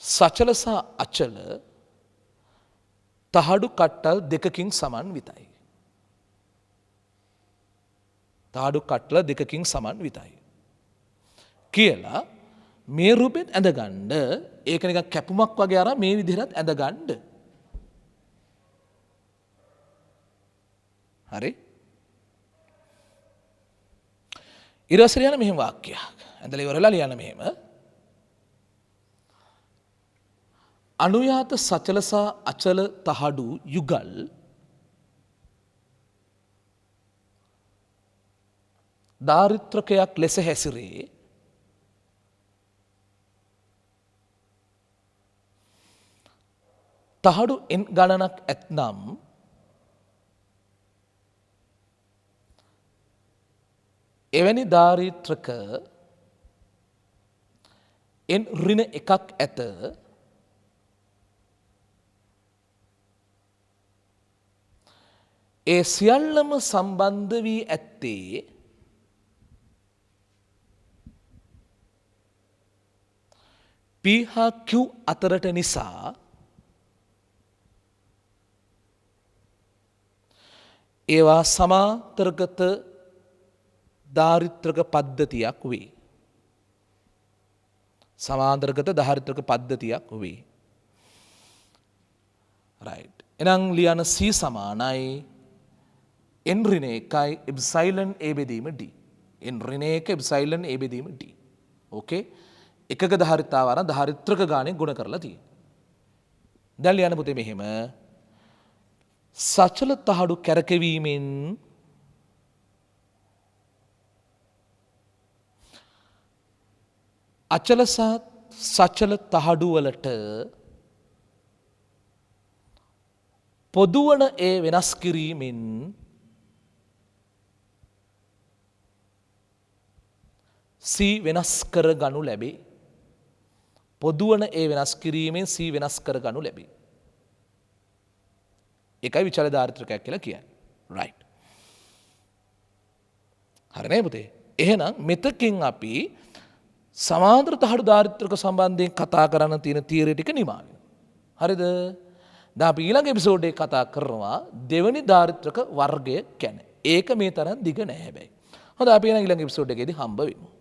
සචල සහ අචල තහඩු කට්ටල් දෙකකින් සමන්විතයි. තහඩු කට්ටල දෙකකින් සමන්විතයි. කියලා මේ රූපෙත් ඇඳගන්න ඒක නිකන් කැපුමක් වගේ අර මේ විදිහට ඇඳගන්න. හරි? ඊට පස්සේ ලියන්න මෙහෙම වාක්‍යයක්. ඇඳලා ඉවරලා ලියන්න මෙහෙම. අනුයාත සචල සහ අචල තහඩු යුගල් ධාරිත්‍රකයක් ලෙස හැසිරේ තහඩු n ගණනක් ඇත්නම් එවැනි ධාරිත්‍රක n ඍණ එකක් ඇත ඒ සියල්ලම සම්බන්ධ වී ඇත්තේ P හා Q අතරට නිසා ඒවා සමාන්තරගත ධාරිත්‍රක පද්ධතියක් වේ. සමාන්තරගත ධාරිත්‍රක පද්ධතියක් වේ. right. එනම් ලියන C සමානයි n ඍණ එකයි එප්සයිලන් a බෙදීම d. n ඍණ එක එප්සයිලන් a බෙදීම d. ඕකේ? එකක ධාරිතාව අරන් ධාරිත්‍රක ගාණෙන් ගුණ කරලා තියෙනවා. දැන් ලියන්න පුතේ මෙහෙම. සචල තහඩු කැරකෙවීමෙන් අචල සහ සචල තහඩු වලට පොදුවන ඒ වෙනස් කිරීමෙන් C වෙනස් කර ගනු ලැබේ. පොදුවන ඒ වෙනස් කිරීමෙන් C වෙනස් කර ගනු ලැබේ. ඒකයි විචල්්‍ය ධාරිත්‍රකයක් කියලා කියන්නේ. right. හරි නේ පුතේ? එහෙනම් මෙතකින් අපි සමාන්තර තහඩු ධාරිත්‍රක සම්බන්ධයෙන් කතා කරන්න තියෙන තියරි ටික නිමා වෙනවා. හරිද? දැන් අපි ඊළඟ එපිසෝඩ් එකේ කතා කරනවා දෙවෙනි ධාරිත්‍රක වර්ගය ගැන. ඒක මේ තරම් දිග නෑ හැබැයි. හොඳයි අපි ඊළඟ එපිසෝඩ් එකේදී හම්බ වෙමු.